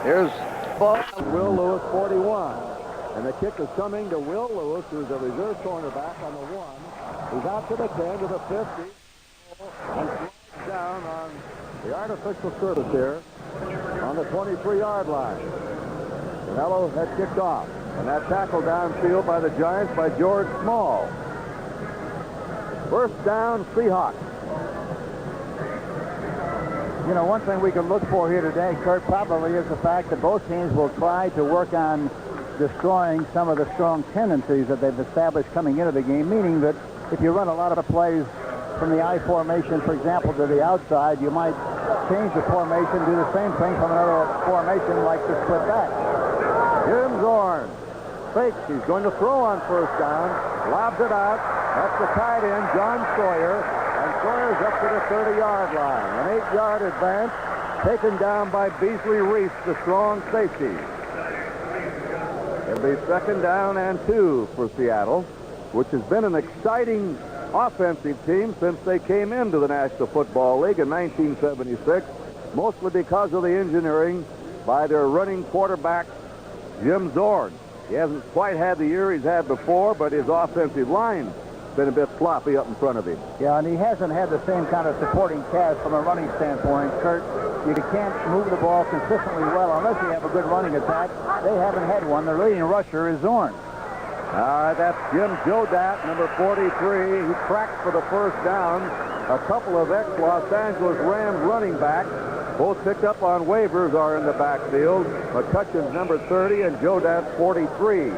Here's ball. Will Lewis, 41. And the kick is coming to Will Lewis, who's a reserve cornerback on the 1. He's out to the 10, to the 50. And slides down on the artificial surface here on the 23-yard line. Canelo had kicked off. And that tackle downfield by the Giants by George Small. First down, Seahawks. You know, one thing we can look for here today, Kurt, probably is the fact that both teams will try to work on destroying some of the strong tendencies that they've established coming into the game, meaning that if you run a lot of plays from the I formation, for example, to the outside, you might change the formation, do the same thing from another formation like the split back. Jim Zorn fakes. He's going to throw on first down. Lobs it out. That's the tight end, John Sawyer. And Sawyer's up to the 30-yard line. An 8-yard advance taken down by Beasley Reese, the strong safety. It'll be second down and 2 for Seattle, which has been an exciting offensive team since they came into the National Football League in 1976, mostly because of the engineering by their running quarterback, Jim Zorn. He hasn't quite had the year he's had before, but his offensive line's been a bit sloppy up in front of him. Yeah, and he hasn't had the same kind of supporting cast from a running standpoint, Kurt. You can't move the ball consistently well unless you have a good running attack. They haven't had one. Their leading rusher is Zorn. All right, that's Jim Jodat, number 43. He cracked for the first down. A couple of ex-Los Angeles Rams running backs, both picked up on waivers, are in the backfield. McCutcheon's number 30 and Jodat's 43.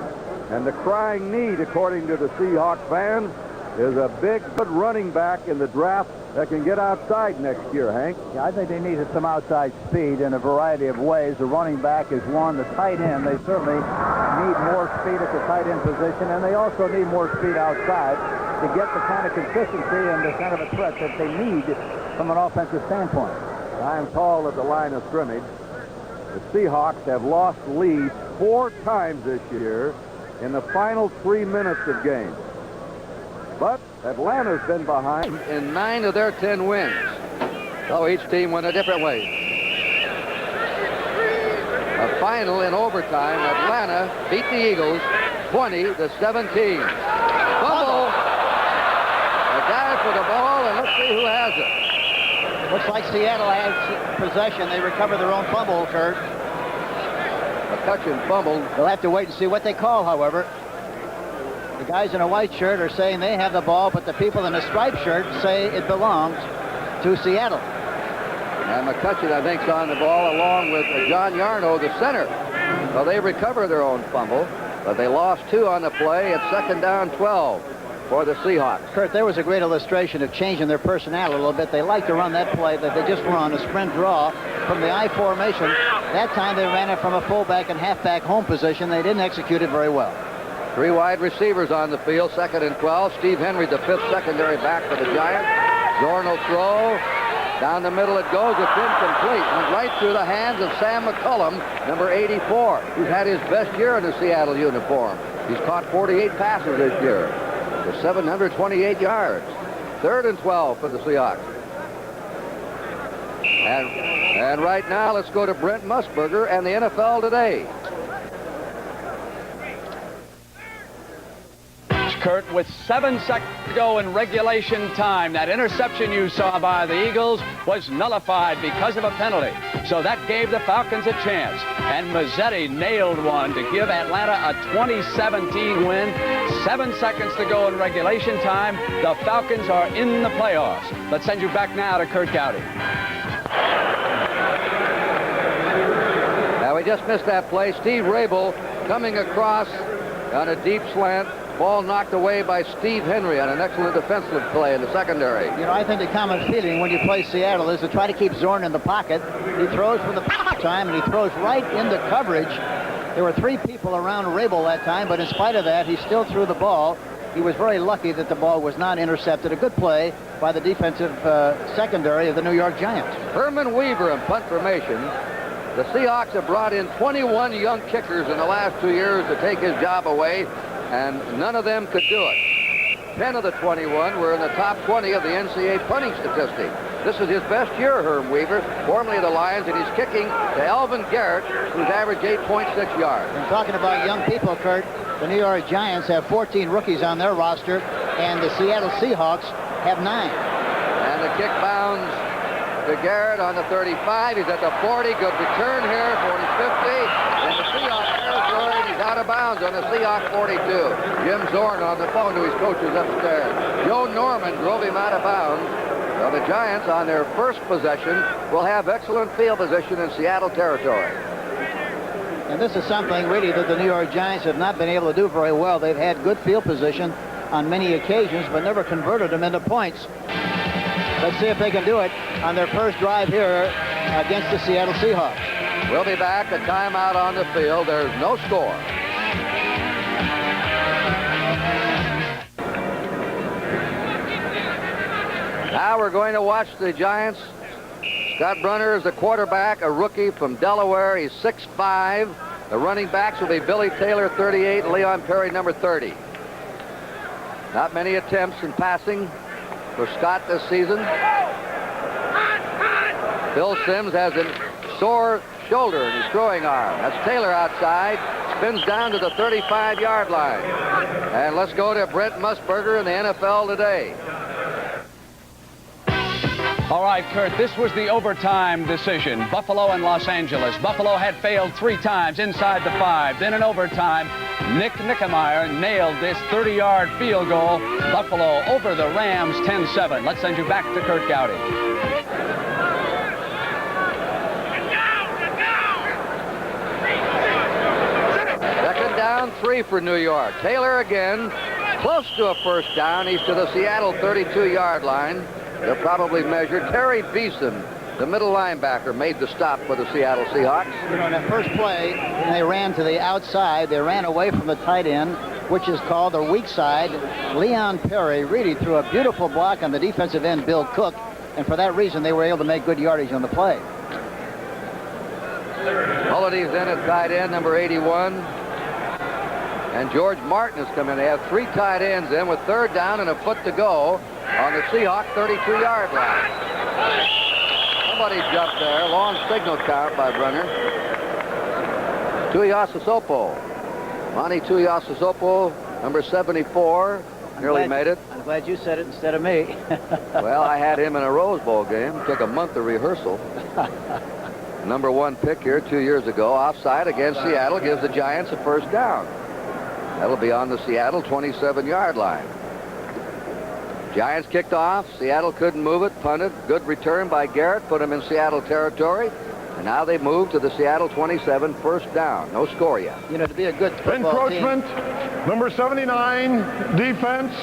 And the crying need, according to the Seahawks fans, is a big, good running back in the draft that can get outside next year, Hank. Yeah, I think they needed some outside speed in a variety of ways. The running back is one. The tight end, they certainly need more speed at the tight end position, and they also need more speed outside to get the kind of consistency and the kind of a threat that they need from an offensive standpoint. I'm tall at the line of scrimmage. The Seahawks have lost leads 4 times this year in the final 3 minutes of games. But Atlanta's been behind In 9 of their 10 wins. So each team went a different way. A final in overtime, Atlanta beat the Eagles 20-17. Fumble. A dive for the ball, and let's see who has it. Looks like Seattle has possession. They recover their own fumble, Kurt. McCutcheon fumbled. They'll have to wait and see what they call, however. The guys in a white shirt are saying they have the ball, but the people in a striped shirt say it belongs to Seattle. And McCutcheon, I think, is on the ball along with John Yarno, the center. So they recover their own fumble, but they lost 2 on the play. It's second down 12 for the Seahawks. Kurt, there was a great illustration of changing their personality a little bit. They like to run that play that they just run, a sprint draw from the I formation. That time they ran it from a fullback and halfback home position. They didn't execute it very well. 3 wide receivers on the field, second and 12. Steve Henry, the 5th secondary back for the Giants. Zorn will throw. Down the middle it goes. It's incomplete. Went right through the hands of Sam McCullum, number 84, who's had his best year in the Seattle uniform. He's caught 48 passes this year for 728 yards. Third and 12 for the Seahawks. And right now, let's go to Brent Musburger and the NFL Today. Kurt, with 7 seconds to go in regulation time, that interception you saw by the Eagles was nullified because of a penalty. So that gave the Falcons a chance. And Mazzetti nailed one to give Atlanta a 2017 win. 7 seconds to go in regulation time. The Falcons are in the playoffs. Let's send you back now to Kurt Gowdy. Now, we just missed that play. Steve Rabel coming across on a deep slant. Ball knocked away by Steve Henry on an excellent defensive play in the secondary. You know, I think the common feeling when you play Seattle is to try to keep Zorn in the pocket. He throws for the time, and he throws right into coverage. There were 3 people around Rabel that time, but in spite of that, he still threw the ball. He was very lucky that the ball was not intercepted. A good play by the defensive secondary of the New York Giants. Herman Weaver in punt formation. The Seahawks have brought in 21 young kickers in the last 2 years to take his job away, and none of them could do it. 10 of the 21 were in the top 20 of the NCAA punting statistic. This is his best year, Herm Weaver, formerly of the Lions, and he's kicking to Elvin Garrett, who's averaged 8.6 yards. And talking about young people, Kurt, the New York Giants have 14 rookies on their roster, and the Seattle Seahawks have 9. And the kick bounds to Garrett on the 35. He's at the 40. Good return here for his 50. And the Seahawks territory, and he's out of bounds on the Seahawks 42. Jim Zorn on the phone to his coaches upstairs. Joe Norman drove him out of bounds. So the Giants, on their first possession, will have excellent field position in Seattle territory. And this is something, really, that the New York Giants have not been able to do very well. They've had good field position on many occasions, but never converted them into points. Let's see if they can do it on their first drive here against the Seattle Seahawks. We'll be back. A timeout on the field. There's no score. Now we're going to watch the Giants. Scott Brunner is the quarterback, a rookie from Delaware. He's 6'5". The running backs will be Billy Taylor, 38, and Leon Perry, number 30. Not many attempts in passing for Scott this season. Phil Simms has a sore shoulder in his throwing arm. That's Taylor outside. Spins down to the 35-yard line. And let's go to Brent Musburger in the NFL Today. All right, Kurt, this was the overtime decision. Buffalo and Los Angeles. Buffalo had failed 3 times inside the 5. Then in overtime, Nick Nickemeyer nailed this 30-yard field goal. Buffalo over the Rams 10-7. Let's send you back to Kurt Gowdy. Second down, 3 for New York. Taylor again, close to a first down. He's to the Seattle 32-yard line. They'll probably measure. Terry Beeson, the middle linebacker, made the stop for the Seattle Seahawks. You know, in that first play, when they ran to the outside, they ran away from the tight end, which is called the weak side. Leon Perry really threw a beautiful block on the defensive end, Bill Cook, and for that reason, they were able to make good yardage on the play. Hollidy's in at tight end, number 81. And George Martin has come in. They have 3 tight ends in with third down and a foot to go on the Seahawk 32-yard line. Somebody jumped there. Long signal count by Brunner. Tuiasosopo. Monty Tuiasosopo, number 74. Nearly made it. I'm glad you said it instead of me. Well, I had him in a Rose Bowl game. Took a month of rehearsal. Number 1 pick here 2 years ago. Offside against Seattle gives the Giants a first down. That'll be on the Seattle 27-yard line. Giants kicked off. Seattle couldn't move it. Punted. Good return by Garrett. Put him in Seattle territory. And now they move to the Seattle 27, first down. No score yet. You know, to be a good football encroachment, team, number 79, defense,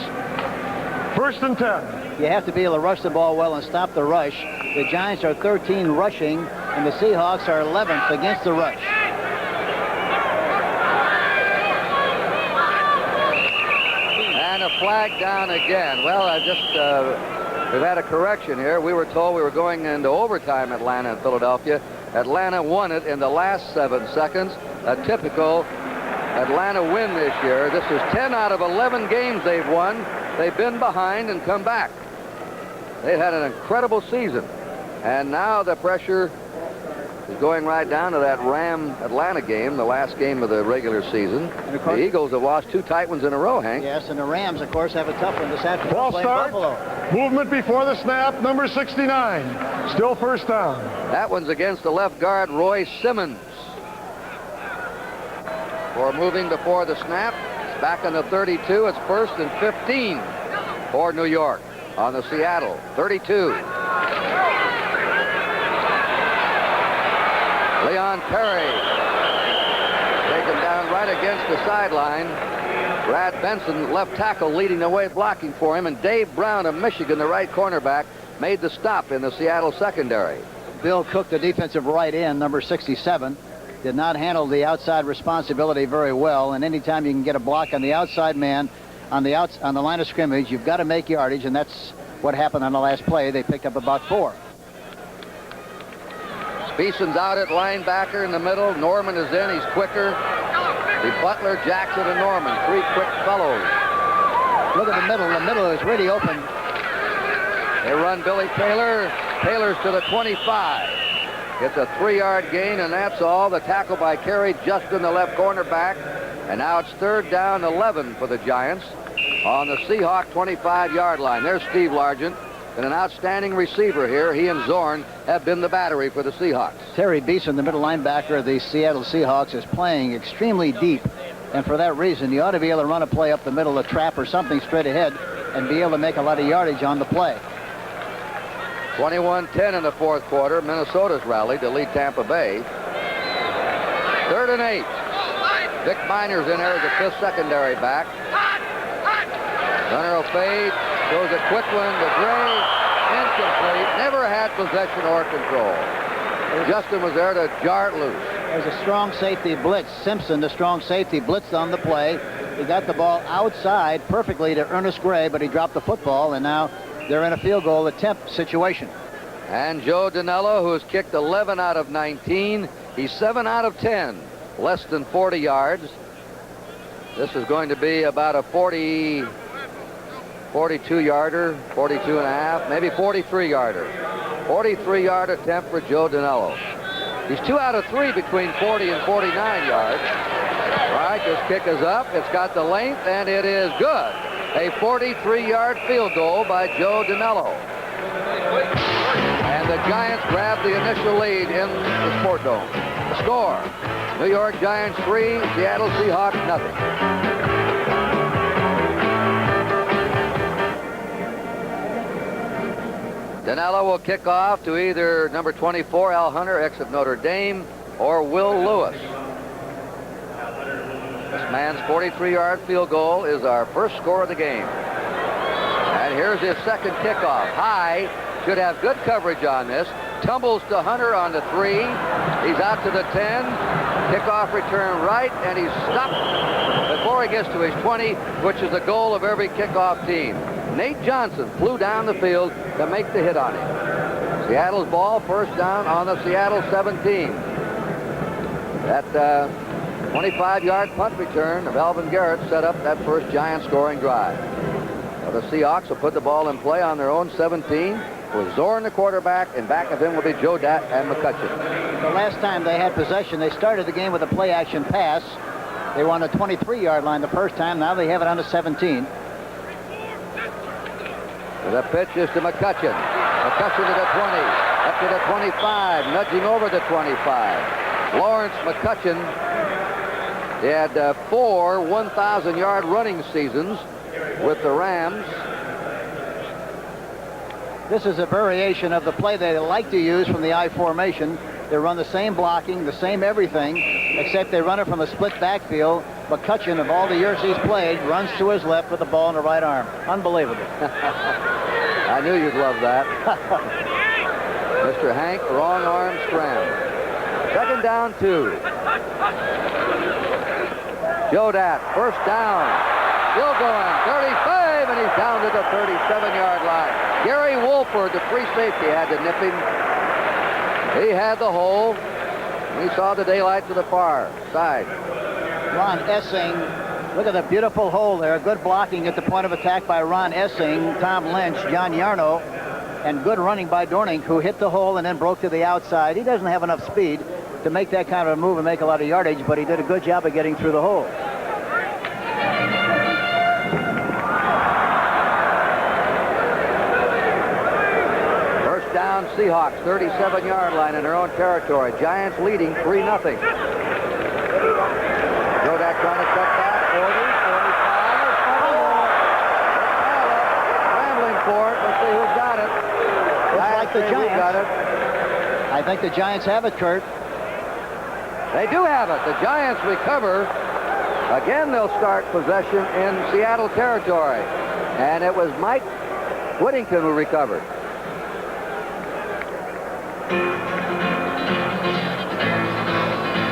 first and 10. you have to be able to rush the ball well and stop the rush. The Giants are 13 rushing, and the Seahawks are 11th against the rush. And a flag down again. Well, we've had a correction here. We were told we were going into overtime, Atlanta and Philadelphia. Atlanta won it in the last 7 seconds. A typical Atlanta win this year. This is 10 out of 11 games they've won. They've been behind and come back. They've had an incredible season. And now the pressure is going right down to that Ram-Atlanta game, the last game of the regular season. The Eagles have lost 2 tight ones in a row, Hank. Yes, and the Rams, of course, have a tough one this afternoon. Ball playing start. Buffalo. Movement before the snap, number 69. Still first down. That one's against the left guard, Roy Simmons. For moving before the snap. It's back on the 32. It's first and 15 for New York on the Seattle 32. Leon Perry taken down right against the sideline. Brad Benson, left tackle, leading the way, blocking for him. And Dave Brown of Michigan, the right cornerback, made the stop in the Seattle secondary. Bill Cook, the defensive right end, number 67, did not handle the outside responsibility very well. And anytime you can get a block on the outside man on the line of scrimmage, you've got to make yardage, and that's what happened on the last play. They picked up about 4. Beeson's out at linebacker in the middle. Norman is in. He's quicker. The Butler, Jackson, and Norman, 3 quick fellows. Look at the middle. The middle is really open. They run Billy Taylor. Taylor's to the 25. It's a 3-yard gain, and that's all. The tackle by Carey just in the left cornerback. And now it's 3rd down 11 for the Giants on the Seahawk 25-yard line. There's Steve Largent. And an outstanding receiver here. He and Zorn have been the battery for the Seahawks. Terry Beeson, the middle linebacker of the Seattle Seahawks, is playing extremely deep. And for that reason, you ought to be able to run a play up the middle, a trap or something straight ahead, and be able to make a lot of yardage on the play. 21-10 in the 4th quarter. Minnesota's rallied to lead Tampa Bay. 3rd and 8. Vic Miner's in there as the 5th secondary back. Runner will fade. Throws a quick one to Gray. Incomplete. Never had possession or control. Justin was there to jar it loose. There's a strong safety blitz. Simpson, the strong safety, blitzed on the play. He got the ball outside perfectly to Ernest Gray, but he dropped the football, and now they're in a field goal attempt situation. And Joe Danello, who has kicked 11 out of 19. He's 7 out of 10. Less than 40 yards. This is going to be about a 42-yarder, 42 and a half, maybe 43-yarder. 43-yard attempt for Joe Danello. He's 2 out of 3 between 40 and 49 yards. All right, this kick is up. It's got the length, and it is good. A 43-yard field goal by Joe Danello. And the Giants grab the initial lead in the Sport Dome. The score, New York Giants 3, Seattle Seahawks nothing. Danello will kick off to either number 24, Al Hunter, ex of Notre Dame, or Will Lewis. This man's 43-yard field goal is our first score of the game. And here's his second kickoff. High, should have good coverage on this. Tumbles to Hunter on the 3. He's out to the 10. Kickoff return right, and he's stopped before he gets to his 20, which is the goal of every kickoff team. Nate Johnson flew down the field to make the hit on him. Seattle's ball, first down on the Seattle 17. That 25-yard punt return of Alvin Garrett set up that first Giant scoring drive. Well, the Seahawks will put the ball in play on their own 17 with Zorn the quarterback, and back of him will be Joe Dat and McCutcheon. The last time they had possession, they started the game with a play-action pass. They were on the 23-yard line the first time. Now they have it on the 17. The pitch is to McCutcheon. McCutcheon to the 20, up to the 25, nudging over the 25. Lawrence McCutcheon, he had 4 1,000-yard running seasons with the Rams. This is a variation of the play they like to use from the I formation. They run the same blocking, the same everything, except they run it from a split backfield. McCutcheon, of all the years he's played, runs to his left with the ball in the right arm. Unbelievable. I knew you'd love that. Mr. Hank, wrong arm scramble. Second down 2. Joe Dat, first down. Still going, 35, and he's down to the 37-yard line. Gary Wolford, the free safety, had to nip him. He had the hole. He saw the daylight to the far side. Ron Essing, look at the beautiful hole there. Good blocking at the point of attack by Ron Essing, Tom Lynch, John Yarno, and good running by Dorning, who hit the hole and then broke to the outside. He doesn't have enough speed to make that kind of a move and make a lot of yardage, but he did a good job of getting through the hole. First down, Seahawks, 37-yard line in their own territory. Giants leading 3-0. Jodak trying to cut back, 40, 45, scrambling for it. Let's see who's got it. Looks like the Giants. Got it. I think the Giants have it, Kurt. They do have it. The Giants recover. Again, they'll start possession in Seattle territory. And it was Mike Whittington who recovered.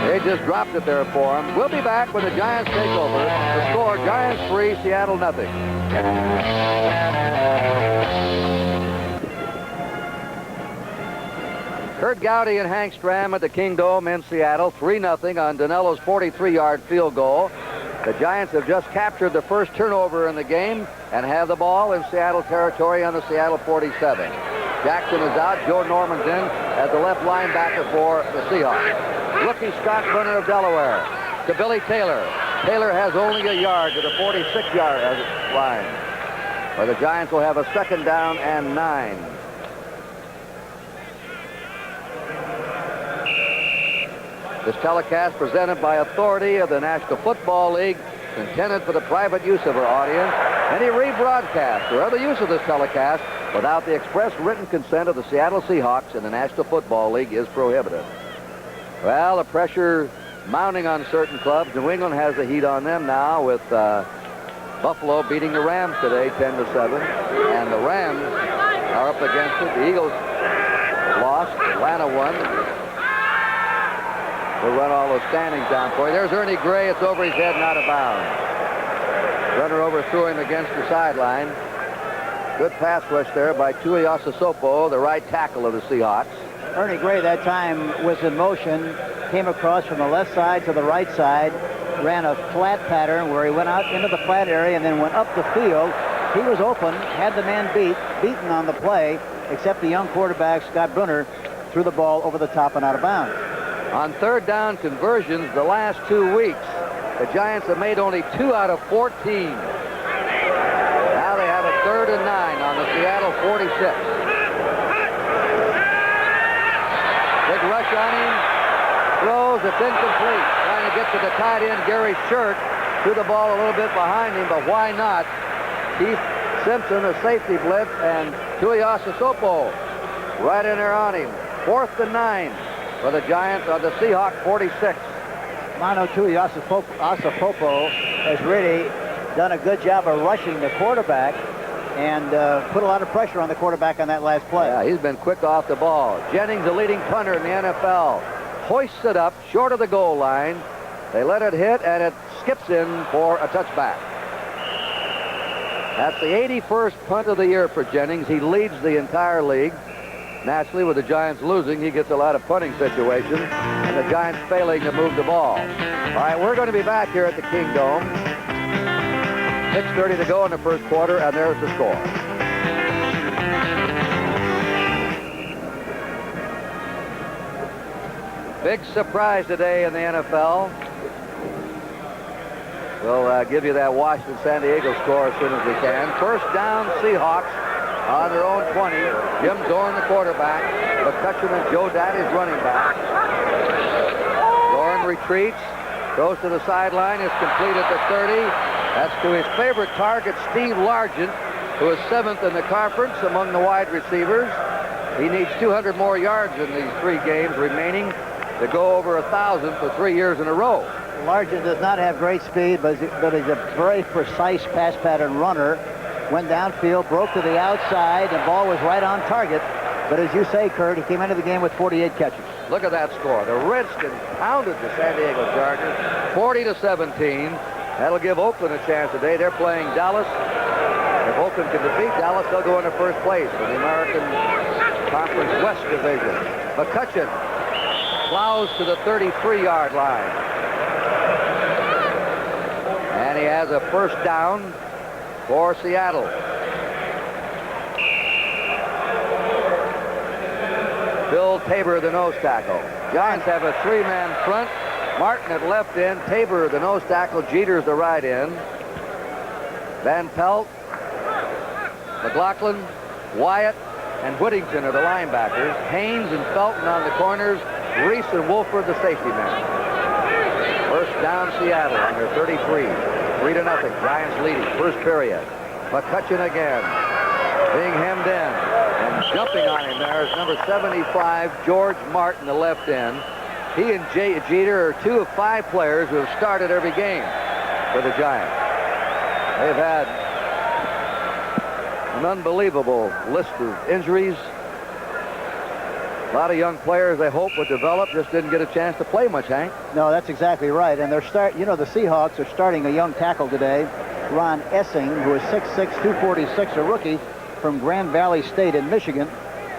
They just dropped it there for him. We'll be back when the Giants take over. The score, Giants 3, Seattle nothing. Kurt Gowdy and Hank Stram at the King Dome in Seattle, 3-0 on Danello's 43-yard field goal. The Giants have just captured the first turnover in the game and have the ball in Seattle territory on the Seattle 47. Jackson is out. Joe Norman's in as the left linebacker for the Seahawks. Rookie Scott Brunner of Delaware to Billy Taylor. Taylor has only a yard to the 46-yard line, where the Giants will have a second down and 9. This telecast presented by authority of the National Football League, intended for the private use of our audience. Any rebroadcast or other use of this telecast without the express written consent of the Seattle Seahawks and the National Football League is prohibited. Well, the pressure mounting on certain clubs. New England has the heat on them now with Buffalo beating the Rams today 10-7. And the Rams are up against it. The Eagles lost. Atlanta won. We'll run all those standings down for you. There's Ernie Gray. It's over his head, not out of bounds. Runner overthrew him against the sideline. Good pass rush there by Tuiasosopo, the right tackle of the Seahawks. Ernie Gray that time was in motion, came across from the left side to the right side, ran a flat pattern where he went out into the flat area and then went up the field. He was open, had the man beaten on the play, except the young quarterback, Scott Brunner, threw the ball over the top and out of bounds. On third down conversions the last 2 weeks, the Giants have made only 2 out of 14. Now they have a 3rd and 9 on the Seattle 46. Big rush on him. Throws. It's incomplete. Trying to get to the tight end, Gary Shirt. Threw the ball a little bit behind him, but why not? Keith Simpson, a safety blitz, and Tuiasosopo right in there on him. 4th and 9 for the Giants on the Seahawk 46. Mano Tuiasosopo has really done a good job of rushing the quarterback and put a lot of pressure on the quarterback on that last play. Yeah, he's been quick off the ball. Jennings, the leading punter in the NFL, hoists it up short of the goal line. They let it hit, and it skips in for a touchback. That's the 81st punt of the year for Jennings. He leads the entire league. Naturally, with the Giants losing, he gets a lot of punting situations, and the Giants failing to move the ball. All right, we're going to be back here at the Kingdome. 6:30 to go in the first quarter, and there's the score. Big surprise today in the NFL. We'll give you that Washington-San Diego score as soon as we can. First down, Seahawks on their own 20. Jim Zorn, the quarterback. McCutcheon and Joe Daddy's running back. Zorn retreats, goes to the sideline, is complete at the 30. That's to his favorite target, Steve Largent, who is 7th in the conference among the wide receivers. He needs 200 more yards in these 3 games remaining to go over 1,000 for 3 years in a row. Largent does not have great speed, but he's a very precise pass pattern runner. Went downfield, broke to the outside, the ball was right on target. But as you say, Kurt, he came into the game with 48 catches. Look at that score. The Redskins pounded the San Diego Chargers 40-17. That'll give Oakland a chance today. They're playing Dallas. If Oakland can defeat Dallas, they'll go into first place in the American Conference West Division. McCutcheon plows to the 33-yard line. And he has a first down for Seattle. Bill Tabor, the nose tackle. Giants have a 3-man front. Martin at left end, Tabor the nose tackle, Jeter's the right end. Van Pelt, McLaughlin, Wyatt, and Whittington are the linebackers. Haynes and Felton on the corners. Reese and Wolford the safety men. First down Seattle on their 33. 3-0. Giants leading. First period. McCutcheon again. Being hemmed in. And jumping on him there is number 75, George Martin, the left end. He and Jeter are 2 of 5 players who have started every game for the Giants. They've had an unbelievable list of injuries. A lot of young players they hope would develop, just didn't get a chance to play much, Hank. No, that's exactly right. And the Seahawks are starting a young tackle today, Ron Essing, who is 6'6", 246, a rookie from Grand Valley State in Michigan.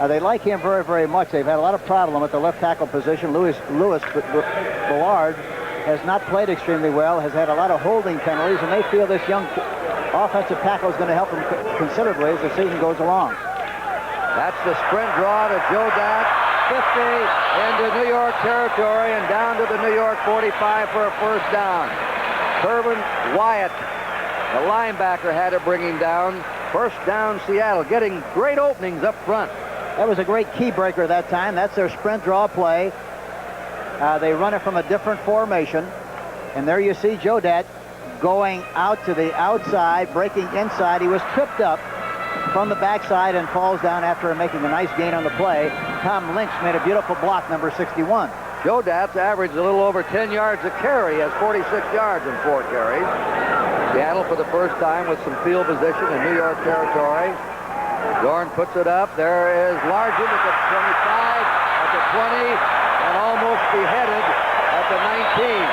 They like him very, very much. They've had a lot of problem at the left tackle position. Louis Ballard has not played extremely well, has had a lot of holding penalties, and they feel this young offensive tackle is going to help them considerably as the season goes along. That's the sprint draw to Joe Dack, 50 into New York territory and down to the New York 45 for a first down. Kirby Wyatt, the linebacker, had to bring him down. First down, Seattle, getting great openings up front. That was a great key breaker that time. That's their sprint draw play. They run it from a different formation. And there you see Joe Dack going out to the outside, breaking inside. He was tripped up from the backside and falls down after making a nice gain on the play. Tom Lynch made a beautiful block, number 61. Joe Dack's averaged a little over 10 yards a carry. He has 46 yards in 4 carries. Seattle for the first time with some field position in New York territory. Dorn puts it up. There is Largent at the 25, at the 20, and almost beheaded at the 19.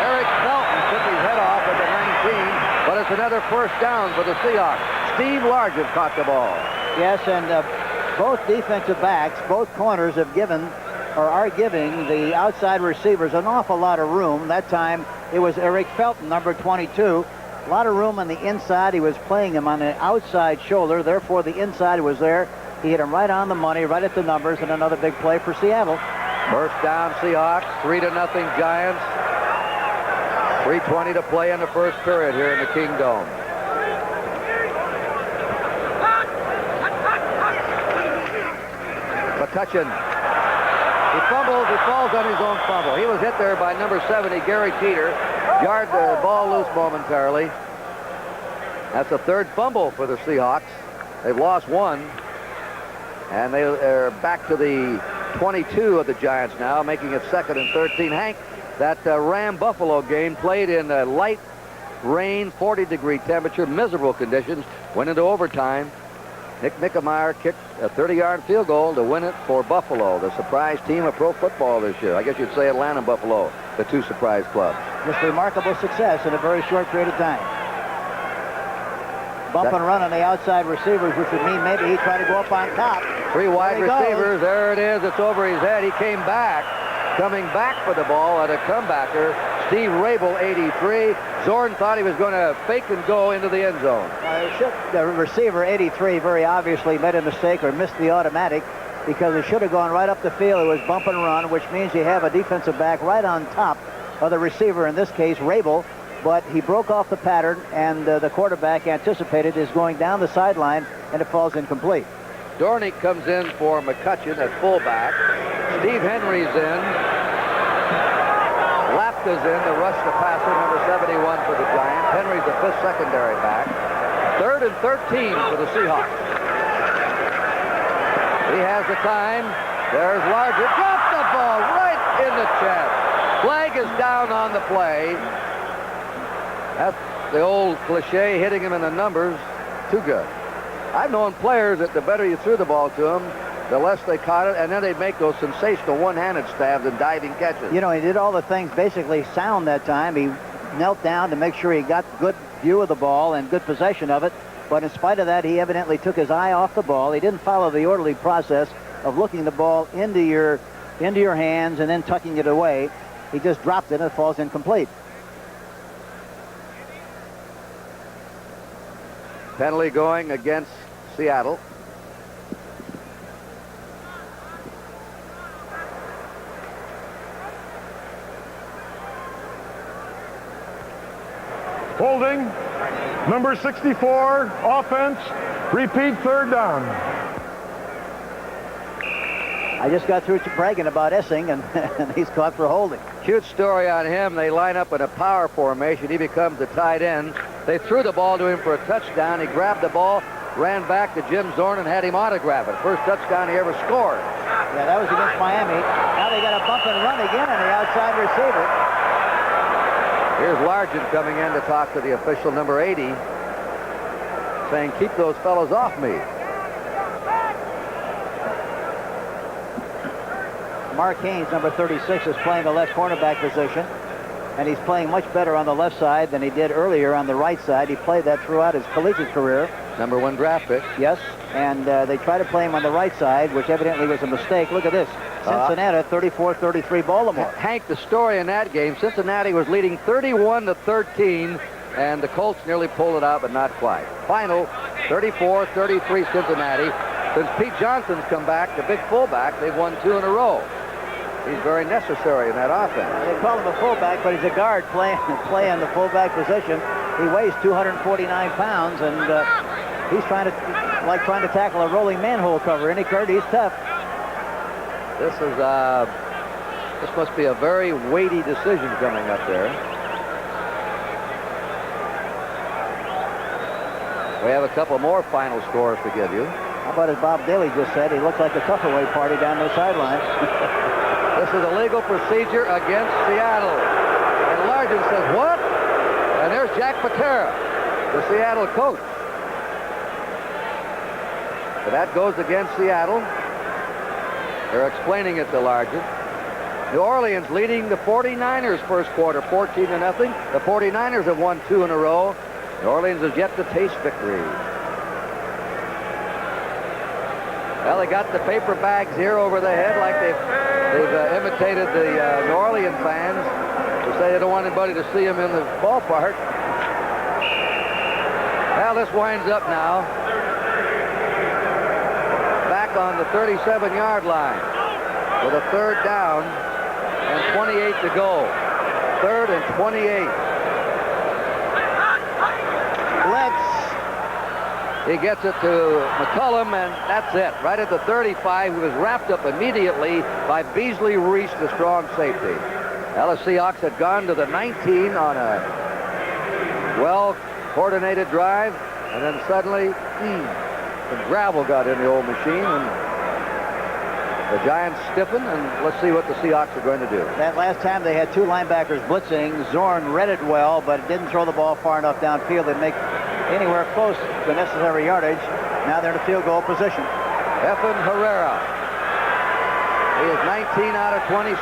Eric Felton took his head off at the 19, but it's another first down for the Seahawks. Steve Largent caught the ball. Yes, and both defensive backs, both corners have given or are giving the outside receivers an awful lot of room. That time it was Eric Felton, number 22. A lot of room on the inside. He was playing him on the outside shoulder. Therefore, the inside was there. He hit him right on the money, right at the numbers, and another big play for Seattle. First down, Seahawks, 3-0 Giants. 3:20 to play in the first period here in the Kingdome. McCutcheon. He fumbles. He falls on his own fumble. He was hit there by number 70, Gary Teeter. Jarred the ball loose momentarily. That's the third fumble for the Seahawks. They've lost one. And they're back to the 22 of the Giants now, making it 2nd and 13. Hank, that Ram-Buffalo game played in light rain, 40-degree temperature, miserable conditions, went into overtime. Nick Nickemeyer kicked a 30-yard field goal to win it for Buffalo, the surprise team of pro football this year. I guess you'd say Atlanta and Buffalo, the two surprise clubs. Just remarkable success in a very short period of time. Bump and run on the outside receivers, which would mean maybe he tried to go up on top. 3 wide receivers. There it is. It's over his head. He came back, coming back for the ball at a comebacker. Steve Rabel, 83. Zorn thought he was going to fake and go into the end zone. The receiver, 83, very obviously made a mistake or missed the automatic because it should have gone right up the field. It was bump and run, which means you have a defensive back right on top of the receiver, in this case, Rabel. But he broke off the pattern, and the quarterback anticipated is going down the sideline, and it falls incomplete. Dornick comes in for McCutcheon at fullback. Steve Henry's in. Lapka's in to rush the passer, number 71 for the Giants. Henry's the 5th secondary back. 3rd and 13 for the Seahawks. He has the time. There's Largent. Dropped the ball right in the chest. Flag is down on the play. That's the old cliche, hitting him in the numbers. Too good. I've known players that the better you threw the ball to them, the less they caught it, and then they'd make those sensational one-handed stabs and diving catches. You know, he did all the things basically sound that time. He knelt down to make sure he got good view of the ball and good possession of it. But in spite of that, he evidently took his eye off the ball. He didn't follow the orderly process of looking the ball into your hands and then tucking it away. He just dropped it and it falls incomplete. Penalty going against Seattle. Holding, number 64, offense, repeat 3rd down. I just got through bragging about Essing, and he's caught for holding. Cute story on him. They line up in a power formation. He becomes the tight end. They threw the ball to him for a touchdown. He grabbed the ball, ran back to Jim Zorn, and had him autograph it. First touchdown he ever scored. Yeah, that was against Miami. Now they got a bump and run again on the outside receiver. Here's Largent coming in to talk to the official, number 80, saying, keep those fellas off me. Mark Haynes, number 36, is playing the left cornerback position, and he's playing much better on the left side than he did earlier on the right side. He played that throughout his collegiate career. Number 1 draft pick. Yes, and they try to play him on the right side, which evidently was a mistake. Look at this. Cincinnati 34-33 Baltimore. Hank, the story in that game, Cincinnati was leading 31-13, and the Colts nearly pulled it out, but not quite. Final 34-33 Cincinnati. Since Pete Johnson's come back, the big fullback, they've won 2 in a row. He's very necessary in that offense. They call him a fullback, but he's a guard playing the fullback position. He weighs 249 pounds, and he's trying to tackle a rolling manhole cover. Any Kurt, he's tough. This must be a very weighty decision coming up there. We have a couple more final scores to give you. How about, as Bob Daly just said, he looks like a Tupperware party down the sideline. This is a legal procedure against Seattle. And Largent says, what? And there's Jack Patera, the Seattle coach. So that goes against Seattle. They're explaining it to Largent. New Orleans leading the 49ers first quarter, 14-0. The 49ers have won 2 in a row. New Orleans has yet to taste victory. Well, they got the paper bags here over the head like they've imitated the New Orleans fans who say they don't want anybody to see them in the ballpark. Well, this winds up now. Back on the 37-yard line with a 3rd down and 28 to go. 3rd and 28. He gets it to McCullum, and that's it. Right at the 35, he was wrapped up immediately by Beasley Reese, the strong safety. Well, the Seahawks had gone to the 19 on a well-coordinated drive, and then suddenly some gravel got in the old machine, and the Giants stiffened, and let's see what the Seahawks are going to do. That last time they had 2 linebackers blitzing. Zorn read it well, but didn't throw the ball far enough downfield to make anywhere close to the necessary yardage. Now they're in a field goal position. Efren Herrera. He is 19 out of 26.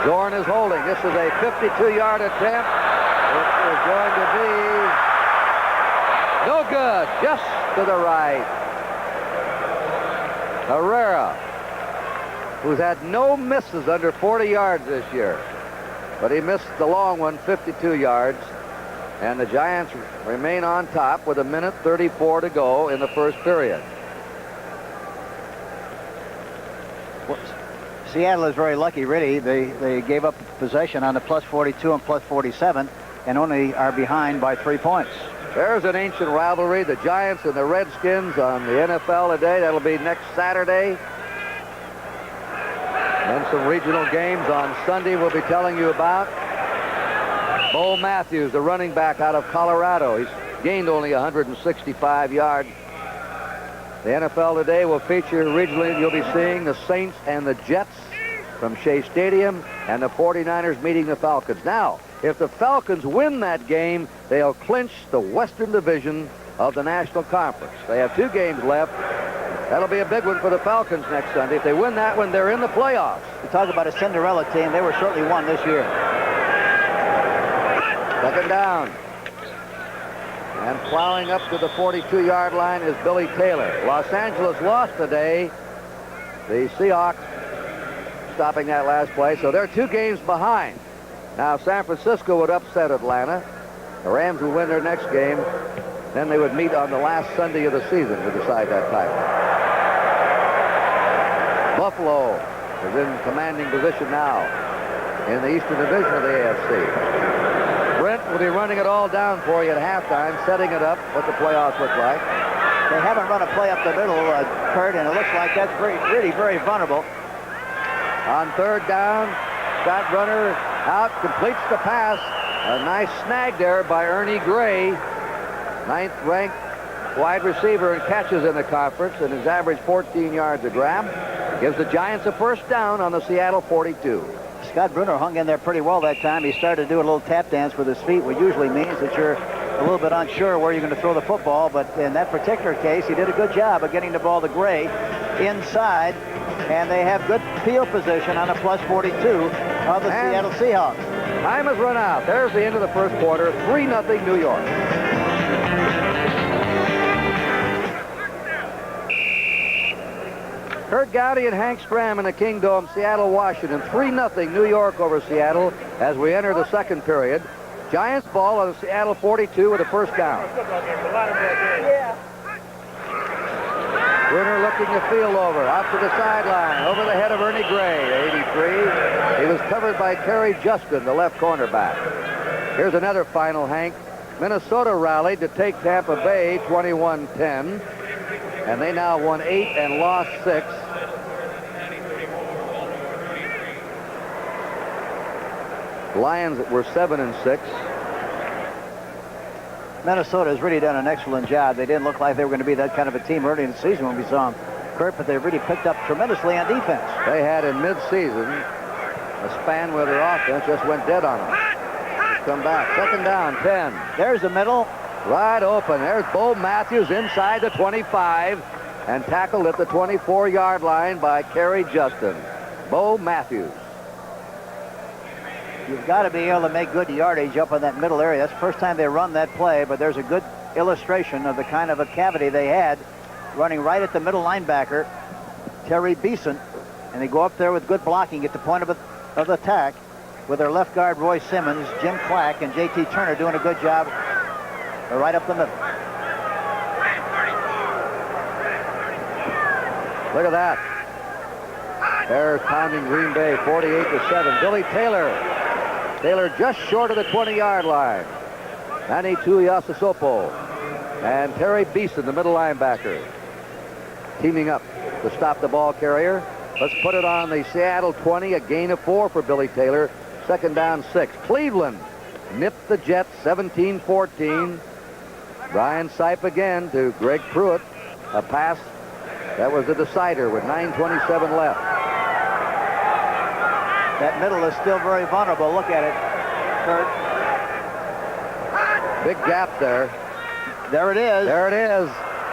Zorn is holding. This is a 52-yard attempt. It is going to be no good. Just to the right. Herrera, who's had no misses under 40 yards this year. But he missed the long one, 52 yards. And the Giants remain on top with 1:34 to go in the first period. Well, Seattle is very lucky, really. They gave up possession on the +42 and +47 and only are behind by 3 points. There's an ancient rivalry, the Giants and the Redskins on the NFL today. That'll be next Saturday. And some regional games on Sunday we'll be telling you about. Bo Matthews, the running back out of Colorado. He's gained only 165 yards. The NFL today will feature regionally. You'll be seeing the Saints and the Jets from Shea Stadium, and the 49ers meeting the Falcons. Now, if the Falcons win that game, they'll clinch the Western Division of the National Conference. They have 2 games left. That'll be a big one for the Falcons next Sunday. If they win that one, they're in the playoffs. You talk about a Cinderella team. They were certainly one this year. 2nd down. And plowing up to the 42-yard line is Billy Taylor. Los Angeles lost today. The Seahawks stopping that last play. So they're 2 games behind. Now, San Francisco would upset Atlanta. The Rams would win their next game. Then they would meet on the last Sunday of the season to decide that title. Buffalo is in commanding position now in the Eastern Division of the AFC. Brent will be running it all down for you at halftime, setting it up, what the playoffs look like. They haven't run a play up the middle, Kurt, and it looks like that's really very vulnerable. On 3rd down, Scott Brunner out, completes the pass. A nice snag there by Ernie Gray, 9th-ranked wide receiver and catches in the conference, and his average 14 yards a grab. Gives the Giants a 1st down on the Seattle 42. Scott Brunner hung in there pretty well that time. He started to do a little tap dance with his feet, which usually means that you're a little bit unsure where you're going to throw the football. But in that particular case, he did a good job of getting the ball to Gray inside. And they have good field position on a +42 of the Seattle Seahawks. Time has run out. There's the end of the first quarter. 3-0 New York. Kurt Gowdy and Hank Stram in the Kingdome, Seattle, Washington. 3-0 New York over Seattle as we enter the second period. Giants ball on the Seattle 42 with a first down. Bruner looking the field over, out to the sideline, over the head of Ernie Gray, 83. He was covered by Terry Justin, the left cornerback. Here's another final, Hank. Minnesota rallied to take Tampa Bay 21-10, and they now won 8 and lost 6. Lions were 7-6. Minnesota has really done an excellent job. They didn't look like they were going to be that kind of a team early in the season when we saw them, Kurt, but they've really picked up tremendously on defense. They had in mid-season a span where their offense just went dead on them. Come back. Second down, 10. There's the middle. Wide open. There's Bo Matthews inside the 25 and tackled at the 24-yard line by Kerry Justin. Bo Matthews. You've got to be able to make good yardage up in that middle area. That's the first time they run that play, but there's a good illustration of the kind of a cavity they had running right at the middle linebacker, Terry Beeson, and they go up there with good blocking at the point of the attack with their left guard Roy Simmons, Jim Clack, and J.T. Turner doing a good job right up the middle. Look at that. They're pounding Green Bay 48-7. Billy Taylor. Taylor just short of the 20-yard line. Manny Tuiasosopo and Terry Beeson, the middle linebacker, teaming up to stop the ball carrier. Let's put it on the Seattle 20, a gain of 4 for Billy Taylor. Second down, 6. Cleveland nipped the Jets 17-14. Brian Sipe again to Greg Pruitt. A pass that was the decider with 9:27 left. That middle is still very vulnerable. Look at it, Kurt. Big gap there. There it is. There it is.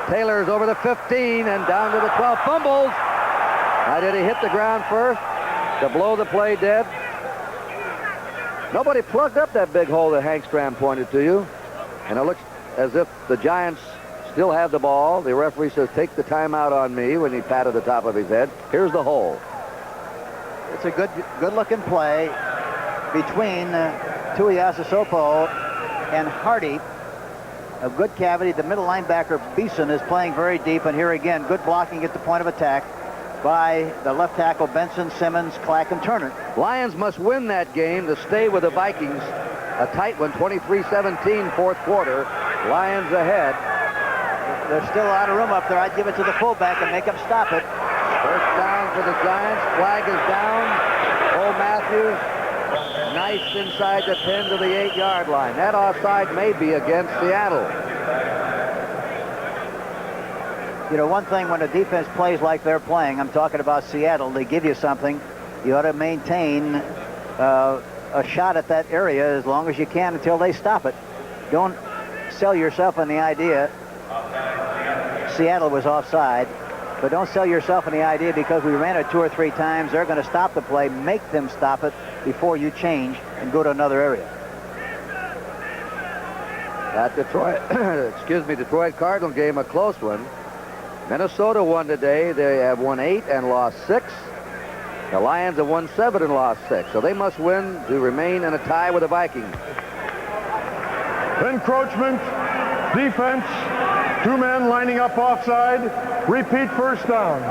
Taylor's over the 15 and down to the 12. Fumbles. Now, did he hit the ground first to blow the play dead? Nobody plugged up that big hole that Hank Stram pointed to you. And it looks as if the Giants still have the ball. The referee says, take the timeout on me, when he patted the top of his head. Here's the hole. It's a good-looking play between Tuiasosopo and Hardy. A good cavity. The middle linebacker, Beeson, is playing very deep. And here again, good blocking at the point of attack by the left tackle, Benson, Simmons, Clack, and Turner. Lions must win that game to stay with the Vikings. A tight one, 23-17, fourth quarter. Lions ahead. There's still a lot of room up there. I'd give it to the fullback and make him stop it. First down for the Giants. Flag is down. Bo Matthews, nice inside the 10 to the 8-yard line. That offside may be against Seattle. You know, one thing when a defense plays like they're playing, I'm talking about Seattle, they give you something. You ought to maintain a shot at that area as long as you can until they stop it. Don't sell yourself on the idea Seattle was offside, but don't sell yourself on the idea because we ran it 2 or 3 times, they're going to stop the play. Make them stop it before you change and go to another area. That Detroit Cardinal game, a close one. Minnesota won today. They have won 8 and lost 6. The Lions have won 7 and lost 6. So they must win to remain in a tie with the Vikings. Encroachment, defense, 2 men lining up offside. Repeat first down.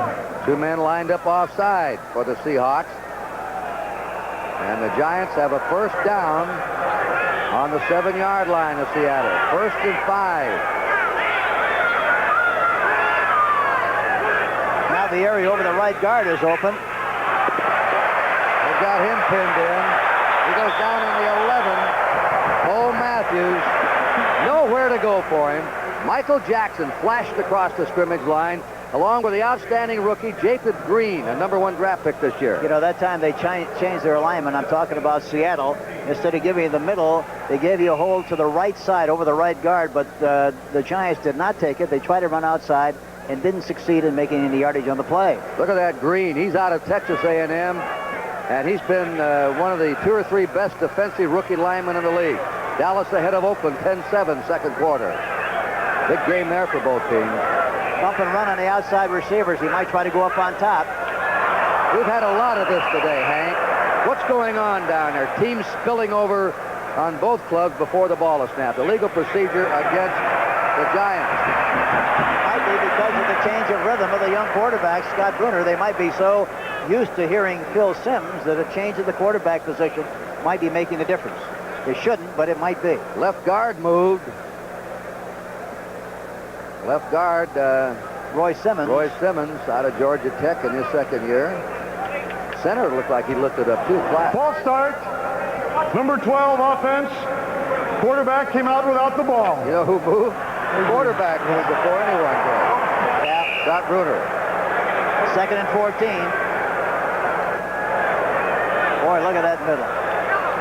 2 men lined up offside for the Seahawks. And the Giants have a first down on the 7-yard line of Seattle. 1st and 5. Now the area over the right guard is open. They've got him pinned in. He goes down in the 11. Bo Matthews, nowhere to go for him. Michael Jackson flashed across the scrimmage line, along with the outstanding rookie, Japheth Green, a #1 draft pick this year. You know, that time they changed their alignment. I'm talking about Seattle. Instead of giving you the middle, they gave you a hold to the right side over the right guard, but the Giants did not take it. They tried to run outside and didn't succeed in making any yardage on the play. Look at that Green. He's out of Texas A&M, and he's been one of the 2 or 3 best defensive rookie linemen in the league. Dallas ahead of Oakland, 10-7, second quarter. Big game there for both teams. bump and run on the outside receivers. He might try to go up on top. We've had a lot of this today, Hank. What's going on down there? Teams spilling over on both clubs before the ball is snapped. Illegal procedure against the Giants. Might be because of the change of rhythm of the young quarterback, Scott Bruner. They might be so used to hearing Phil Simms that a change of the quarterback position might be making a difference. It shouldn't, but it might be. Left guard moved. Left guard, Roy Simmons. Roy Simmons out of Georgia Tech in his second year. Center looked like he lifted up too flat. False start. Number 12 offense. Quarterback came out without the ball. You know who moved? The quarterback moved before anyone did. Yeah. Scott Bruner. 2nd and 14. Boy, look at that middle.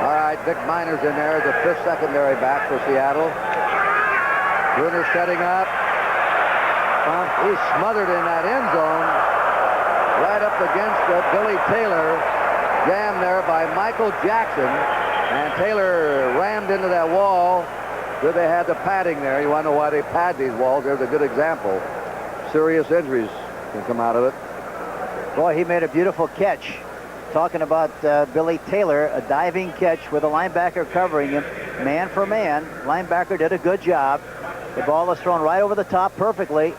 All right, Vic Minor's in there, the 5th secondary back for Seattle. Bruner setting up. He's smothered in that end zone. Right up against Billy Taylor. Jammed there by Michael Jackson. And Taylor rammed into that wall. Good they had the padding there. You want to know why they pad these walls? There's a good example. Serious injuries can come out of it. Boy, he made a beautiful catch. Talking about Billy Taylor, a diving catch with a linebacker covering him. Man for man. Linebacker did a good job. The ball was thrown right over the top perfectly.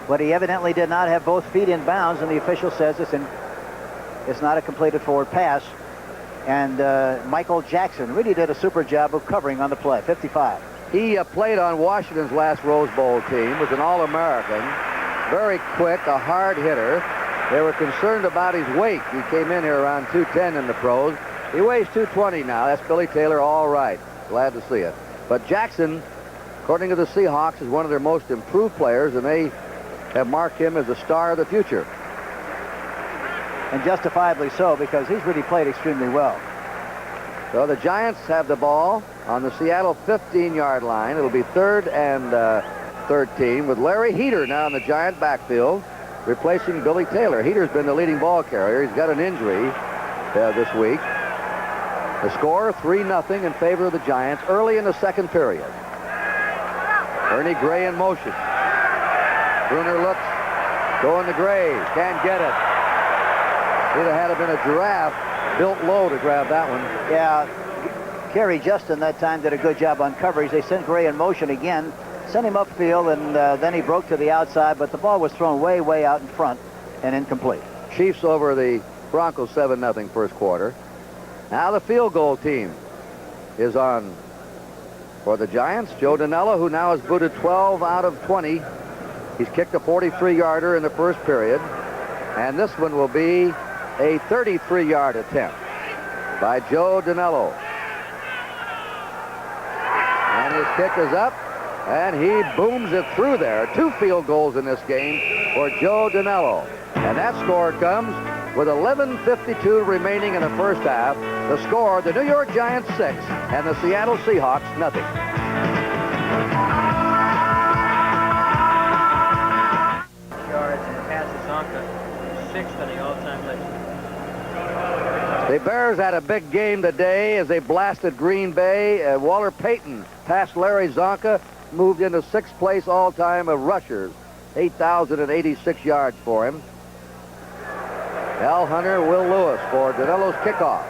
But he evidently did not have both feet in bounds, and the official says it's not a completed forward pass. And Michael Jackson really did a super job of covering on the play. 55. He played on Washington's last Rose Bowl team, was an All-American, very quick, a hard hitter. They were concerned about his weight. He came in here around 210 in the pros. He weighs 220 now. That's Billy Taylor, all right. Glad to see it. But Jackson, according to the Seahawks, is one of their most improved players, and they have marked him as the star of the future. And justifiably so, because he's really played extremely well. So the Giants have the ball on the Seattle 15-yard line. It'll be 3rd and 13 with Larry Heater now in the Giant backfield, replacing Billy Taylor. Heater's been the leading ball carrier. He's got an injury this week. The score, 3-0 in favor of the Giants early in the second period. Ernie Gray in motion. Bruner looks, going to Gray, can't get it. He'd have had to been a giraffe built low to grab that one. Yeah, Kerry Justin that time did a good job on coverage. They sent Gray in motion again, sent him upfield, and then he broke to the outside, but the ball was thrown way, way out in front and incomplete. Chiefs over the Broncos 7-0 first quarter. Now the field goal team is on for the Giants. Joe Danella, who now has booted 12 out of 20. He's kicked a 43-yarder in the first period. And this one will be a 33-yard attempt by Joe Danello. And his kick is up, and he booms it through there. 2 field goals in this game for Joe Danello. And that score comes with 11:52 remaining in the first half. The score, the New York Giants 6 and the Seattle Seahawks 0. Yards and passes Zonka, 6th on the all-time list. The Bears had a big game today as they blasted Green Bay. Walter Payton passed Larry Zonka, moved into 6th place all-time of rushers. 8,086 yards for him. Al Hunter, Will Lewis for Danello's kickoff.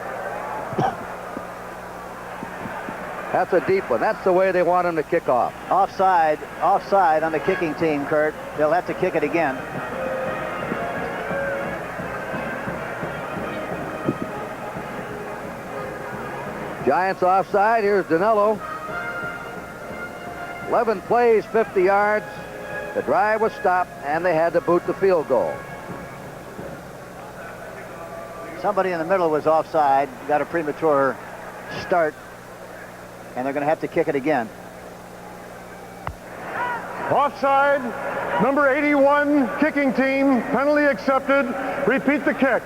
That's a deep one. That's the way they want him to kick off. Offside on the kicking team, Kurt. They'll have to kick it again. Giants offside. Here's Danello. 11 plays, 50 yards. The drive was stopped, and they had to boot the field goal. Somebody in the middle was offside, got a premature start, and they're going to have to kick it again. Offside, number 81, kicking team, penalty accepted. Repeat the kick.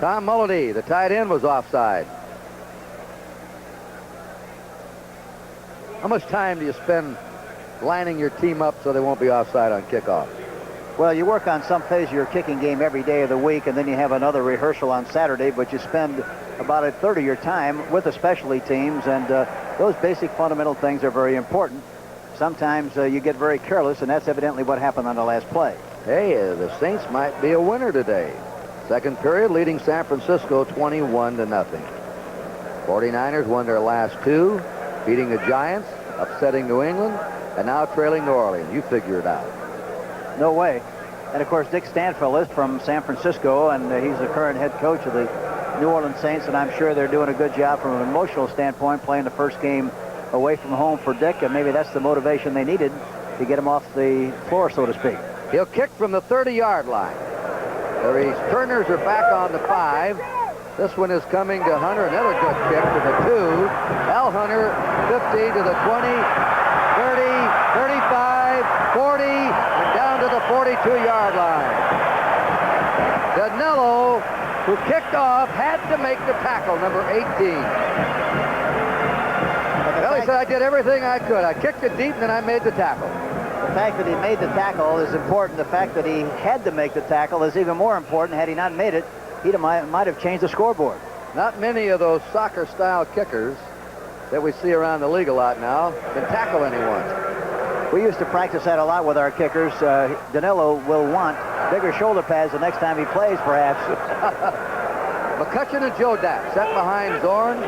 Tom Mulledy, the tight end, was offside. How much time do you spend lining your team up so they won't be offside on kickoff? Well, you work on some phase of your kicking game every day of the week, and then you have another rehearsal on Saturday, but you spend about a third of your time with the specialty teams, and those basic fundamental things are very important. sometimes you get very careless, and that's evidently what happened on the last play. Hey, the Saints might be a winner today. Second period, leading San Francisco 21-0. 49ers won their last two, beating the Giants, upsetting New England, and now trailing New Orleans. You figure it out. No way. And, of course, Dick Stanfill is from San Francisco, and he's the current head coach of the New Orleans Saints, and I'm sure they're doing a good job from an emotional standpoint, playing the first game away from home for Dick, and maybe that's the motivation they needed to get him off the floor, so to speak. He'll kick from the 30-yard line. The returners are back on the 5. This one is coming to Hunter. Another good kick to the 2. Al Hunter, 50 to the 20, 30, 35, 40, and down to the 42-yard line. Danilo, who kicked off, had to make the tackle, number 18. Well, he said, I did everything I could. I kicked it deep, and then I made the tackle. The fact that he made the tackle is important. The fact that he had to make the tackle is even more important. Had he not made it, he might have changed the scoreboard. Not many of those soccer-style kickers that we see around the league a lot now can tackle anyone. We used to practice that a lot with our kickers. Danilo will want bigger shoulder pads the next time he plays, perhaps. McCutcheon and Jodat set behind Zorn.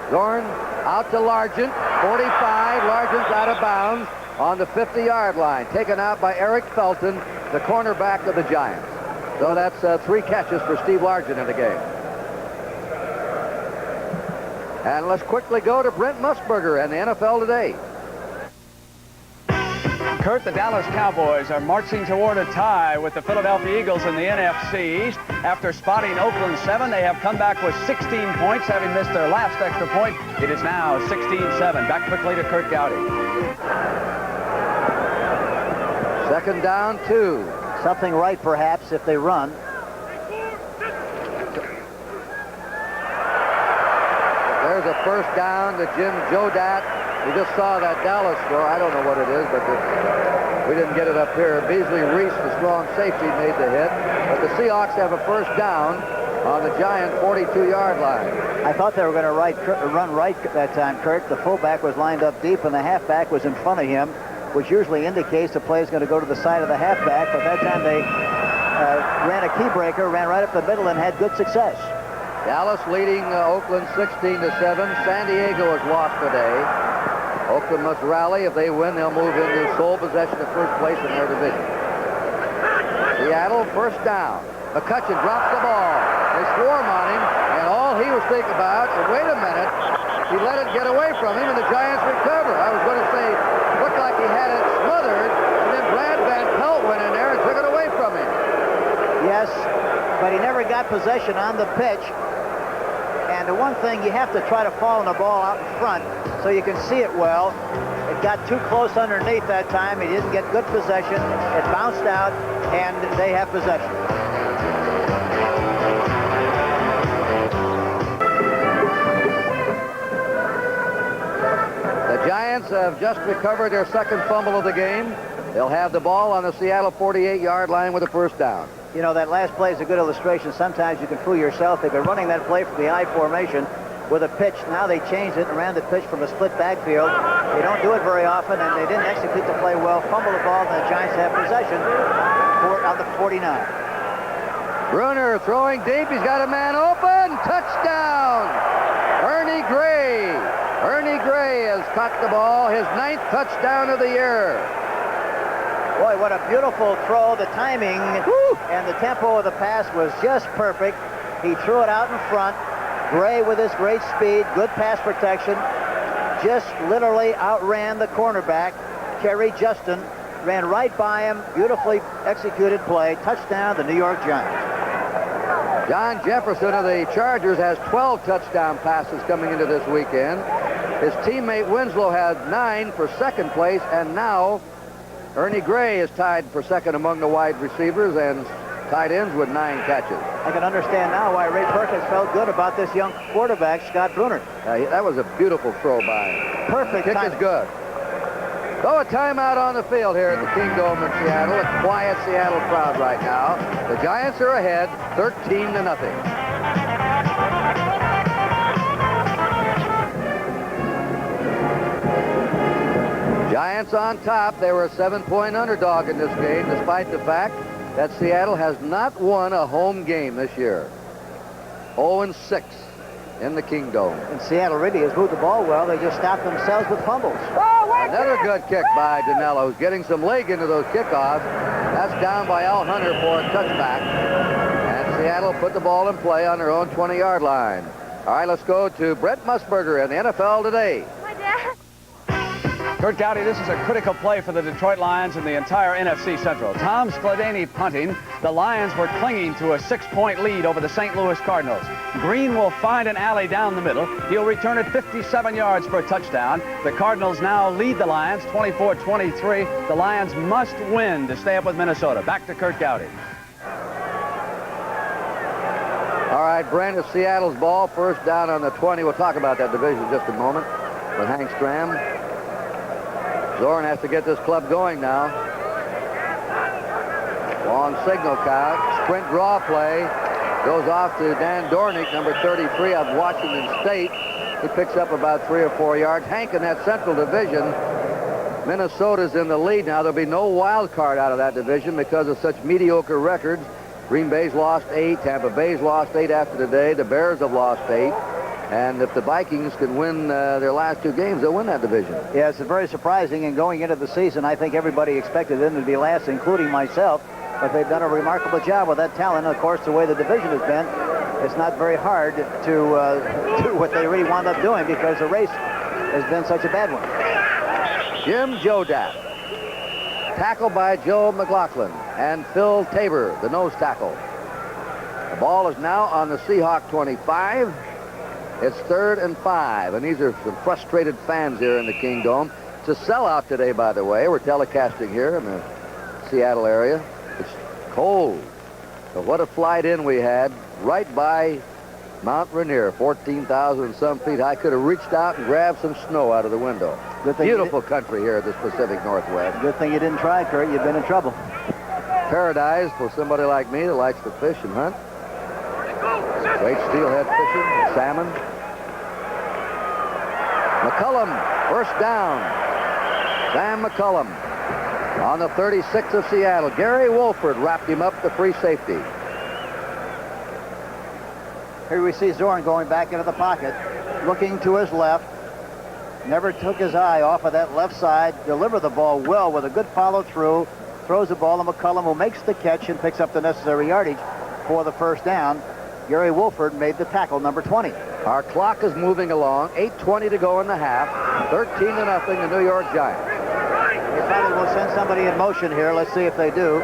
Zorn out to Largent, 45. Largent's out of bounds on the 50-yard line. Taken out by Eric Felton, the cornerback of the Giants. So that's 3 catches for Steve Largent in the game. And let's quickly go to Brent Musburger and the NFL Today. Kurt, the Dallas Cowboys are marching toward a tie with the Philadelphia Eagles in the NFC East. After spotting Oakland 7, they have come back with 16 points, having missed their last extra point. It is now 16-7. Back quickly to Kurt Gowdy. Second down, 2. Something right, perhaps, if they run. There's a first down to Jim Jodat. We just saw that Dallas score. I don't know what it is, but we didn't get it up here. Beasley Reese, the strong safety, made the hit. But the Seahawks have a first down on the Giant 42-yard line. I thought they were going to run right that time, Kurt. The fullback was lined up deep, and the halfback was in front of him, which usually indicates the play is going to go to the side of the halfback. But that time they ran a key breaker, ran right up the middle, and had good success. Dallas leading Oakland 16-7. San Diego has lost today. Oakland must rally. If they win, they'll move into sole possession of first place in their division. Seattle, first down. McCutcheon drops the ball. They swarm on him, and all he was thinking about, wait a minute, he let it get away from him, and the Giants recover. I was going to say, looked like he had it smothered, and then Brad Van Pelt went in there and took it away from him. Yes, but he never got possession on the pitch. And the one thing, you have to try to follow the ball out in front so you can see it well. It got too close underneath that time. He didn't get good possession. It bounced out, and they have possession. The Giants have just recovered their second fumble of the game. They'll have the ball on the Seattle 48-yard line with a first down. You know, that last play is a good illustration. Sometimes you can fool yourself. They've been running that play from the I formation with a pitch. Now they changed it and ran the pitch from a split backfield. They don't do it very often, and they didn't execute the play well. Fumble the ball, and the Giants have possession on the 49. Bruner throwing deep. He's got a man open. Touchdown! Ernie Gray. Ernie Gray has caught the ball. His 9th touchdown of the year. Boy, what a beautiful throw. The timing and the tempo of the pass was just perfect. He threw it out in front. Gray with his great speed, good pass protection, just literally outran the cornerback, Kerry Justin, ran right by him. Beautifully executed play. Touchdown, the New York Giants. John Jefferson of the Chargers has 12 touchdown passes coming into this weekend. His teammate Winslow had 9 for second place, and now Ernie Gray is tied for second among the wide receivers and tight ends with 9 catches. I can understand now why Ray Perkins felt good about this young quarterback, Scott Bruner. That was a beautiful throw by him. Perfect Kick timing. is good. So a timeout on the field here at the Kingdome in Seattle. A quiet Seattle crowd right now. The Giants are ahead, 13-0. Giants on top. They were a 7-point underdog in this game, despite the fact that Seattle has not won a home game this year. 0-6 in the Kingdome. And Seattle really has moved the ball well. They just stopped themselves with fumbles. Another good kick by Danilo, who's getting some leg into those kickoffs. That's down by Al Hunter for a touchback. And Seattle put the ball in play on their own 20-yard line. All right, let's go to Brett Musburger in the NFL Today. Kurt Gowdy, this is a critical play for the Detroit Lions and the entire NFC Central. Tom Skladany punting. The Lions were clinging to a 6-point lead over the St. Louis Cardinals. Green will find an alley down the middle. He'll return it 57 yards for a touchdown. The Cardinals now lead the Lions 24-23. The Lions must win to stay up with Minnesota. Back to Kurt Gowdy. All right, Brent, it's Seattle's ball. First down on the 20. We'll talk about that division in just a moment with Hank Stram. Zorn has to get this club going now. Long signal count. Sprint draw play. Goes off to Dan Dornick, number 33 of Washington State. He picks up about 3 or 4 yards. Hank, in that Central Division, Minnesota's in the lead now. There'll be no wild card out of that division because of such mediocre records. Green Bay's lost 8. Tampa Bay's lost 8 after today. The Bears have lost 8. And if the Vikings can win their last 2 games, they'll win that division. Yeah, it's very surprising. And going into the season, I think everybody expected them to be last, including myself. But they've done a remarkable job with that talent. And, of course, the way the division has been, it's not very hard to do what they really wound up doing because the race has been such a bad one. Jim Jodat. Tackled by Joe McLaughlin and Phil Tabor, the nose tackle. The ball is now on the Seahawk 25. It's 3rd and 5, and these are some frustrated fans here in the Kingdome. It's a sellout today, by the way. We're telecasting here in the Seattle area. It's cold. But what a flight in we had right by Mount Rainier, 14,000 and some feet. I could have reached out and grabbed some snow out of the window. Beautiful country here at this Pacific Northwest. Good thing you didn't try, Kurt. You've been in trouble. Paradise for somebody like me that likes to fish and hunt. Great steelhead fishing, salmon. McCullum, first down. Sam McCullum on the 36 of Seattle. Gary Wolford wrapped him up, the free safety. Here we see Zorn going back into the pocket, looking to his left. Never took his eye off of that left side. Delivered the ball well with a good follow through. Throws the ball to McCullum, who makes the catch and picks up the necessary yardage for the first down. Gary Wolford made the tackle, number 20. Our clock is moving along. 8:20 to go in the half. 13-0, the New York Giants. They probably will send somebody in motion here. Let's see if they do.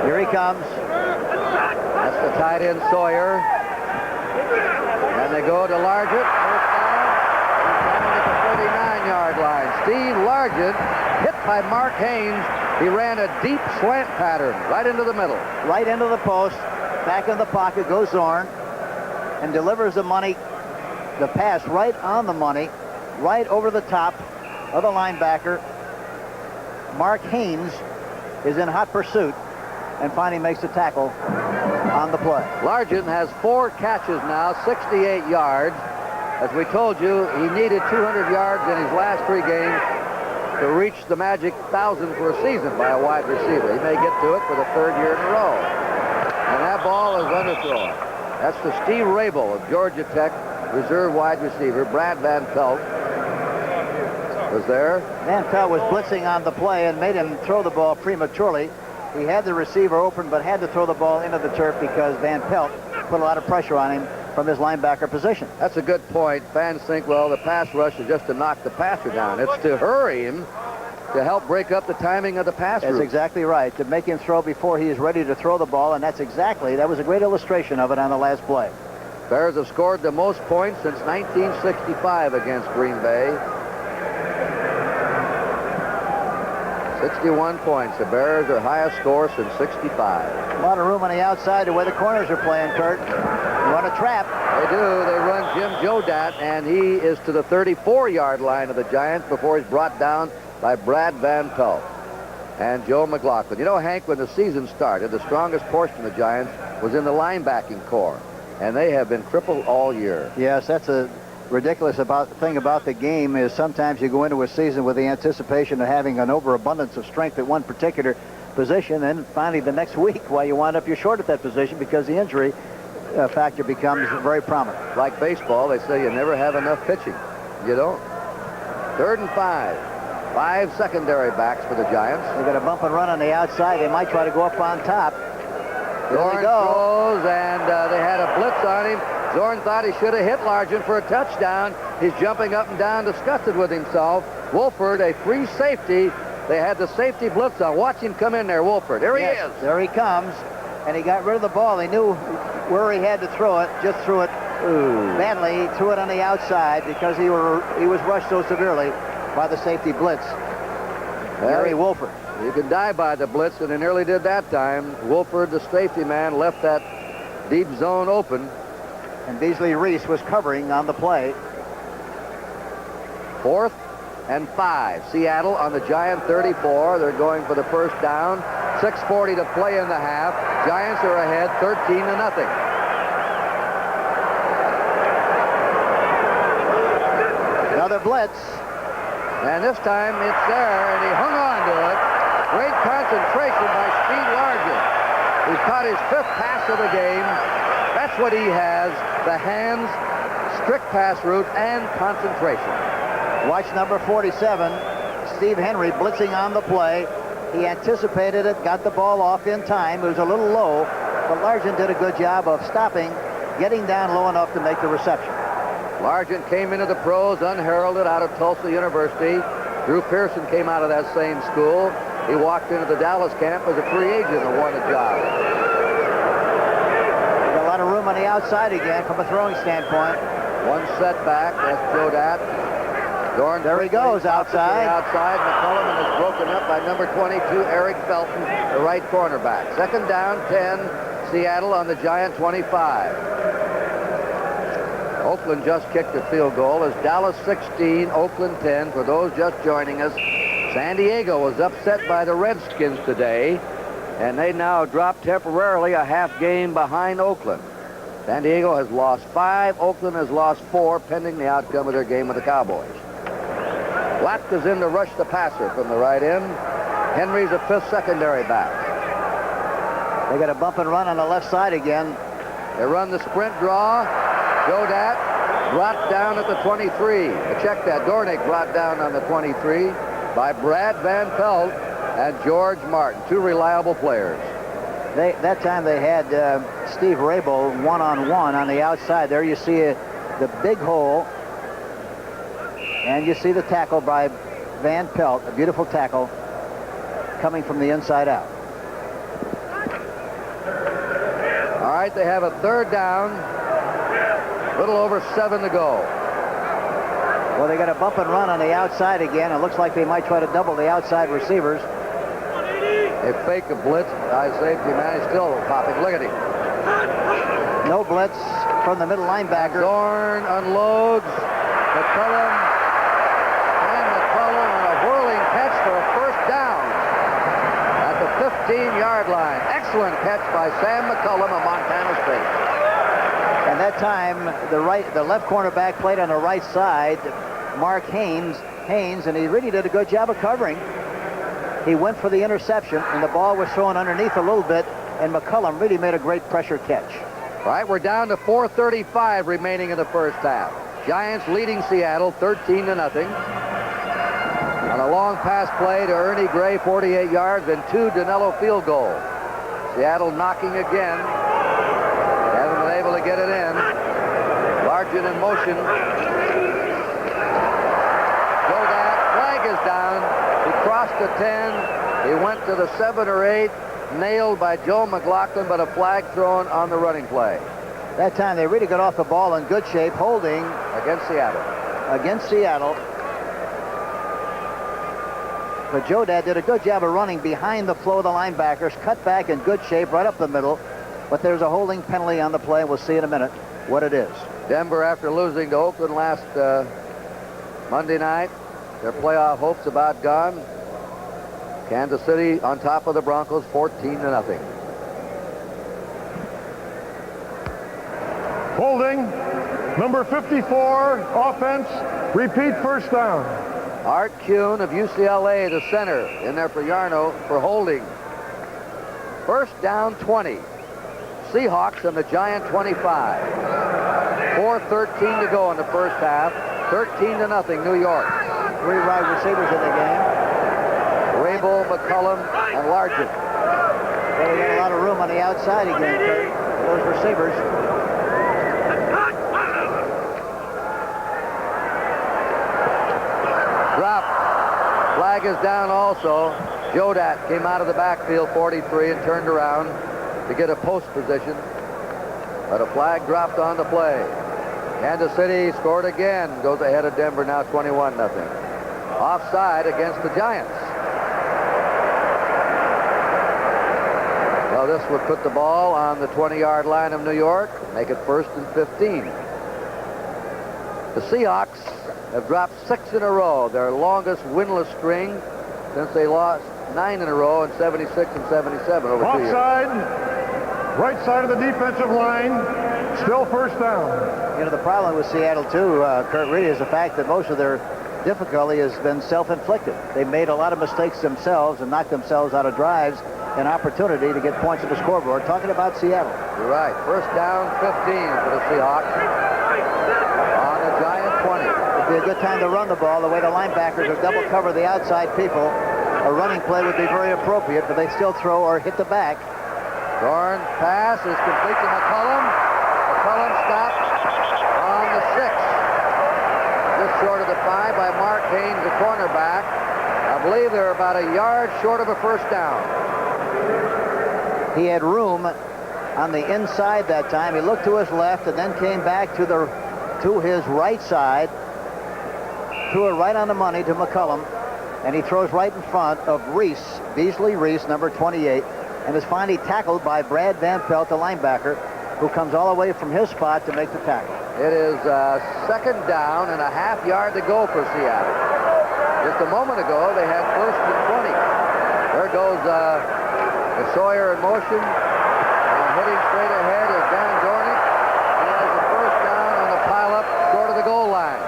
Here he comes. That's the tight end, Sawyer. And they go to Largent. First down. He's coming at the 39-yard line. Steve Largent, hit by Mark Haynes. He ran a deep slant pattern right into the middle. Right into the post. Back in the pocket goes Zorn and delivers the pass right on the money, right over the top of the linebacker. Mark Haynes is in hot pursuit and finally makes the tackle on the play. Largent has 4 catches now, 68 yards. As we told you, he needed 200 yards in his last 3 games to reach the magic 1,000 for a season by a wide receiver. He may get to it for the 3rd year in a row. And that ball is underthrown. That's to Steve Rabel of Georgia Tech, reserve wide receiver. Brad Van Pelt was there. Van Pelt was blitzing on the play and made him throw the ball prematurely. He had the receiver open, but had to throw the ball into the turf because Van Pelt put a lot of pressure on him from his linebacker position. That's a good point. Fans think, well, the pass rush is just to knock the passer down. It's to hurry him, to help break up the timing of the pass route. That's exactly right, to make him throw before he is ready to throw the ball, and that was a great illustration of it on the last play. Bears have scored the most points since 1965 against Green Bay. 61 points. The Bears are highest score since 65. A lot of room on the outside the way the corners are playing, Kurt. You want a trap. They do. They run Jim Jodat, and he is to the 34-yard line of the Giants before he's brought down by Brad Van Pelt and Joe McLaughlin. You know, Hank, when the season started, the strongest portion of the Giants was in the linebacking core, and they have been crippled all year. Yes, that's a ridiculous thing about the game is sometimes you go into a season with the anticipation of having an overabundance of strength at one particular position, and finally the next week, while you wind up you're short at that position because the injury factor becomes very prominent. Like baseball, they say you never have enough pitching. You don't. 3rd and 5. 5 secondary backs for the Giants. They got a bump and run on the outside. They might try to go up on top. Zorn throws, and they had a blitz on him. Zorn thought he should have hit Largent for a touchdown. He's jumping up and down, disgusted with himself. Wolford, a free safety. They had the safety blitz on. Watch him come in there, Wolford. There he is. There he comes, and he got rid of the ball. He knew where he had to throw it, just threw it badly. He threw it on the outside because he was rushed so severely by the safety blitz. Gary Wolford. You can die by the blitz, and he nearly did that time. Wolford, the safety man, left that deep zone open. And Beasley Reese was covering on the play. 4th and 5. Seattle on the Giant 34. They're going for the first down. 6:40 to play in the half. Giants are ahead 13-0. Another blitz. And this time it's there, and he hung on to it. Great concentration by Steve Largent. He's caught his 5th pass of the game. That's what he has, the hands, strict pass route, and concentration. Watch number 47, Steve Henry, blitzing on the play. He anticipated it, got the ball off in time. It was a little low, but Largent did a good job of stopping, getting down low enough to make the reception. Largent came into the pros unheralded out of Tulsa University. Drew Pearson came out of that same school. He walked into the Dallas camp as a free agent and won a job. Got a lot of room on the outside again from a throwing standpoint. One setback, that's Jodat. Dorn there he goes outside. Outside, McCullum is broken up by number 22, Eric Felton, the right cornerback. 2nd down, 10, Seattle on the Giant 25. Oakland just kicked a field goal. As Dallas 16, Oakland 10. For those just joining us, San Diego was upset by the Redskins today, and they now drop temporarily a half game behind Oakland. San Diego has lost 5. Oakland has lost 4, pending the outcome of their game with the Cowboys. Black is in to rush the passer from the right end. Henry's a 5th secondary back. They got a bump and run on the left side again. They run the sprint draw. Jodat brought down at the 23. Check that. Dornick brought down on the 23 by Brad Van Pelt and George Martin, 2 reliable players. That time they had Steve Rabel one-on-one on the outside. There you see the big hole, and you see the tackle by Van Pelt, a beautiful tackle coming from the inside out. All right, they have a 3rd down. Little over 7 to go. Well, they got a bump and run on the outside again. It looks like they might try to double the outside receivers. They fake a blitz. High safety man is still popping. Look at him. No blitz from the middle linebacker. Zorn unloads. McCullum. And McCullum on a whirling catch for a first down at the 15-yard line. Excellent catch by Sam McCullum of Montana State. And that time, the left cornerback played on the right side, Mark Haynes, and he really did a good job of covering. He went for the interception, and the ball was thrown underneath a little bit, and McCullum really made a great pressure catch. All right, we're down to 4:35 remaining in the first half. Giants leading Seattle 13-0. On a long pass play to Ernie Gray, 48 yards, and 2 Danilo field goals. Seattle knocking again. Able to get it in. Largent in motion. Jodat, flag is down. He crossed the 10. He went to the 7 or 8. Nailed by Joe McLaughlin, but a flag thrown on the running play. That time they really got off the ball in good shape, holding against Seattle. But Jodat did a good job of running behind the flow of the linebackers, cut back in good shape right up the middle. But there's a holding penalty on the play. We'll see in a minute what it is. Denver, after losing to Oakland last Monday night, their playoff hopes about gone. Kansas City on top of the Broncos, 14-0. Holding Number 54, offense, repeat first down. Art Kuhn of UCLA, the center, in there for Yarno for holding. First down 20. Seahawks on the Giant 25. 4:13 to go in the first half. 13-0 New York. 3 wide receivers in the game. Rabel, McCullum, and Largent. Well, they got a lot of room on the outside again, Kurt, for those receivers. Drop. Flag is down also. Jodat came out of the backfield, 43, and turned around to get a post position. But a flag dropped on the play. Kansas City scored again. Goes ahead of Denver now 21-0. Offside against the Giants. Well, this would put the ball on the 20-yard line of New York. Make it 1st and 15. The Seahawks have dropped 6 in a row. Their longest winless string since they lost 9 in a row in 76 and 77 over 2 years. Offside, right side of the defensive line, still first down. You know, the problem with Seattle, too, Kurt, really is the fact that most of their difficulty has been self-inflicted. They've made a lot of mistakes themselves and knocked themselves out of drives and opportunity to get points on the scoreboard. Talking about Seattle. You're right. First down 15 for the Seahawks on the Giant 20. It'd be a good time to run the ball. The way the linebackers will double cover the outside people, a running play would be very appropriate, but they still throw or hit the back. Dorn pass is complete to McCullum. McCullum stopped on the 6. Just short of the 5 by Mark Haynes, the cornerback. I believe they're about a yard short of a first down. He had room on the inside that time. He looked to his left and then came back to his right side. Threw it right on the money to McCullum. And he throws right in front of Reese, Beasley Reese, number 28, and is finally tackled by Brad Van Pelt, the linebacker, who comes all the way from his spot to make the tackle. It is 2nd down and a half yard to go for Seattle. Just a moment ago, they had 1st and 20. There goes Sawyer in motion. Hitting straight ahead is Dan Dornick. He has the first down on the pileup short of the goal line.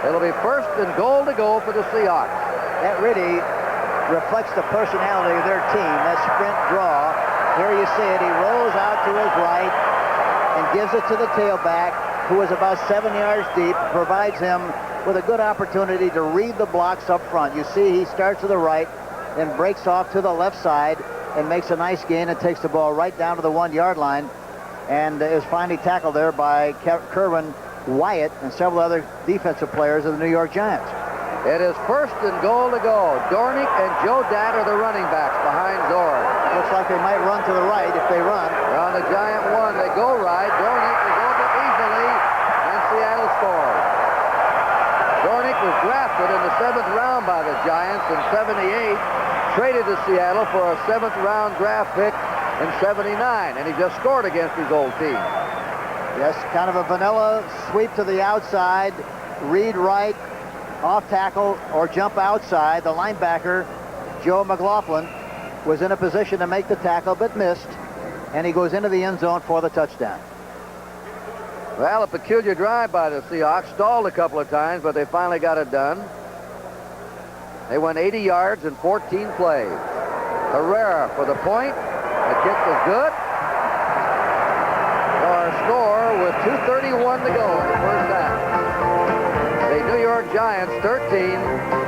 It'll be 1st and goal to go for the Seahawks. That really reflects the personality of their team, that sprint draw. Here you see it. He rolls out to his right and gives it to the tailback, who is about 7 yards deep, provides him with a good opportunity to read the blocks up front. You see he starts to the right, then breaks off to the left side and makes a nice gain and takes the ball right down to the 1-yard line and is finally tackled there by Kerwin Wyatt and several other defensive players of the New York Giants. It is 1st and goal to go. Dornick and Joe Datt are the running backs behind Zorn. Looks like they might run to the right if they run. They're on the Giant 1. They go right. Dornick is over easily, and Seattle scores. Dornick was drafted in the 7th round by the Giants in 78, traded to Seattle for a 7th round draft pick in 79, and he just scored against his old team. Yes, kind of a vanilla sweep to the outside, read right, off tackle, or jump outside. The linebacker, Joe McLaughlin, was in a position to make the tackle but missed, and he goes into the end zone for the touchdown. Well, a peculiar drive by the Seahawks. Stalled a couple of times, but they finally got it done. They went 80 yards in 14 plays. Herrera for the point. The kick is good. Our score with 2:31 to go in the first half. The New York Giants 13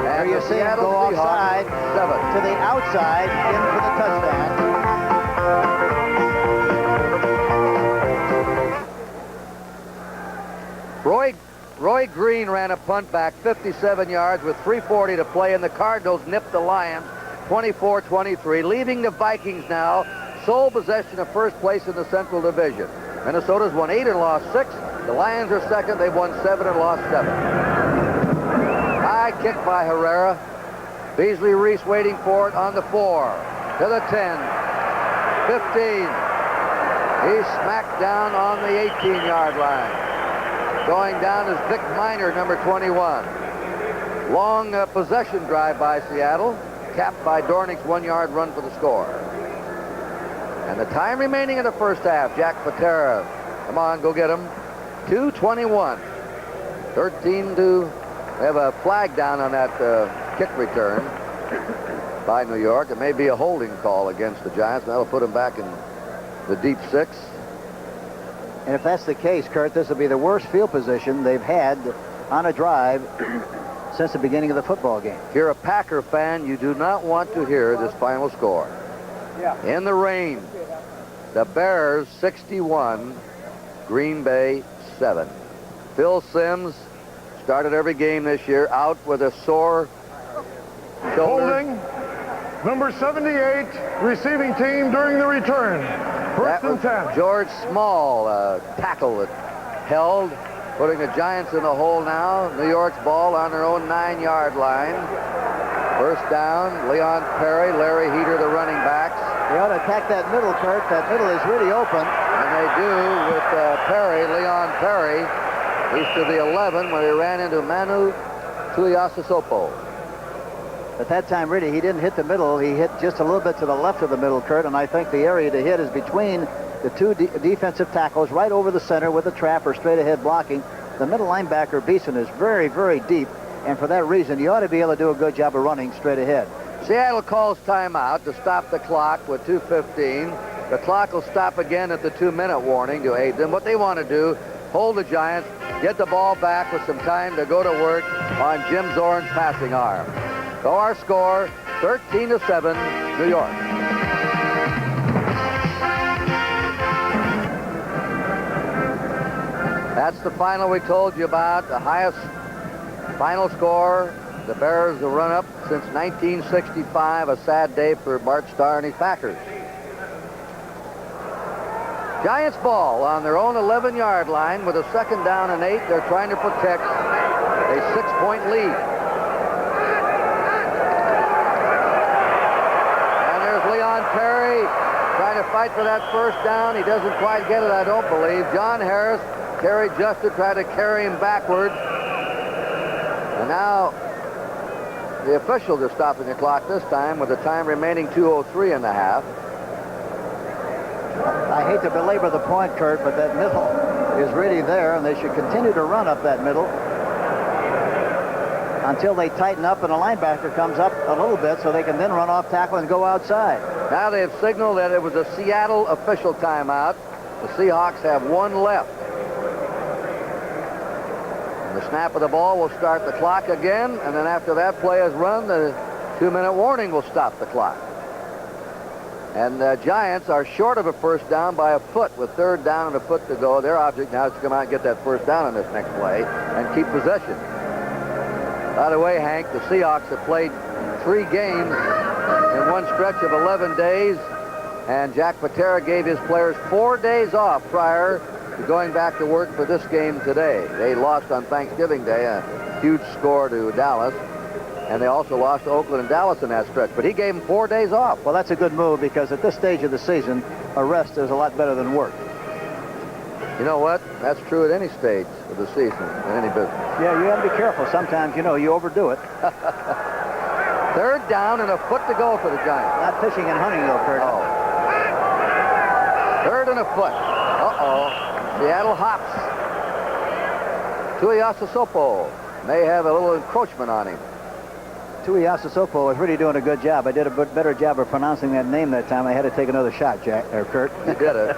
and you the see him Seattle go Seahawks offside 7. to the outside in for the touchdown. Roy Green ran a punt back 57 yards with 3:40 to play, and the Cardinals nipped the Lions 24-23, leaving the Vikings now sole possession of first place in the Central Division. Minnesota's won 8 and lost 6. The Lions are second. They've won 7 and lost 7. High kick by Herrera. Beasley Reese waiting for it on the 4. To the 10. 15. He's smacked down on the 18-yard line. Going down is Vic Miner, number 21. Long possession drive by Seattle, capped by Dornick's 1-yard run for the score. And the time remaining in the first half, Jack Patera, come on, go get him. 2:21. 13 to... They have a flag down on that kick return by New York. It may be a holding call against the Giants. That'll put them back in the deep 6. And if that's the case, Kurt, this will be the worst field position they've had on a drive since the beginning of the football game. If you're a Packer fan, you do not want to hear this final score. In the rain, the Bears 61, Green Bay 7. Phil Simms started every game this year out with a sore shoulder. Holding number 78, receiving team during the return. First and 10. George Small, tackle that held, putting the Giants in the hole now. New York's ball on their own 9-yard line. First down, Leon Perry, Larry Heater, the running backs. They ought to attack that middle, Kurt. That middle is really open. And they do with Perry, Leon Perry. He's to the 11 when he ran into Manu Tuiasosopo. At that time, really, he didn't hit the middle. He hit just a little bit to the left of the middle, Kurt, and I think the area to hit is between the two defensive tackles, right over the center with the trap or straight ahead blocking. The middle linebacker, Beeson, is very, very deep, and for that reason, you ought to be able to do a good job of running straight ahead. Seattle calls timeout to stop the clock with 2:15. The clock will stop again at the 2-minute warning to aid them. What they want to do, hold the Giants, get the ball back with some time to go to work on Jim Zorn's passing arm. So our score, 13-7, New York. That's the final we told you about, the highest final score. The Bears will run up since 1965, a sad day for Bart Starr and his Packers. Giants ball on their own 11-yard line with a 2nd down and 8. They're trying to protect a 6-point lead. And there's Leon Perry trying to fight for that first down. He doesn't quite get it, I don't believe. John Harris, Terry Juster tried to carry him backward. And now the officials are stopping the clock this time with the time remaining 2:03 and a half. I hate to belabor the point, Kurt, but that middle is really there, and they should continue to run up that middle until they tighten up and a linebacker comes up a little bit so they can then run off tackle and go outside. Now they've signaled that it was a Seattle official timeout. The Seahawks have 1 left. And the snap of the ball will start the clock again, and then after that play is run, the 2-minute warning will stop the clock. And the Giants are short of a first down by a foot with 3rd down and a foot to go. Their object now is to come out and get that first down on this next play and keep possession. By the way, Hank, the Seahawks have played 3 games in one stretch of 11 days, and Jack Patera gave his players 4 days off prior to going back to work for this game today. They lost on Thanksgiving Day, a huge score to Dallas. And they also lost to Oakland and Dallas in that stretch. But he gave them 4 days off. Well, that's a good move because at this stage of the season, a rest is a lot better than work. You know what? That's true at any stage of the season, in any business. Yeah, you have to be careful. Sometimes, you overdo it. 3rd down and a foot to go for the Giants. Not fishing and hunting, though, Kurt. Oh. 3rd and a foot. Uh-oh. Seattle hops. Tuiasosopo may have a little encroachment on him. Tuiasosopo was really doing a good job. I did a bit better job of pronouncing that name that time. I had to take another shot, Kurt. You did it.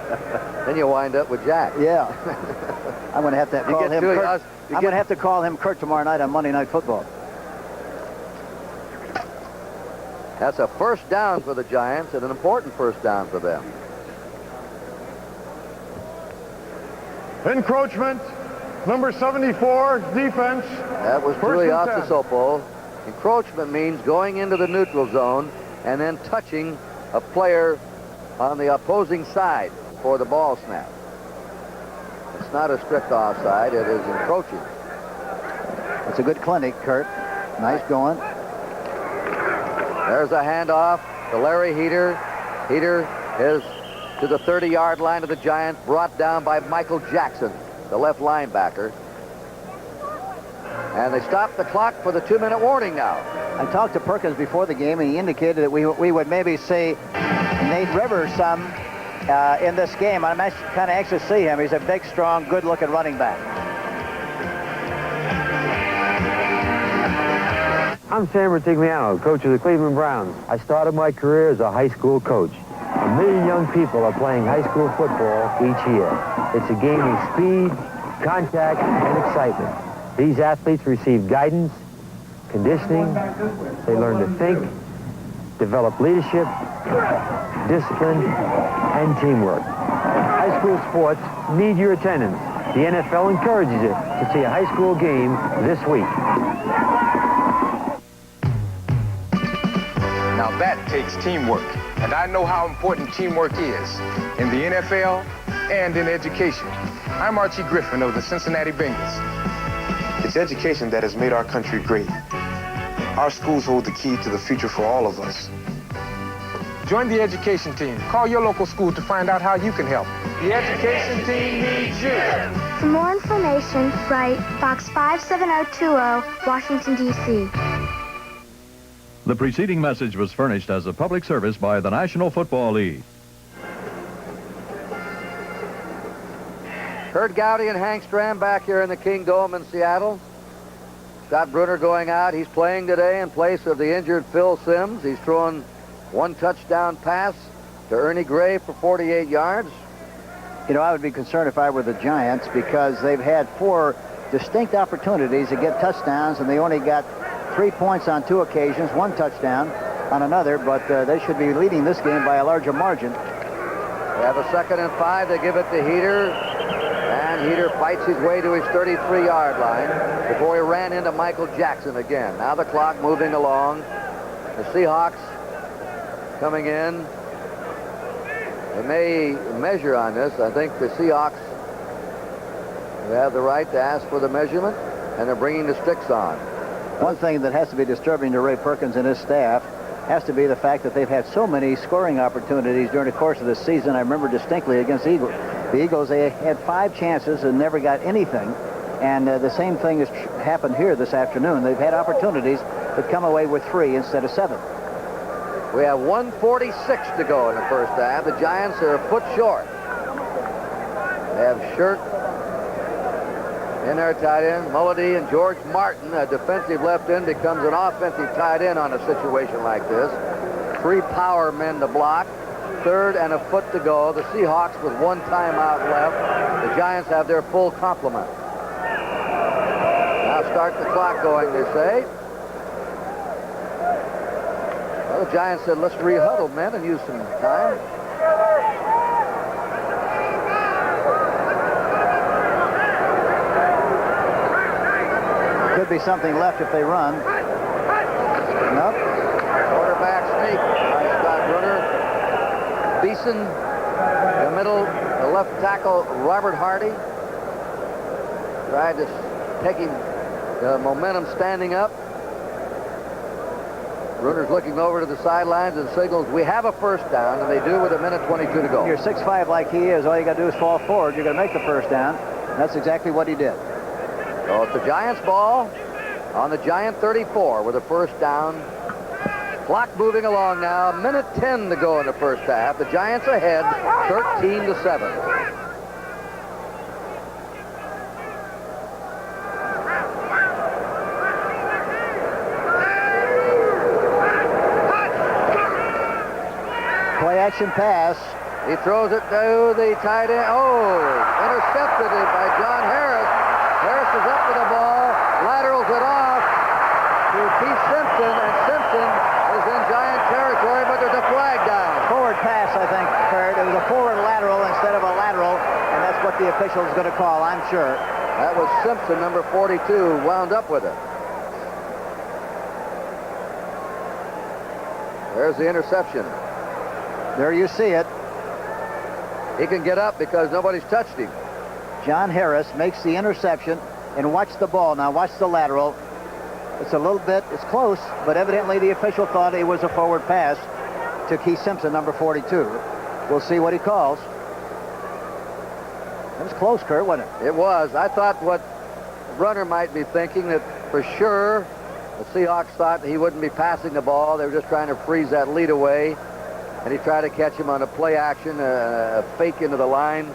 Then you wind up with Jack. Yeah. I'm going to have to call him Kurt. I'm going to have to call him Kurt tomorrow night on Monday Night Football. That's a first down for the Giants and an important first down for them. Encroachment, number 74, defense. That was Tuiasosopo. Encroachment means going into the neutral zone and then touching a player on the opposing side for the ball snap. It's not a strict offside, it is encroaching. It's a good clinic, Kurt. Nice going. There's a handoff to Larry Heater. Heater is to the 30-yard line of the Giants, brought down by Michael Jackson, the left linebacker. And they stopped the clock for the 2-minute warning now. I talked to Perkins before the game, and he indicated that we would maybe say Nate Rivers some in this game. I'm kind of anxious to see him. He's a big, strong, good-looking running back. I'm Sam Rutigliano, coach of the Cleveland Browns. I started my career as a high school coach. 1 million young people are playing high school football each year. It's a game of speed, contact, and excitement. These athletes receive guidance, conditioning. They learn to think, develop leadership, discipline, and teamwork. High school sports need your attendance. The NFL encourages it to see a high school game this week. Now that takes teamwork, and I know how important teamwork is in the NFL and in education. I'm Archie Griffin of the Cincinnati Bengals. It's education that has made our country great. Our schools hold the key to the future for all of us. Join the education team. Call your local school to find out how you can help. The education team needs you. For more information, write Box 57020, Washington, D.C. The preceding message was furnished as a public service by the National Football League. Kurt Gowdy and Hank Stram back here in the King Dome in Seattle. Scott Brunner going out. He's playing today in place of the injured Phil Simms. He's thrown one touchdown pass to Ernie Gray for 48 yards. You know, I would be concerned if I were the Giants because they've had 4 distinct opportunities to get touchdowns, and they only got 3 points on 2 occasions, 1 touchdown on another, but they should be leading this game by a larger margin. They have a 2nd and 5. They give it to Heater, and Heater fights his way to his 33-yard line before he ran into Michael Jackson again. Now the clock moving along. The Seahawks coming in. They may measure on this. I think the Seahawks have the right to ask for the measurement, and they're bringing the sticks on. One thing that has to be disturbing to Ray Perkins and his staff has to be the fact that they've had so many scoring opportunities during the course of this season. I remember distinctly against the Eagles, they had 5 chances and never got anything. And the same thing has happened here this afternoon. They've had opportunities but come away with 3 instead of 7. We have 1:46 to go in the first half. The Giants are a foot short. They have Shirk in their tight end. Mulledy and George Martin, a defensive left end, becomes an offensive tight end on a situation like this. 3 power men to block. 3rd and a foot to go. The Seahawks with 1 timeout left. The Giants have their full complement. Now start the clock going, they say. Well, the Giants said, let's re-huddle, men, and use some time. Could be something left if they run. Nope. Quarterback sneak by Scott Brunner. Beeson, the middle, the left tackle, Robert Hardy. Tried to take him, the momentum standing up. Brunner's looking over to the sidelines and signals, we have a first down, and they do with 1:22 to go. You're 6'5" like he is. All you got to do is fall forward. You're going to make the first down. And that's exactly what he did. So it's the Giants' ball on the Giant 34 with a first down. Clock moving along now. 1:10 to go in the first half. The Giants ahead 13-7. Play action pass. He throws it to the tight end. Oh, intercepted it by John Harris. Harris is up with the ball, laterals it off to Keith Simpson, and Simpson is in Giant territory, but there's a flag down. Forward pass, I think, Kurt. It was a forward lateral instead of a lateral, and that's what the official is going to call, I'm sure. That was Simpson, number 42, wound up with it. There's the interception. There you see it. He can get up because nobody's touched him. John Harris makes the interception, and watch the ball. Now watch the lateral. It's a little bit, it's close, but evidently the official thought it was a forward pass to Keith Simpson, number 42. We'll see what he calls. It was close, Kurt, wasn't it? It was. I thought what Brunner might be thinking that for sure the Seahawks thought he wouldn't be passing the ball. They were just trying to freeze that lead away. and he tried to catch him on a play action, a fake into the line,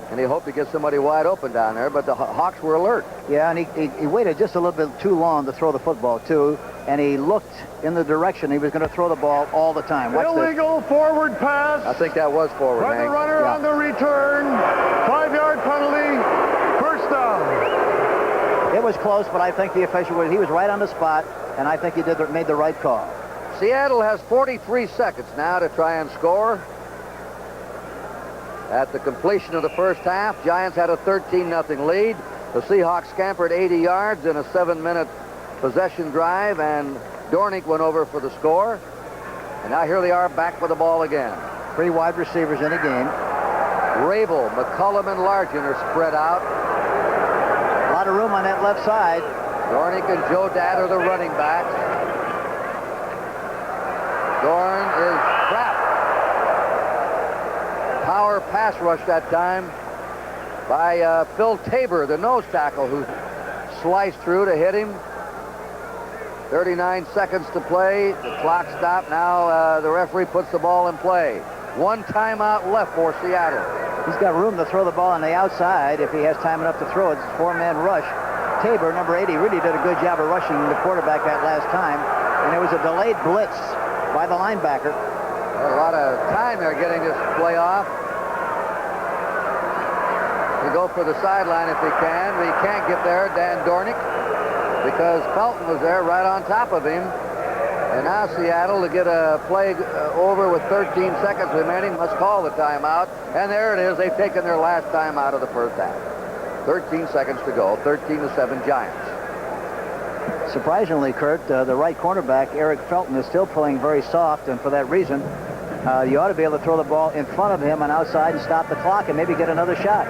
and he hoped to get somebody wide open down there, but the Hawks were alert. Yeah, and he waited just a little bit too long to throw the football, too, and he looked in the direction he was going to throw the ball all the time. Illegal forward pass. I think that was forward, By the Hank. runner on the return. 5-yard penalty. First down. It was close, but I think the official he was right on the spot, and I think he made the right call. Seattle has 43 seconds now to try and score. At the completion of the first half, Giants had a 13-0 lead. The Seahawks scampered 80 yards in a 7-minute possession drive, and Dornick went over for the score. And now here they are back with the ball again. 3 wide receivers in the game. Rabel, McCullum, and Largent are spread out. A lot of room on that left side. Dornick and Joe Dad are the running backs. Dorn is trapped. Power pass rush that time by Phil Tabor, the nose tackle, who sliced through to hit him. 39 seconds to play. The clock stopped. Now the referee puts the ball in play. 1 timeout left for Seattle. He's got room to throw the ball on the outside if he has time enough to throw it. It's a 4-man rush. Tabor, number 80, really did a good job of rushing the quarterback that last time. And it was a delayed blitz by the linebacker. A lot of time they're getting this play off. He go for the sideline if he can, but he can't get there, Dan Dornick, because Felton was there right on top of him. And now Seattle, to get a play over with 13 seconds remaining, must call the timeout. And there it is. They've taken their last timeout of the first half. 13 seconds to go. 13-7 Giants. Surprisingly, Kurt, the right cornerback, Eric Felton, is still playing very soft, and for that reason, you ought to be able to throw the ball in front of him on outside and stop the clock and maybe get another shot.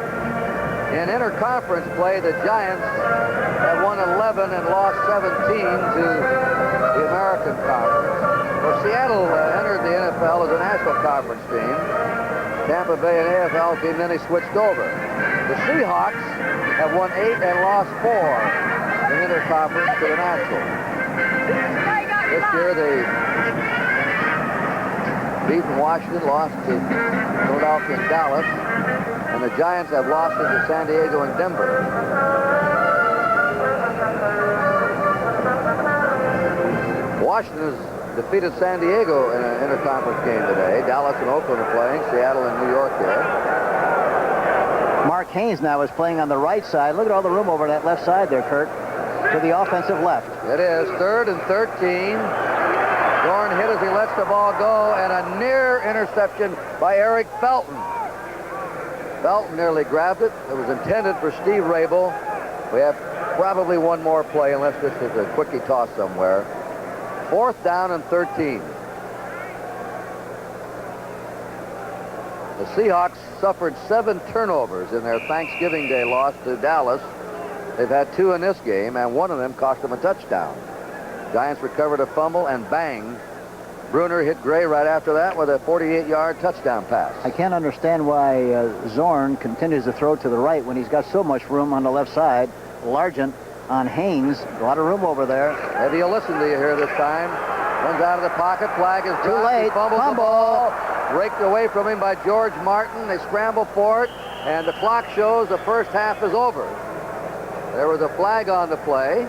In interconference play, the Giants have won 11 and lost 17 to the American Conference. Well, Seattle entered the NFL as a National Conference team. Tampa Bay an AFL team, then they switched over. The Seahawks have won 8 and lost 4 in interconference to the National. This year they beat Washington, lost to Philadelphia and Dallas, and the Giants have lost to San Diego and Denver. Washington has defeated San Diego in an interconference game today. Dallas and Oakland are playing. Seattle and New York here. Mark Haynes now is playing on the right side. Look at all the room over that left side there, Kurt, to the offensive left. It is 3rd and 13. Dorn hit as he lets the ball go, and a near interception by Eric Felton. Felton nearly grabbed it. It was intended for Steve Rabel. We have probably one more play, unless this is a quickie toss somewhere. 4th down and 13. The Seahawks suffered 7 turnovers in their Thanksgiving Day loss to Dallas. They've had 2 in this game, and one of them cost them a touchdown. Giants recovered a fumble, and bang, Bruner hit Gray right after that with a 48-yard touchdown pass. I can't understand why Zorn continues to throw to the right when he's got so much room on the left side. Largent on Haynes, a lot of room over there. Maybe he'll listen to you here this time. Runs out of the pocket, flag is too late. He fumbles the ball, raked away from him by George Martin. They scramble for it, and the clock shows the first half is over. There was a flag on the play.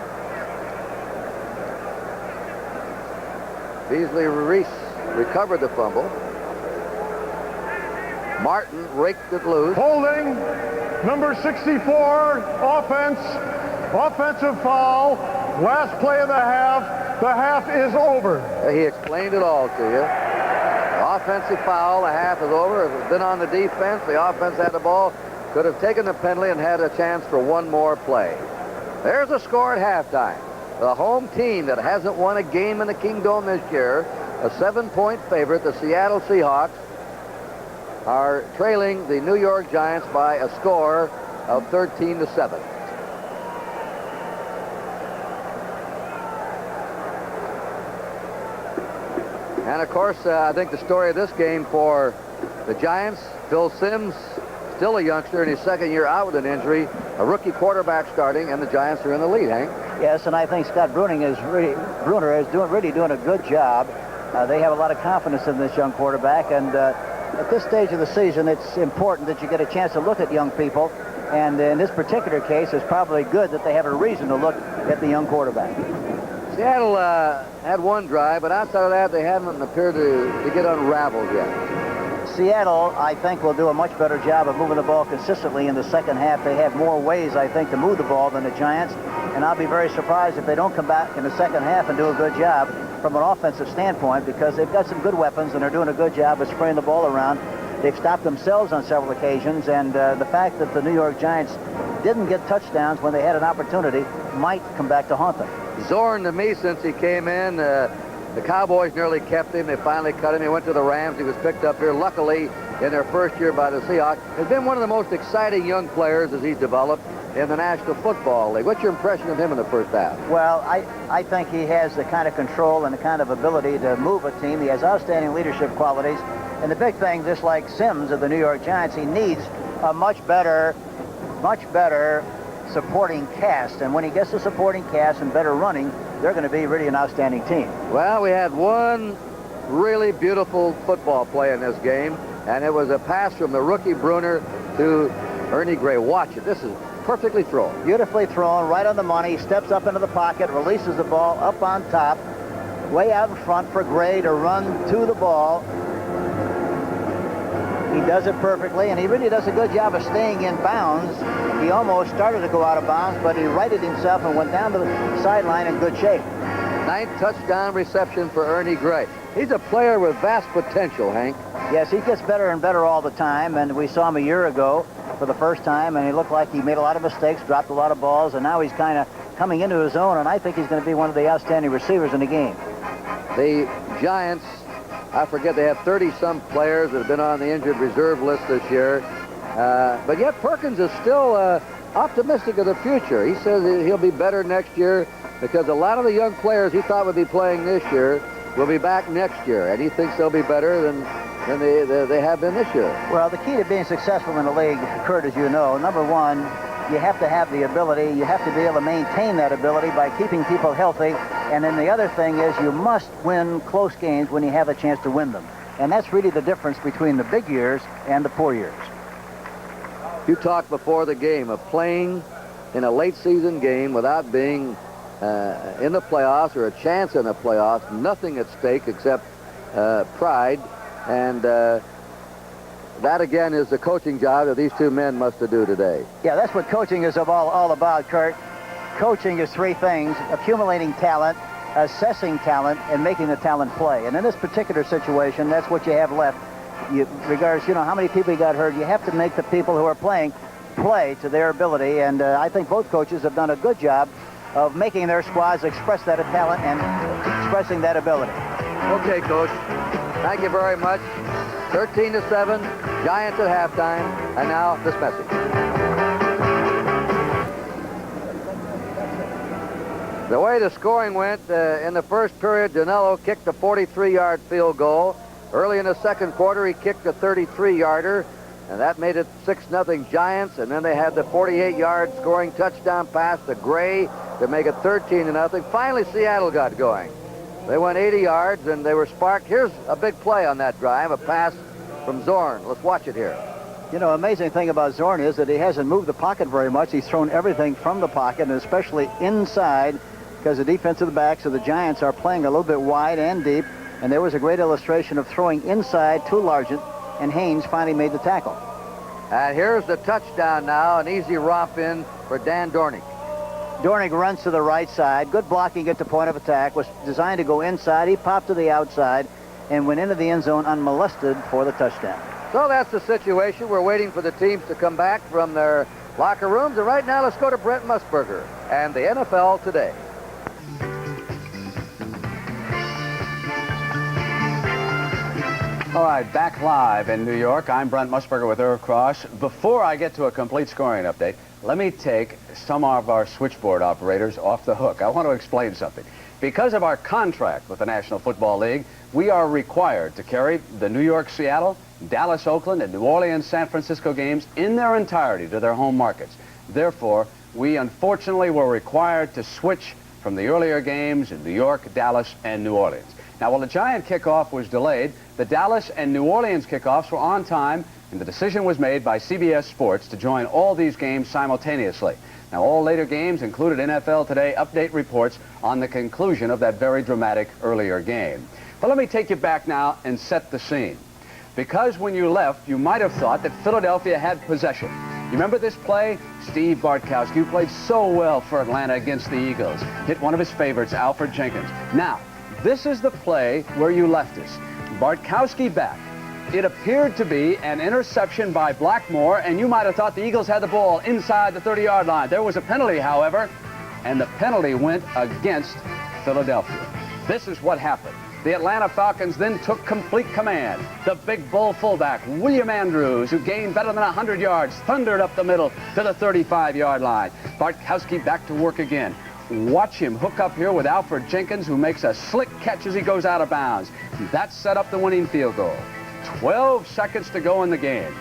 Beasley Reese recovered the fumble. Martin raked it loose. Holding, number 64, offensive foul, last play of the half. The half is over. He explained it all to you. Offensive foul, the half is over. If it had been on the defense, the offense had the ball, could have taken the penalty and had a chance for one more play. There's a score at halftime. The home team that hasn't won a game in the Kingdome this year, a 7-point favorite, the Seattle Seahawks, are trailing the New York Giants by a score of 13-7. And of course, I think the story of this game for the Giants, Phil Simms, still a youngster in his 2nd year out with an injury, a rookie quarterback starting, and the Giants are in the lead, Hank. Yes, and I think Scott Bruner is really doing a good job They have a lot of confidence in this young quarterback, and at this stage of the season, it's important that you get a chance to look at young people, and in this particular case, it's probably good that they have a reason to look at the young quarterback. Seattle had one drive, but outside of that, they haven't appeared to get unraveled yet. Seattle, I think, will do a much better job of moving the ball consistently in the second half. They have more ways, I think, to move the ball than the Giants, and I'll be very surprised if they don't come back in the second half and do a good job from an offensive standpoint, because they've got some good weapons and they're doing a good job of spraying the ball around. They've stopped themselves on several occasions, and the fact that the New York Giants didn't get touchdowns when they had an opportunity might come back to haunt them. Zorn, to me, since he came in, the Cowboys nearly kept him. They finally cut him. He went to the Rams. He was picked up here, luckily, in their first year by the Seahawks. Has been one of the most exciting young players as he's developed in the National Football League. What's your impression of him in the first half? Well, I think he has the kind of control and the kind of ability to move a team. He has outstanding leadership qualities. And the big thing, just like Sims of the New York Giants, he needs a much better supporting cast. And when he gets the supporting cast and better running, they're going to be really an outstanding team. Well, we had one really beautiful football play in this game, and it was a pass from the rookie Bruner to Ernie Gray. Watch it. This is perfectly thrown. Beautifully thrown, right on the money. He steps up into the pocket, releases the ball up on top, way out in front for Gray to run to the ball. He does it perfectly, and he really does a good job of staying in bounds. He almost started to go out of bounds, but he righted himself and went down to the sideline in good shape. 9th touchdown reception for Ernie Gray. He's a player with vast potential, Hank. Yes, he gets better and better all the time, and we saw him a year ago for the first time, and he looked like he made a lot of mistakes, dropped a lot of balls, and now he's kind of coming into his own, and I think he's going to be one of the outstanding receivers in the game. The Giants, I forget, they have 30-some players that have been on the injured reserve list this year. But yet Perkins is still optimistic of the future. He says he'll be better next year because a lot of the young players he thought would be playing this year will be back next year, and he thinks they'll be better than they have been this year. Well, the key to being successful in the league, Kurt, as you know, number one, you have to have the ability. You have to be able to maintain that ability by keeping people healthy. And then the other thing is you must win close games when you have a chance to win them. And that's really the difference between the big years and the poor years. You talked before the game of playing in a late season game without being in the playoffs or a chance in the playoffs, nothing at stake except pride. And that, again, is the coaching job that these two men must do today. Yeah, that's what coaching is all about, Kurt. Coaching is three things: accumulating talent, assessing talent, and making the talent play. And in this particular situation, that's what you have left. Regardless, how many people you got hurt, you have to make the people who are playing play to their ability. And I think both coaches have done a good job of making their squads express that talent and expressing that ability. Okay, Coach. Thank you very much. 13-7, Giants at halftime, and now this message. The way the scoring went in the first period, Danilo kicked a 43-yard field goal. Early in the second quarter, he kicked a 33-yarder, and that made it 6-0 Giants. And then they had the 48-yard scoring touchdown pass to Gray to make it 13-0. Finally, Seattle got going. They went 80 yards, and they were sparked. Here's a big play on that drive, a pass from Zorn. Let's watch it here. Amazing thing about Zorn is that he hasn't moved the pocket very much. He's thrown everything from the pocket, and especially inside, because the defensive backs of the Giants are playing a little bit wide and deep, and there was a great illustration of throwing inside to Largent, and Haynes finally made the tackle. And here's the touchdown now, an easy romp in for Dan Dornick. Dornick runs to the right side. Good blocking at the point of attack. Was designed to go inside. He popped to the outside and went into the end zone unmolested for the touchdown. So that's the situation. We're waiting for the teams to come back from their locker rooms. And right now, let's go to Brent Musburger and the NFL Today. All right, back live in New York. I'm Brent Musburger with Irv Cross. Before I get to a complete scoring update, let me take some of our switchboard operators off the hook. I want to explain something. Because of our contract with the National Football League, we are required to carry the New York, Seattle, Dallas, Oakland, and New Orleans, San Francisco games in their entirety to their home markets. Therefore, we unfortunately were required to switch from the earlier games in New York, Dallas, and New Orleans. Now, while the Giant kickoff was delayed, the Dallas and New Orleans kickoffs were on time, and the decision was made by CBS Sports to join all these games simultaneously. Now, all later games included NFL Today update reports on the conclusion of that very dramatic earlier game. But let me take you back now and set the scene. Because when you left, you might have thought that Philadelphia had possession. You remember this play? Steve Bartkowski, who played so well for Atlanta against the Eagles, hit one of his favorites, Alfred Jenkins. Now, this is the play where you left us. Bartkowski back. It appeared to be an interception by Blackmore, and you might have thought the Eagles had the ball inside the 30-yard line. There was a penalty, however, and the penalty went against Philadelphia. This is what happened. The Atlanta Falcons then took complete command. The big bull fullback, William Andrews, who gained better than 100 yards, thundered up the middle to the 35-yard line. Bartkowski back to work again. Watch him hook up here with Alfred Jenkins, who makes a slick catch as he goes out of bounds. That set up the winning field goal. 12 seconds to go in the game.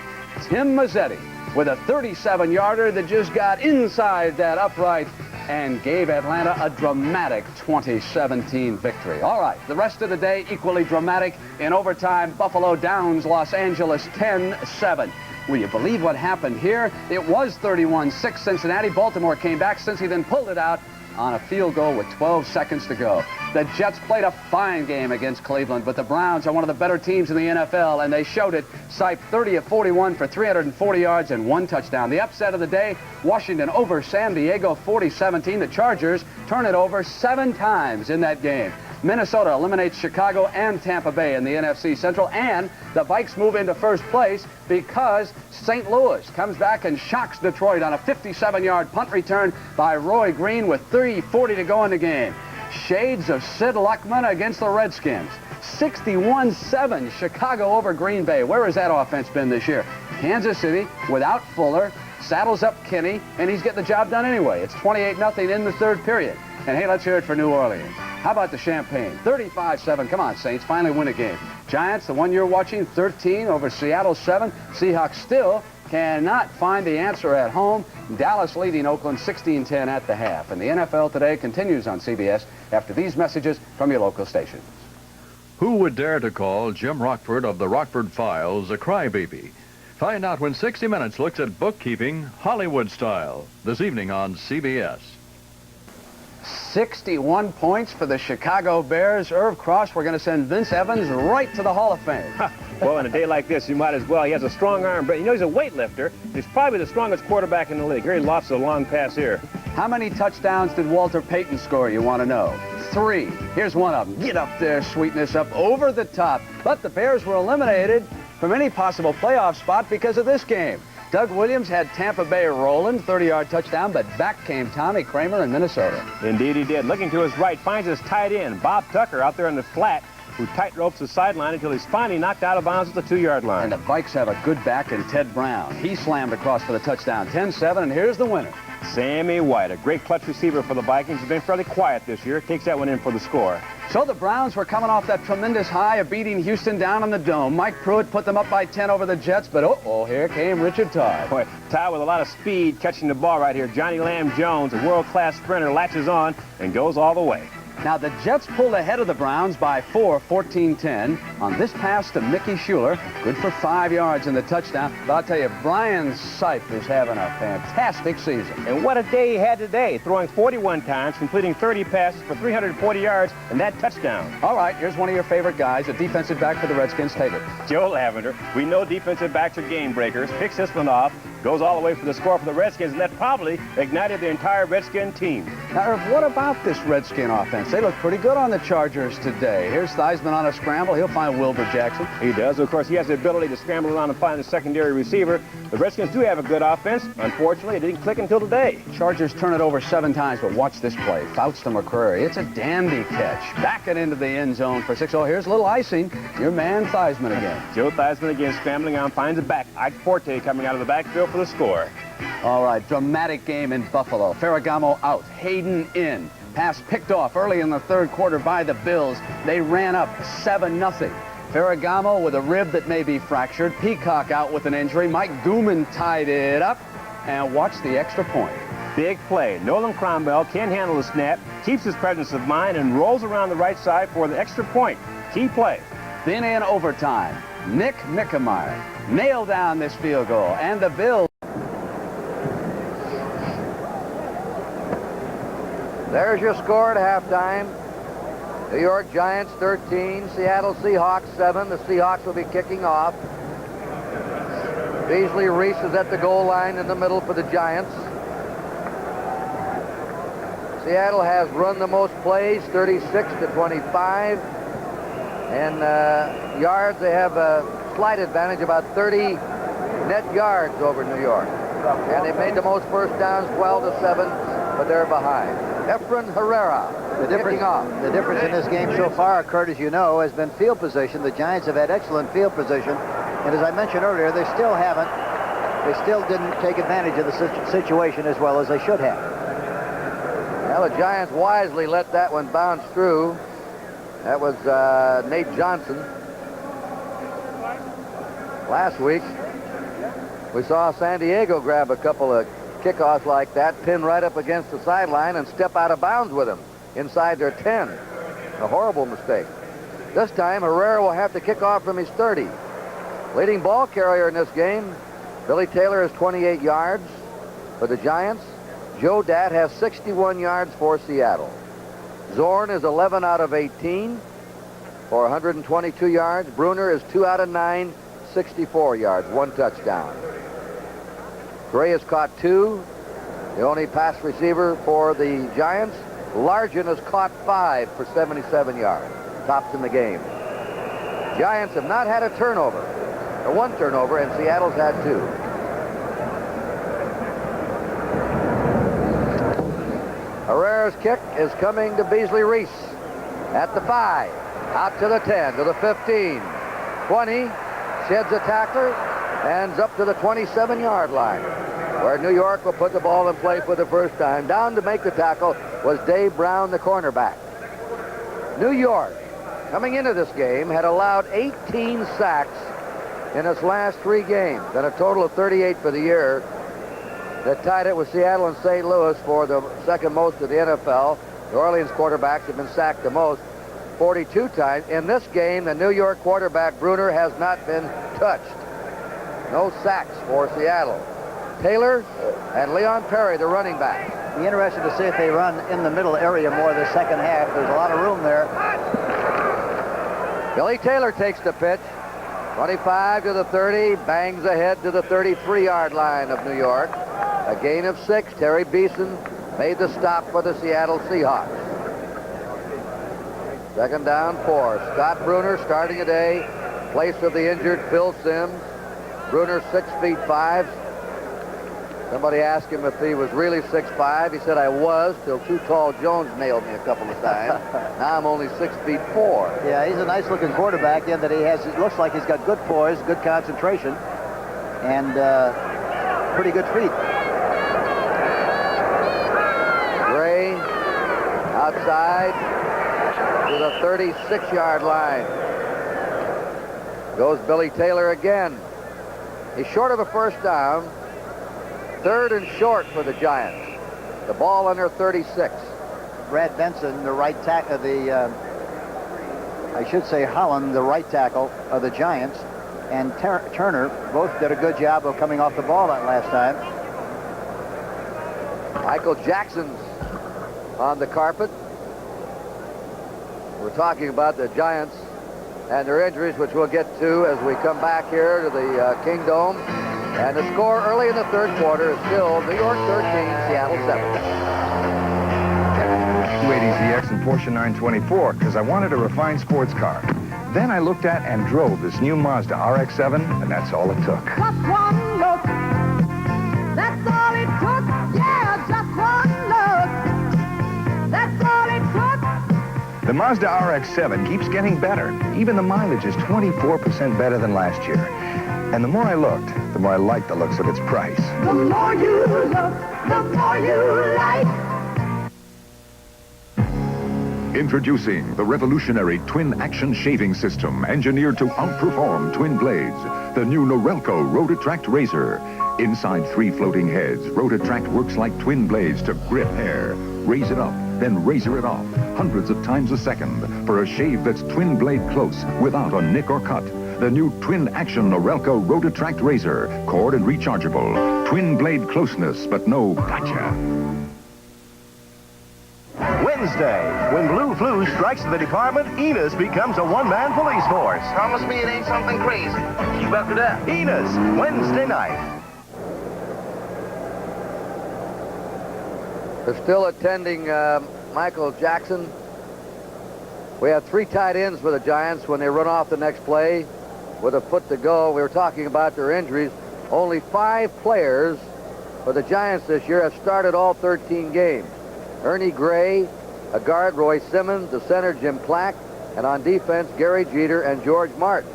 Tim Mazzetti with a 37-yarder that just got inside that upright and gave Atlanta a dramatic 2017 victory. All right, the rest of the day equally dramatic. In overtime, Buffalo downs Los Angeles 10-7. Will you believe what happened here? It was 31-6 Cincinnati. Baltimore came back. Cincy then pulled it out on a field goal with 12 seconds to go. The Jets played a fine game against Cleveland, but the Browns are one of the better teams in the NFL, and they showed it. Sipe 30 of 41 for 340 yards and 1 touchdown. The upset of the day, Washington over San Diego 40-17. The Chargers turn it over 7 times in that game. Minnesota eliminates Chicago and Tampa Bay in the NFC Central, and the Vikes move into first place because St. Louis comes back and shocks Detroit on a 57-yard punt return by Roy Green with 3:40 to go in the game. Shades of Sid Luckman against the Redskins. 61-7 Chicago over Green Bay. Where has that offense been this year? Kansas City without Fuller saddles up Kenny, and he's getting the job done anyway. It's 28-0 in the third period. And hey, let's hear it for New Orleans. How about the Champagne? 35-7. Come on, Saints, finally win a game. Giants, the one you're watching, 13 over Seattle 7. Seahawks still cannot find the answer at home. Dallas leading Oakland 16-10 at the half. And the NFL Today continues on CBS after these messages from your local stations. Who would dare to call Jim Rockford of the Rockford Files a crybaby? Find out when 60 Minutes looks at bookkeeping Hollywood style this evening on CBS. 61 points for the Chicago Bears. Irv Cross, we're going to send Vince Evans right to the Hall of Fame. Well, on a day like this, you might as well. He has a strong arm, but you know he's a weightlifter. He's probably the strongest quarterback in the league. Here he lofts a long pass here. How many touchdowns did Walter Payton score, you want to know? 3. Here's one of them. Get up there, sweetness, up over the top. But the Bears were eliminated from any possible playoff spot because of this game. Doug Williams had Tampa Bay rolling, 30-yard touchdown, but back came Tommy Kramer in Minnesota. Indeed he did. Looking to his right, finds his tight end, Bob Tucker, out there in the flat, who tight ropes the sideline until he's finally knocked out of bounds at the 2-yard line. And the Vikes have a good back in Ted Brown. He slammed across for the touchdown, 10-7, and here's the winner. Sammy White, a great clutch receiver for the Vikings. He's been fairly quiet this year. Takes that one in for the score. So the Browns were coming off that tremendous high of beating Houston down in the Dome. Mike Pruitt put them up by 10 over the Jets, but uh-oh, here came Richard Todd. Boy, Todd with a lot of speed catching the ball right here. Johnny Lamb Jones, a world-class sprinter, latches on and goes all the way. Now, the Jets pulled ahead of the Browns by 4, 14-10 on this pass to Mickey Schuler. Good for 5 yards in the touchdown. But I'll tell you, Brian Sipe is having a fantastic season. And what a day he had today, throwing 41 times, completing 30 passes for 340 yards and that touchdown. All right, here's one of your favorite guys, a defensive back for the Redskins. Take it. Joe Lavender. We know defensive backs are game breakers. Picks this one off, goes all the way for the score for the Redskins, and that probably ignited the entire Redskin team. Now, Irv, what about this Redskin offense? They look pretty good on the Chargers today. Here's Theismann on a scramble. He'll find Wilbur Jackson. He does. Of course, he has the ability to scramble around and find the secondary receiver. The Redskins do have a good offense. Unfortunately, it didn't click until today. Chargers turn it over 7 times, but watch this play. Fouts to McCreary. It's a dandy catch. Back it into the end zone for 6. Oh, here's a little icing. Your man Theismann again. Joe Theismann again scrambling on, finds it back. Ike Forte coming out of the backfield for the score. All right, dramatic game in Buffalo. Ferragamo out, Hayden in. Pass picked off early in the third quarter by the Bills. They ran up 7-0. Ferragamo with a rib that may be fractured. Peacock out with an injury. Mike Gooman tied it up. And watch the extra point. Big play. Nolan Cromwell can't handle the snap, keeps his presence of mind, and rolls around the right side for the extra point. Key play. Then in overtime, Nick Mickemeyer nailed down this field goal, and the Bills. There's your score at halftime. New York Giants 13, Seattle Seahawks 7. The Seahawks will be kicking off. Beasley Reese is at the goal line in the middle for the Giants. Seattle has run the most plays, 36-25. And yards, they have a slight advantage, about 30 net yards over New York. And they've made the most first downs, 12-7, but they're behind. Efren Herrera kicking off. The difference in this game so far, Kurt, as you know, has been field position. The Giants have had excellent field position. And as I mentioned earlier, they still didn't take advantage of the situation as well as they should have. Well, the Giants wisely let that one bounce through. That was Nate Johnson. Last week, we saw San Diego grab a couple of kickoffs like that, pin right up against the sideline, and step out of bounds with them inside their 10. A horrible mistake. This time, Herrera will have to kick off from his 30. Leading ball carrier in this game, Billy Taylor has 28 yards for the Giants. Joe Dat has 61 yards for Seattle. Zorn is 11 out of 18 for 122 yards. Bruner is 2 out of 9, 64 yards, 1 touchdown. Gray has caught 2, the only pass receiver for the Giants. Largent has caught 5 for 77 yards, tops in the game. Giants have not had a turnover, or 1 turnover, and Seattle's had 2. Herrera's kick is coming to Beasley Reese at the 5, out to the 10, to the 15, 20, sheds a tackler, ends up to the 27-yard line, where New York will put the ball in play for the first time. Down to make the tackle was Dave Brown, the cornerback. New York, coming into this game, had allowed 18 sacks in its last 3 games, and a total of 38 for the year. That tied it with Seattle and St. Louis for the second most of the NFL. The Orleans quarterbacks have been sacked the most, 42 times. In this game, the New York quarterback, Bruner, has not been touched. No sacks for Seattle. Taylor and Leon Perry, the running back. Be interested to see if they run in the middle area more the second half. There's a lot of room there. Billy Taylor takes the pitch. 25 to the 30, bangs ahead to the 33-yard line of New York. A gain of 6. Terry Beeson made the stop for the Seattle Seahawks. Second down 4. Scott Bruner starting today, place of the injured Phil Simms. Bruner 6'5". Somebody asked him if he was really 6'5". He said, I was, till Too Tall Jones nailed me a couple of times. Now I'm only 6'4". Yeah, he's a nice-looking quarterback in that it looks like he's got good poise, good concentration, and pretty good feet. Gray outside to the 36-yard line. Goes Billy Taylor again. He's short of a first down. 3rd and short for the Giants. The ball under 36. Brad Benson, the right tackle, I should say Holland, the right tackle of the Giants, and Turner both did a good job of coming off the ball that last time. Michael Jackson's on the carpet. We're talking about the Giants and their injuries, which we'll get to as we come back here to the Kingdome. And the score early in the 3rd quarter is still New York 13, Seattle 7. 280ZX and Porsche 924 because I wanted a refined sports car. Then I looked at and drove this new Mazda RX-7, and that's all it took. Just one look. That's all it took. Yeah, just one look. That's all it took. The Mazda RX-7 keeps getting better. Even the mileage is 24% better than last year. And the more I looked, the more I liked the looks of its price. The more you look, the more you like. Introducing the revolutionary twin action shaving system engineered to outperform twin blades. The new Norelco Rotatract razor. Inside 3 floating heads, Rotatract works like twin blades to grip hair. Raise it up, then razor it off, hundreds of times a second, for a shave that's twin blade close, without a nick or cut. The new twin action Norelco Rotatract razor, cord and rechargeable. Twin blade closeness, but no gotcha. Wednesday, when blue flu strikes the department, Enos becomes a one-man police force. Promise me it ain't something crazy. Keep after that. Enos, Wednesday night. They're still attending Michael Jackson. We have 3 tight ends for the Giants when they run off the next play with a foot to go. We were talking about their injuries. Only 5 players for the Giants this year have started all 13 games. Ernie Gray, a guard, Roy Simmons, the center, Jim Clack, and on defense, Gary Jeter and George Martin.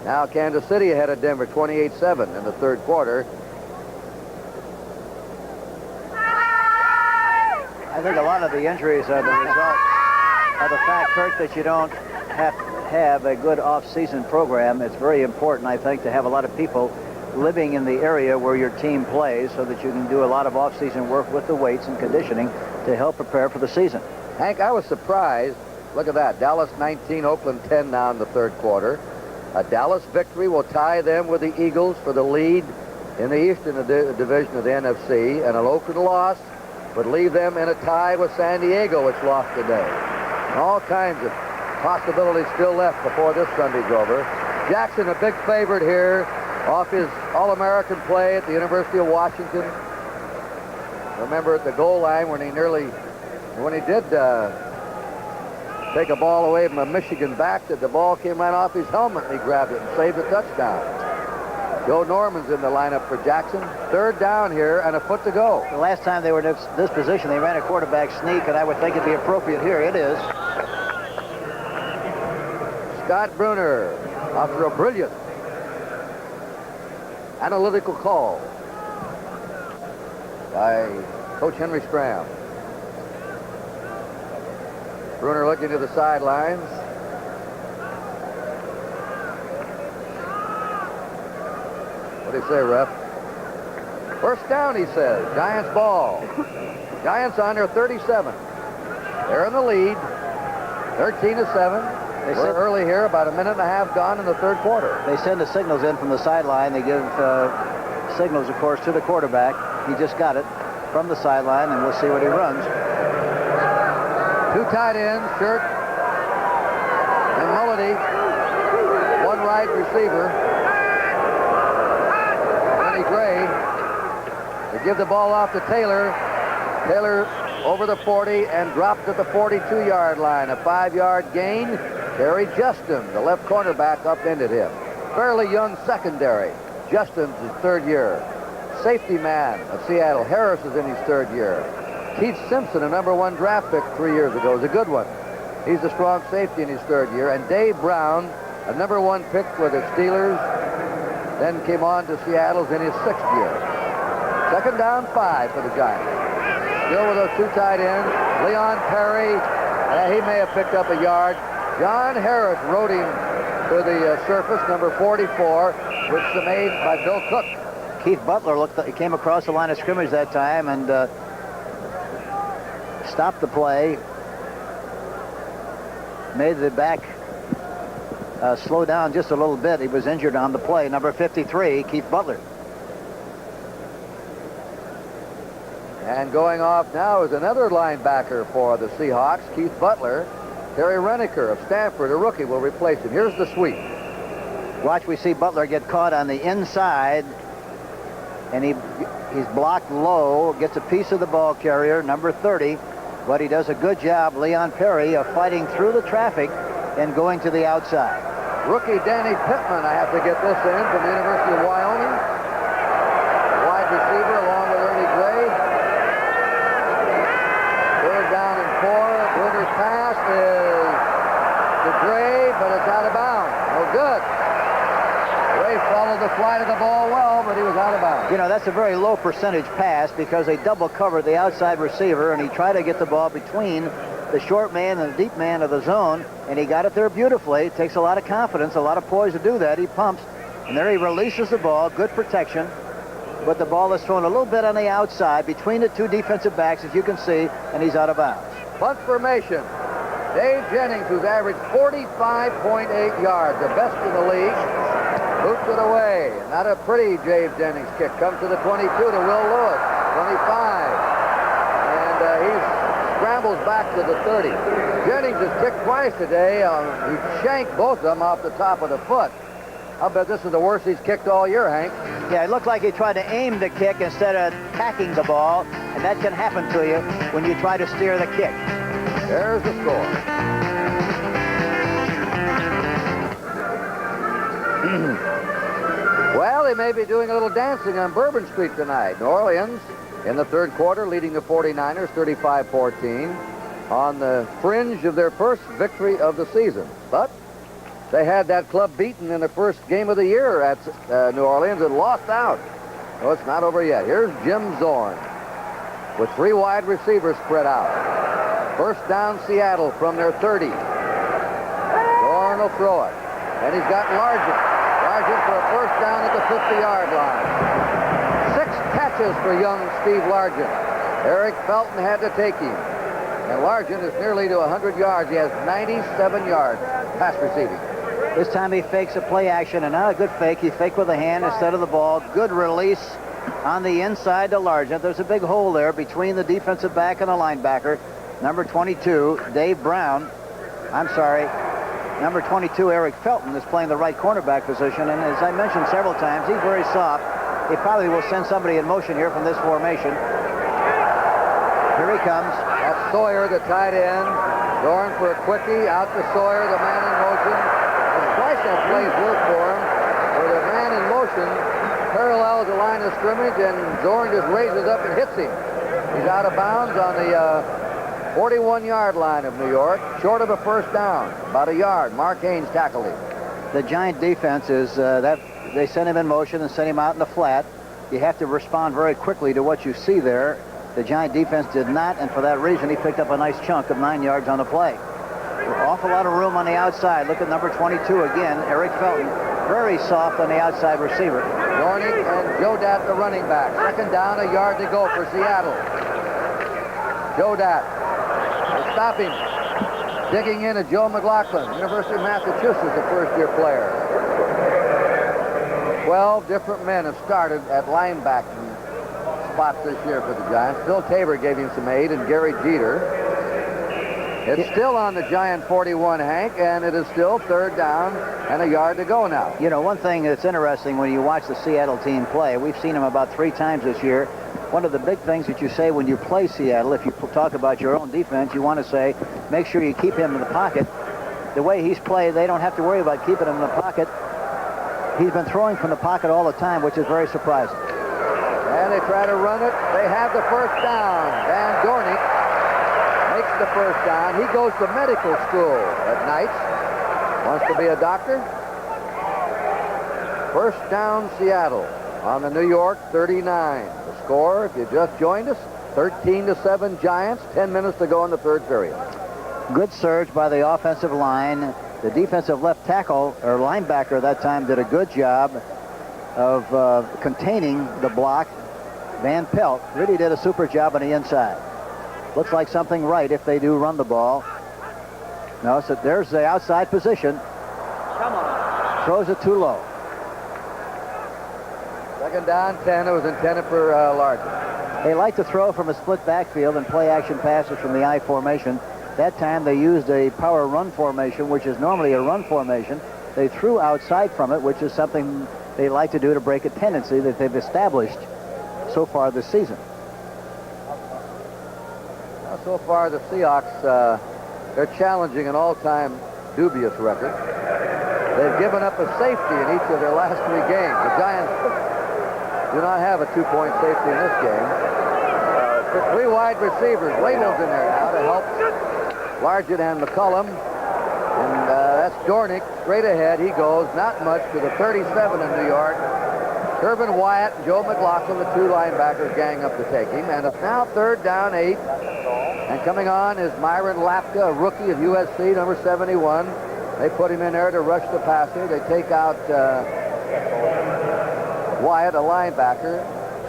Now Kansas City ahead of Denver 28-7 in the third quarter. I think a lot of the injuries are the result of the fact, Kurt, that you don't have a good off-season program. It's very important, I think, to have a lot of people living in the area where your team plays so that you can do a lot of off-season work with the weights and conditioning to help prepare for the season. Hank, I was surprised. Look at that. Dallas 19, Oakland 10 now in the third quarter. A Dallas victory will tie them with the Eagles for the lead in the Eastern Division of the NFC, and an Oakland loss would leave them in a tie with San Diego, which lost today. All kinds of possibilities still left before this Sunday's over. Jackson, a big favorite here off his All-American play at the University of Washington. Remember at the goal line when he did take a ball away from a Michigan back, that the ball came right off his helmet and he grabbed it and saved the touchdown. Joe Norman's in the lineup for Jackson. Third down here and a foot to go. The last time they were in this position, they ran a quarterback sneak, and I would think it'd be appropriate here. It is. Scott Bruner, after a brilliant analytical call by Coach Henry Stram. Bruner looking to the sidelines. What do you say, ref? First down, he says. Giants ball. Giants on their 37. They're in the lead. 13-7. We're early here, about a minute and a half gone in the third quarter. They send the signals in from the sideline. They give signals, of course, to the quarterback. He just got it from the sideline, and we'll see what he runs. 2 tight ends, Shirt and Mullity. 1 wide receiver. Ernie Gray. They give the ball off to Taylor. Taylor over the 40 and dropped at the 42-yard line. A 5-yard gain. Terry Justin, the left cornerback, upended him. Fairly young secondary. Justin's his 3rd year. Safety man of Seattle, Harris, is in his 3rd year. Keith Simpson, a #1 draft pick 3 years ago, is a good one. He's a strong safety in his 3rd year. And Dave Brown, a #1 pick for the Steelers, then came on to Seattle's in his 6th year. Second down, 5 for the Giants. Still with those 2 tight ends. Leon Perry, he may have picked up a yard. John Harris rode him to the surface, number 44, which is made by Bill Cook. Keith Butler came across the line of scrimmage that time and stopped the play. Made the back slow down just a little bit. He was injured on the play. Number 53, Keith Butler. And going off now is another linebacker for the Seahawks, Keith Butler. Terry Reniker of Stanford, a rookie, will replace him. Here's the sweep. Watch, we see Butler get caught on the inside, and he's blocked low, gets a piece of the ball carrier, number 30, but he does a good job, Leon Perry, of fighting through the traffic and going to the outside. Rookie Danny Pittman, I have to get this in, from the University of Wyoming. Wide receiver along with Ernie Gray. Third down and 4. Bruner's pass is to Gray, but it's out of bounds. No good. Gray followed the flight of the ball well, but he was out of bounds. You know, that's a very low percentage pass because they double covered the outside receiver, and he tried to get the ball between the short man and the deep man of the zone, and he got it there beautifully. It takes a lot of confidence, a lot of poise to do that. He pumps, And there he releases the ball. Good protection. But the ball is thrown a little bit on the outside between the two defensive backs, as you can see, and he's out of bounds. Punt formation. Dave Jennings, who's averaged 45.8 yards, the best in the league, boots it away. Not a pretty Dave Jennings kick. Comes to the 22 to Will Lewis, 25. And he scrambles back to the 30. Jennings has kicked twice today. He shanked both of them off the top of the foot. I'll bet this is the worst he's kicked all year, Hank. Yeah, it looked like he tried to aim the kick instead of tacking the ball, and that can happen to you when you try to steer the kick. There's the score. Well, they may be doing a little dancing on Bourbon Street tonight. New Orleans in the third quarter leading the 49ers 35-14 on the fringe of their first victory of the season. But they had that club beaten in the first game of the year at New Orleans and lost out. So it's not over yet. Here's Jim Zorn with 3 wide receivers spread out. First down Seattle from their 30. Zorn will throw it. And he's got Largent. Largent for a first down at the 50-yard line. 6 catches for young Steve Largent. Eric Felton had to take him. And Largent is nearly to 100 yards. He has 97 yards pass receiving. This time he fakes a play action, and not a good fake. He faked with a hand instead of the ball. Good release on the inside to Largent. There's a big hole there between the defensive back and the linebacker. Number 22, Dave Brown. I'm sorry. Number 22, Eric Felton, is playing the right cornerback position. And as I mentioned several times, he's very soft. He probably will send somebody in motion here from this formation. Here he comes. That's Sawyer, the tight end. Zorn for a quickie. Out to Sawyer, the man in motion. Twice that plays work for him, where the man in motion parallels the line of scrimmage, and Zorn just raises up and hits him. He's out of bounds on the 41-yard line of New York, short of a first down, about a yard. Mark Haynes tackled him. The Giant defense is that they send him in motion and send him out in the flat. You have to respond very quickly to what you see there. The Giant defense did not, and for that reason, he picked up a nice chunk of 9 yards on the play. An awful lot of room on the outside. Look at number 22 again, Eric Felton. Very soft on the outside receiver. Dornick and Jodat, the running back. Second down, a yard to go for Seattle. Jodat. They stop him. Digging in at Joe McLaughlin, University of Massachusetts, a first-year player. 12 different men have started at linebacking spots this year for the Giants. Bill Tabor gave him some aid, and Gary Jeter. It's still on the Giant 41, Hank, and it is still third down and a yard to go now. You know, one thing that's interesting when you watch the Seattle team play, we've seen them about 3 times this year. One of the big things that you say when you play Seattle, if you talk about your own defense, you want to say, make sure you keep him in the pocket. The way he's played, they don't have to worry about keeping him in the pocket. He's been throwing from the pocket all the time, which is very surprising. And they try to run it. They have the first down. Van Dornick makes the first down. He goes to medical school at night. Wants to be a doctor. First down, Seattle on the New York 39. The score, if you just joined us, 13-7 Giants. 10 minutes to go in the third period. Good surge by the offensive line. The defensive left tackle, or linebacker that time, did a good job of containing the block. Van Pelt really did a super job on the inside. Looks like something right if they do run the ball. No, so there's the outside position. Come on. Throws it too low. Second down, 10. It was intended for Largent. They like to throw from a split backfield and play action passes from the I formation. That time they used a power run formation, which is normally a run formation. They threw outside from it, which is something they like to do to break a tendency that they've established so far this season. Now, so far, the Seahawks, they're challenging an all-time dubious record. They've given up a safety in each of their last 3 games. The Giants do not have a 2-point safety in this game. 3 wide receivers. Ladle's in there now to help Largent and McCullum. And that's Dornick straight ahead. He goes not much to the 37 in New York. Irvin Wyatt and Joe McLaughlin, the 2 linebackers, gang up to take him. And it's now third down, 8. And coming on is Myron Lapka, a rookie of USC, number 71. They put him in there to rush the passer. They take out Wyatt, a linebacker.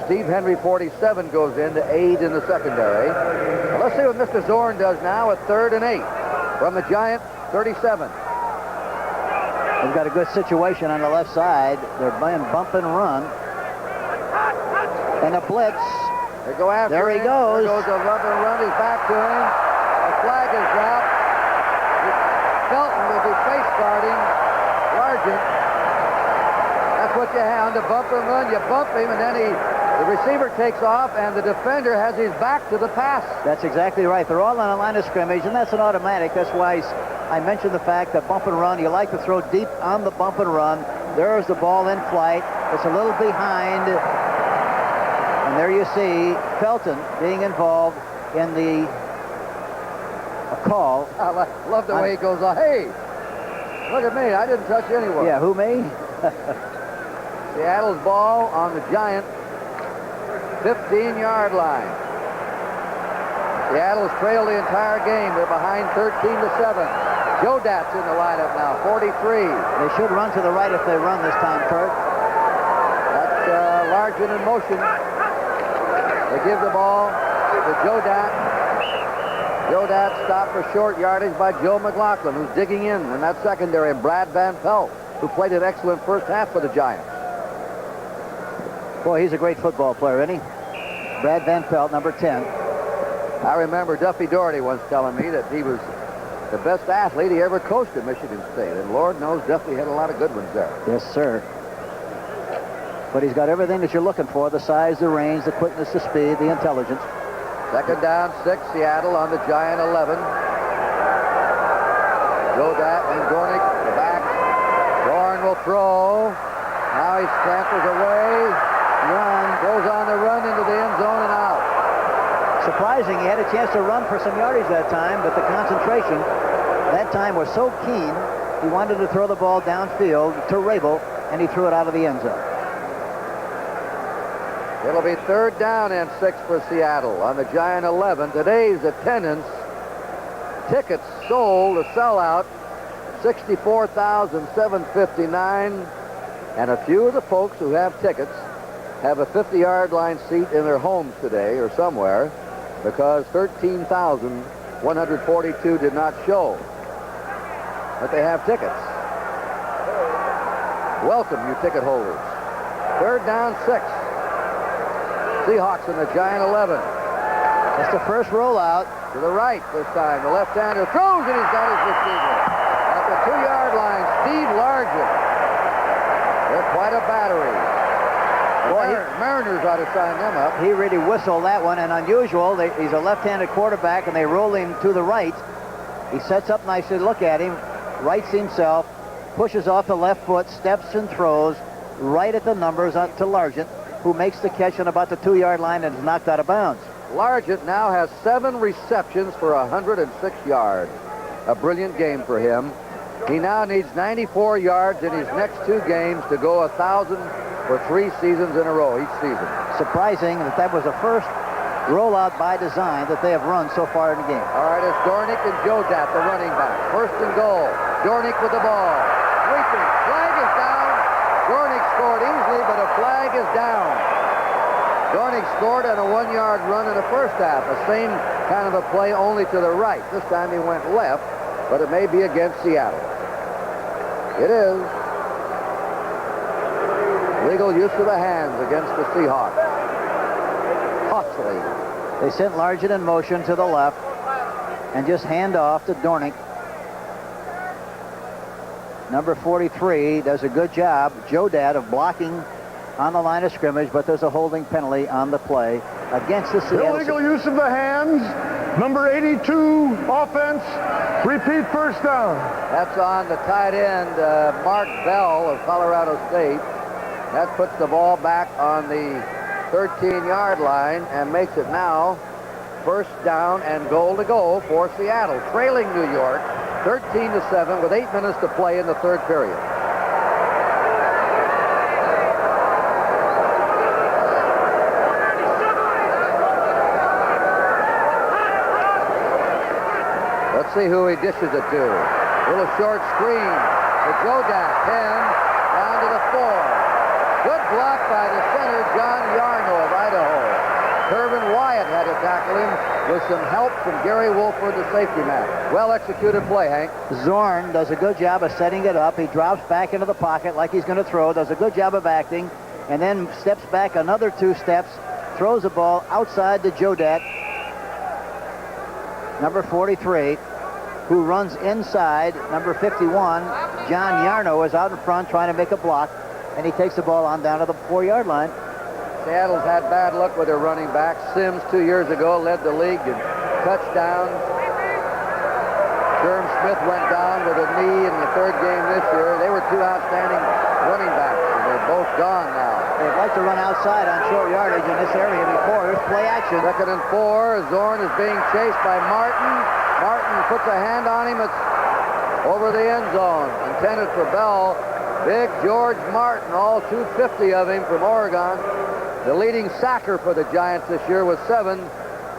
Steve Henry, 47, goes in to aid in the secondary. Well, let's see what Mr. Zorn does now at 3rd and 8 from the Giant 37. They've got a good situation on the left side. They're playing bump and run. And a blitz. They go after there him. He goes. There goes a bump and run. He's back to him. The flag is dropped. Felton will be face guarding Largent. That's what you have on the bump and run. You bump him, and then the receiver takes off, and the defender has his back to the pass. That's exactly right. They're all on a line of scrimmage, and that's an automatic. That's why I mentioned the fact that bump and run, you like to throw deep on the bump and run. There's the ball in flight. It's a little behind. And there you see Felton being involved in the call. I love the way he goes, hey, look at me. I didn't touch anyone. Yeah, who, me? Seattle's ball on the Giant 15-yard line. Seattle's trailed the entire game. They're behind 13-7. Joe Dat's in the lineup now, 43. They should run to the right if they run this time, Kurt. That's Largent in motion. They give the ball to Joe Dat. Joe Dat stopped for short yardage by Joe McLaughlin, who's digging in that secondary, and Brad Van Pelt, who played an excellent first half for the Giants. Boy, he's a great football player, isn't he? Brad Van Pelt, number 10. I remember Duffy Doherty once telling me that he was the best athlete he ever coached at Michigan State, and Lord knows Duffy had a lot of good ones there. Yes, sir. But he's got everything that you're looking for: the size, the range, the quickness, the speed, the intelligence. 2nd down, 6, Seattle on the Giant 11. Joe Dat and Dornick, the back. Zorn will throw. Now he scampers away. Goes on the run into the end zone and out. Surprising, he had a chance to run for some yardage that time, but the concentration that time was so keen, he wanted to throw the ball downfield to Rabel, and he threw it out of the end zone. It'll be 3rd down and 6 for Seattle on the Giant 11. Today's attendance, tickets sold, a sellout, 64,759, and a few of the folks who have tickets have a 50-yard line seat in their homes today or somewhere, because 13,142 did not show. But they have tickets. Welcome, you ticket holders. 3rd down, 6. Seahawks in the Giant 11. It's the first rollout. To the right this time. The left-hander throws, and he's got his receiver. At the 2-yard line, Steve Largent. They're quite a battery. Boy, Mariners ought to sign them up. He really whistled that one, and unusual. He's a left-handed quarterback, and they roll him to the right. He sets up nicely. Look at him. Rights himself. Pushes off the left foot. Steps and throws. Right at the numbers to Largent, who makes the catch on about the 2-yard line and is knocked out of bounds. Largent now has 7 receptions for 106 yards. A brilliant game for him. He now needs 94 yards in his next 2 games to go 1,000 for 3 seasons in a row each season. Surprising that was the first rollout by design that they have run so far in the game. All right, it's Dornick and Joe Dat, the running back. 1st and goal. Dornick with the ball. Sweeping. Flag is down. Dornick scored easily, but a flag is down. Dornick scored on a 1-yard run in the first half. The same kind of a play, only to the right. This time he went left, but it may be against Seattle. It is. Legal use of the hands against the Seahawks. Costly. They sent Largent in motion to the left and just hand off to Dornick. Number 43 does a good job, Joe Dat, of blocking on the line of scrimmage, but there's a holding penalty on the play against the Seattle. Illegal use of the hands. Number 82, offense. Repeat, 1st down. That's on the tight end, Mark Bell of Colorado State. That puts the ball back on the 13-yard line and makes it now 1st down and goal to go for Seattle, trailing New York 13-7 with 8 minutes to play in the 3rd period. Let's see who he dishes it to. Little short screen to Joe Dat, 10, down to the 4. Good block by the center, John Yarno of Idaho. Irvin Wyatt had to tackle him with some help from Gary Wolford, the safety man. Well-executed play, Hank. Zorn does a good job of setting it up. He drops back into the pocket like he's going to throw, does a good job of acting, and then steps back another 2 steps, throws the ball outside to Jodat, number 43, who runs inside. Number 51, John Yarno, is out in front trying to make a block, and he takes the ball on down to the 4-yard line. Seattle's had bad luck with their running back. Sims 2 years ago led the league in touchdowns. Sherm Smith went down with a knee in the 3rd game this year. They were 2 outstanding running backs, and they're both gone now. They'd like to run outside on short yardage in this area before. Here's play action. 2nd and 4. Zorn is being chased by Martin. Martin puts a hand on him. It's over the end zone. Intended for Bell. Big George Martin, all 250 of him from Oregon. The leading sacker for the Giants this year was 7.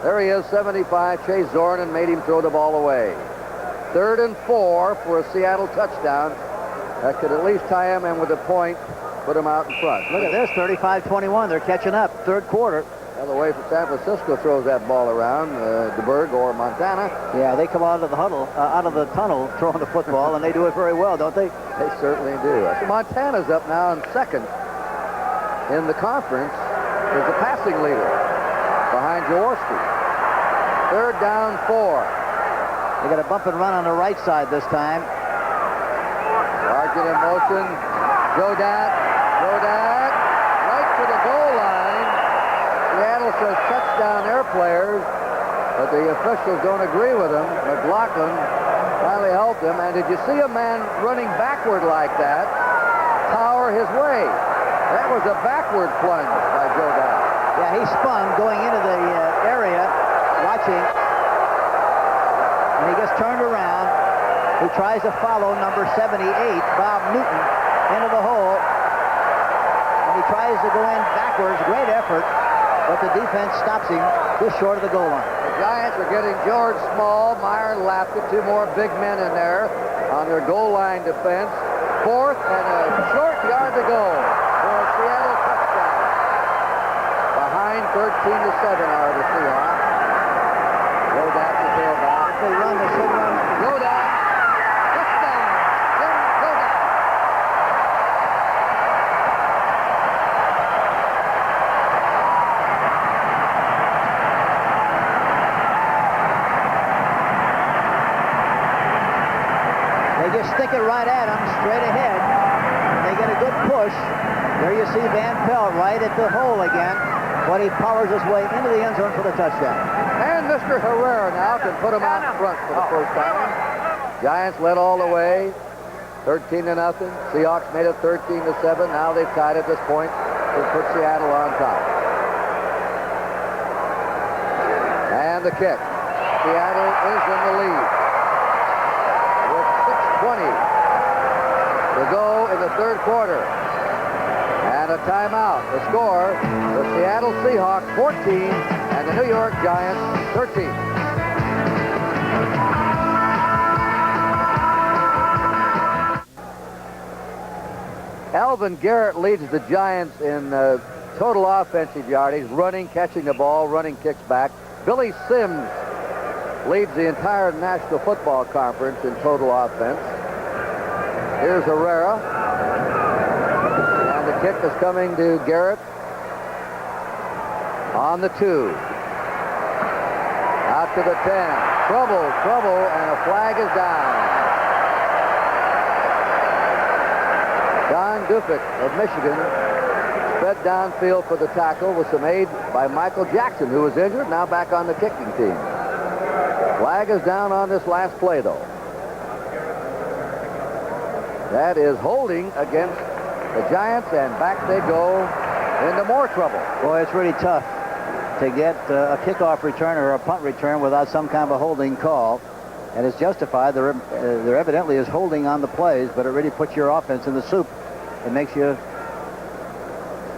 There he is, 75. Chased Zorn and made him throw the ball away. 3rd and 4 for a Seattle touchdown. That could at least tie him in with a point, put him out in front. Look at this, 35-21. They're catching up. 3rd quarter. The other way from San Francisco throws that ball around, DeBerg or Montana. Yeah, they come out of the huddle, out of the tunnel throwing the football, and they do it very well, don't they? They certainly do. So Montana's up now in 2nd in the conference as the passing leader behind Jaworski. 3rd down, 4. They got a bump and run on the right side this time. Sargent in motion. Jodat, right to the goal line. Seattle says touchdown their players, but the officials don't agree with them. McLaughlin finally helped him, and did you see a man running backward like that power his way? That was a backward plunge by Jodat. Yeah, he spun going into the area, watching, and he gets turned around. He tries to follow number 78, Bob Newton, into the hole, and he tries to go in backwards. Great effort, but the defense stops him just short of the goal line. The Giants are getting George Small, Meyer Lapka, 2 more big men in there on their goal line defense. 4th and a short yard to go for a Seattle touchdown. Behind 13-7 are the Seahawks. Jodat to tailback. If they run, they should run. Jodat. Touchdown. Jim Jodat. They just stick it right at him, straight ahead. They get a good push. There you see Van Pelt right at the hole again, but he powers his way into the end zone for the touchdown. And Mr. Herrera now can put him out in front for the first time. Giants led all the way, 13-0. Seahawks made it 13-7. Now they've tied at this point to put Seattle on top. And the kick. Seattle is in the lead with 6:20 to go in the 3rd quarter. And a timeout. The score, the Seattle Seahawks 14 and the New York Giants 13. Alvin Garrett leads the Giants in total offensive yardage, running, catching the ball, running kicks back. Billy Sims leads the entire National Football Conference in total offense. Here's Herrera. And the kick is coming to Garrett on the 2. Out to the 10. Trouble, and a flag is down. Don Duffick of Michigan sped downfield for the tackle with some aid by Michael Jackson, who was injured, now back on the kicking team. Flag is down on this last play, though. That is holding against the Giants, and back they go into more trouble. Boy, it's really tough to get a kickoff return or a punt return without some kind of a holding call. And it's justified. There evidently is holding on the plays, but it really puts your offense in the soup. It makes you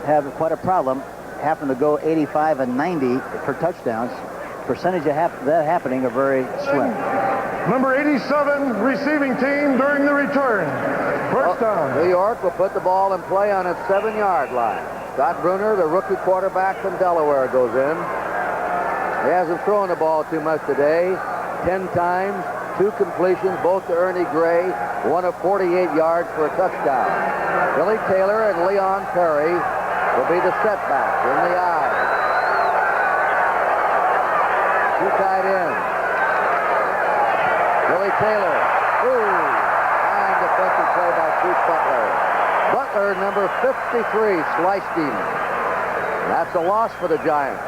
have quite a problem having to go 85 and 90 for touchdowns. Percentage of that happening are very slim. number 87 receiving team during the return. First down. New York will put the ball in play on its 7-yard line. Scott Bruner, the rookie quarterback from Delaware, goes in. He hasn't thrown the ball too much today. 10 times, 2 completions, both to Ernie Gray, one of 48 yards for a touchdown. Billy Taylor and Leon Perry will be the setbacks in the eye. 2 tight ends. Billy Taylor. And defensive play by Keith Butler. Butler, number 53, sliced him. That's a loss for the Giants.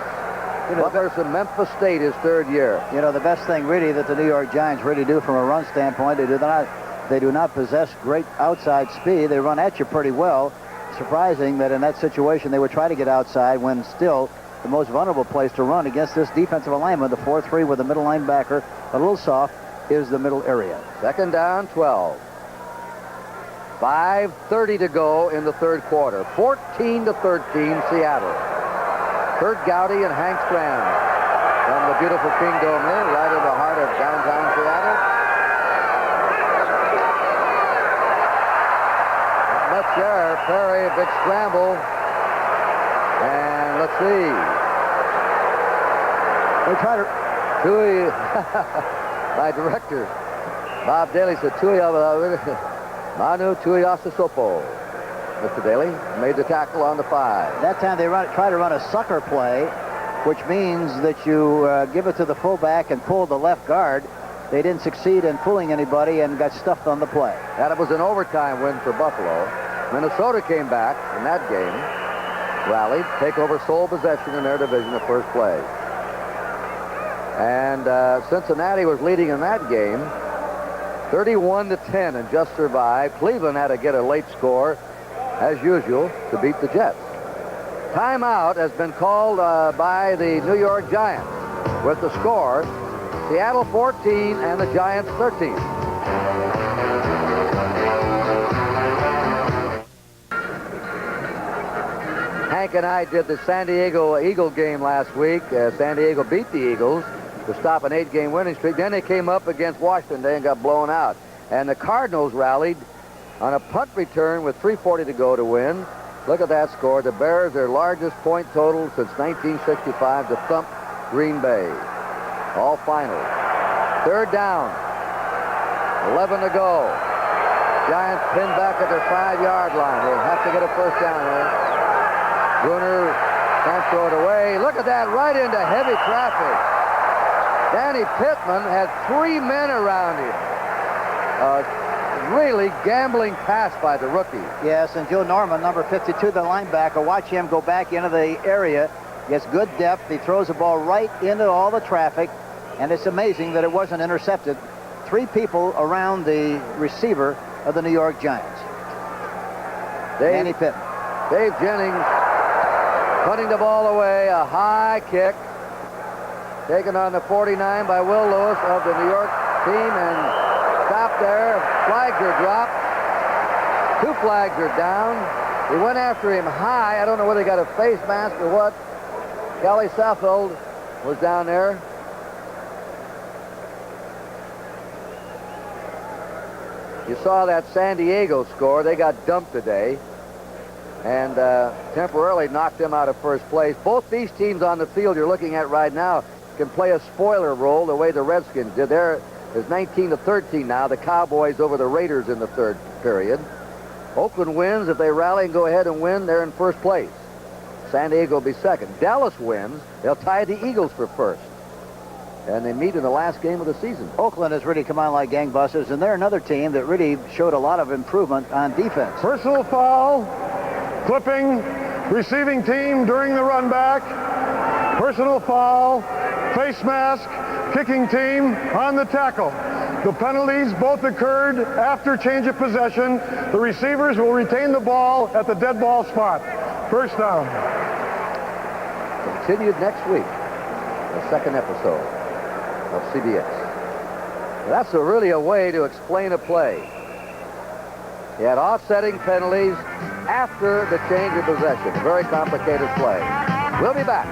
Butler's from Memphis State, his 3rd year. You know, the best thing really that the New York Giants really do from a run standpoint, they do not possess great outside speed. They run at you pretty well. Surprising that in that situation they would try to get outside when still the most vulnerable place to run against this defensive alignment, the 4-3 with the middle linebacker, a little soft, is the middle area. 2nd down, 12. 5:30 to go in the 3rd quarter. 14-13, Seattle. Kurt Gowdy and Hank Strand from the beautiful Kingdom Inn, right in the heart of downtown Seattle. Left there, Perry, a big scramble. And let's see. They try to... Tui, my director, Bob Daly said, Manu Tuiasosopo. Mr. Daly made the tackle on the 5. That time they try to run a sucker play, which means that you give it to the fullback and pull the left guard. They didn't succeed in fooling anybody and got stuffed on the play. And it was an overtime win for Buffalo. Minnesota came back in that game, rallied, take over sole possession in their division of first place. And Cincinnati was leading in that game 31-10 and just survived. Cleveland had to get a late score, as usual, to beat the Jets. Timeout has been called by the New York Giants with the score Seattle 14 and the Giants 13. Hank and I did the San Diego Eagle game last week. San Diego beat the Eagles to stop an 8-game winning streak. Then they came up against Washington Day and got blown out. And the Cardinals rallied on a punt return with 3:40 to go to win. Look at that score. The Bears, their largest point total since 1965, to thump Green Bay. All finals. 3rd down. 11 to go. Giants pinned back at their 5-yard line. They'll have to get a first down here. Bruner can't throw it away. Look at that, right into heavy traffic. Danny Pittman had 3 men around him. Really gambling pass by the rookie. Yes, and Joe Norman, number 52, the linebacker, watch him go back into the area. Gets good depth. He throws the ball right into all the traffic, and it's amazing that it wasn't intercepted. 3 people around the receiver of the New York Giants. Danny Pittman. Dave Jennings putting the ball away. A high kick. Taken on the 49 by Will Lewis of the New York team, and stopped there. Flags are dropped. 2 flags are down. He went after him high. I don't know whether he got a face mask or what. Kelly Saffold was down there. You saw that San Diego score. They got dumped today and temporarily knocked them out of first place. Both these teams on the field you're looking at right now can play a spoiler role the way the Redskins did. There is 19-13 now. The Cowboys over the Raiders in the 3rd period. Oakland wins. If they rally and go ahead and win, they're in first place. San Diego will be 2nd. Dallas wins. They'll tie the Eagles for 1st. And they meet in the last game of the season. Oakland has really come on like gangbusters, and they're another team that really showed a lot of improvement on defense. Personal foul, clipping, receiving team during the run back. Personal foul, face mask, kicking team on the tackle. The penalties both occurred after change of possession. The receivers will retain the ball at the dead ball spot. First down. Continued next week, the 2nd episode of CBS. That's really a way to explain a play. He had offsetting penalties after the change of possession. Very complicated play. We'll be back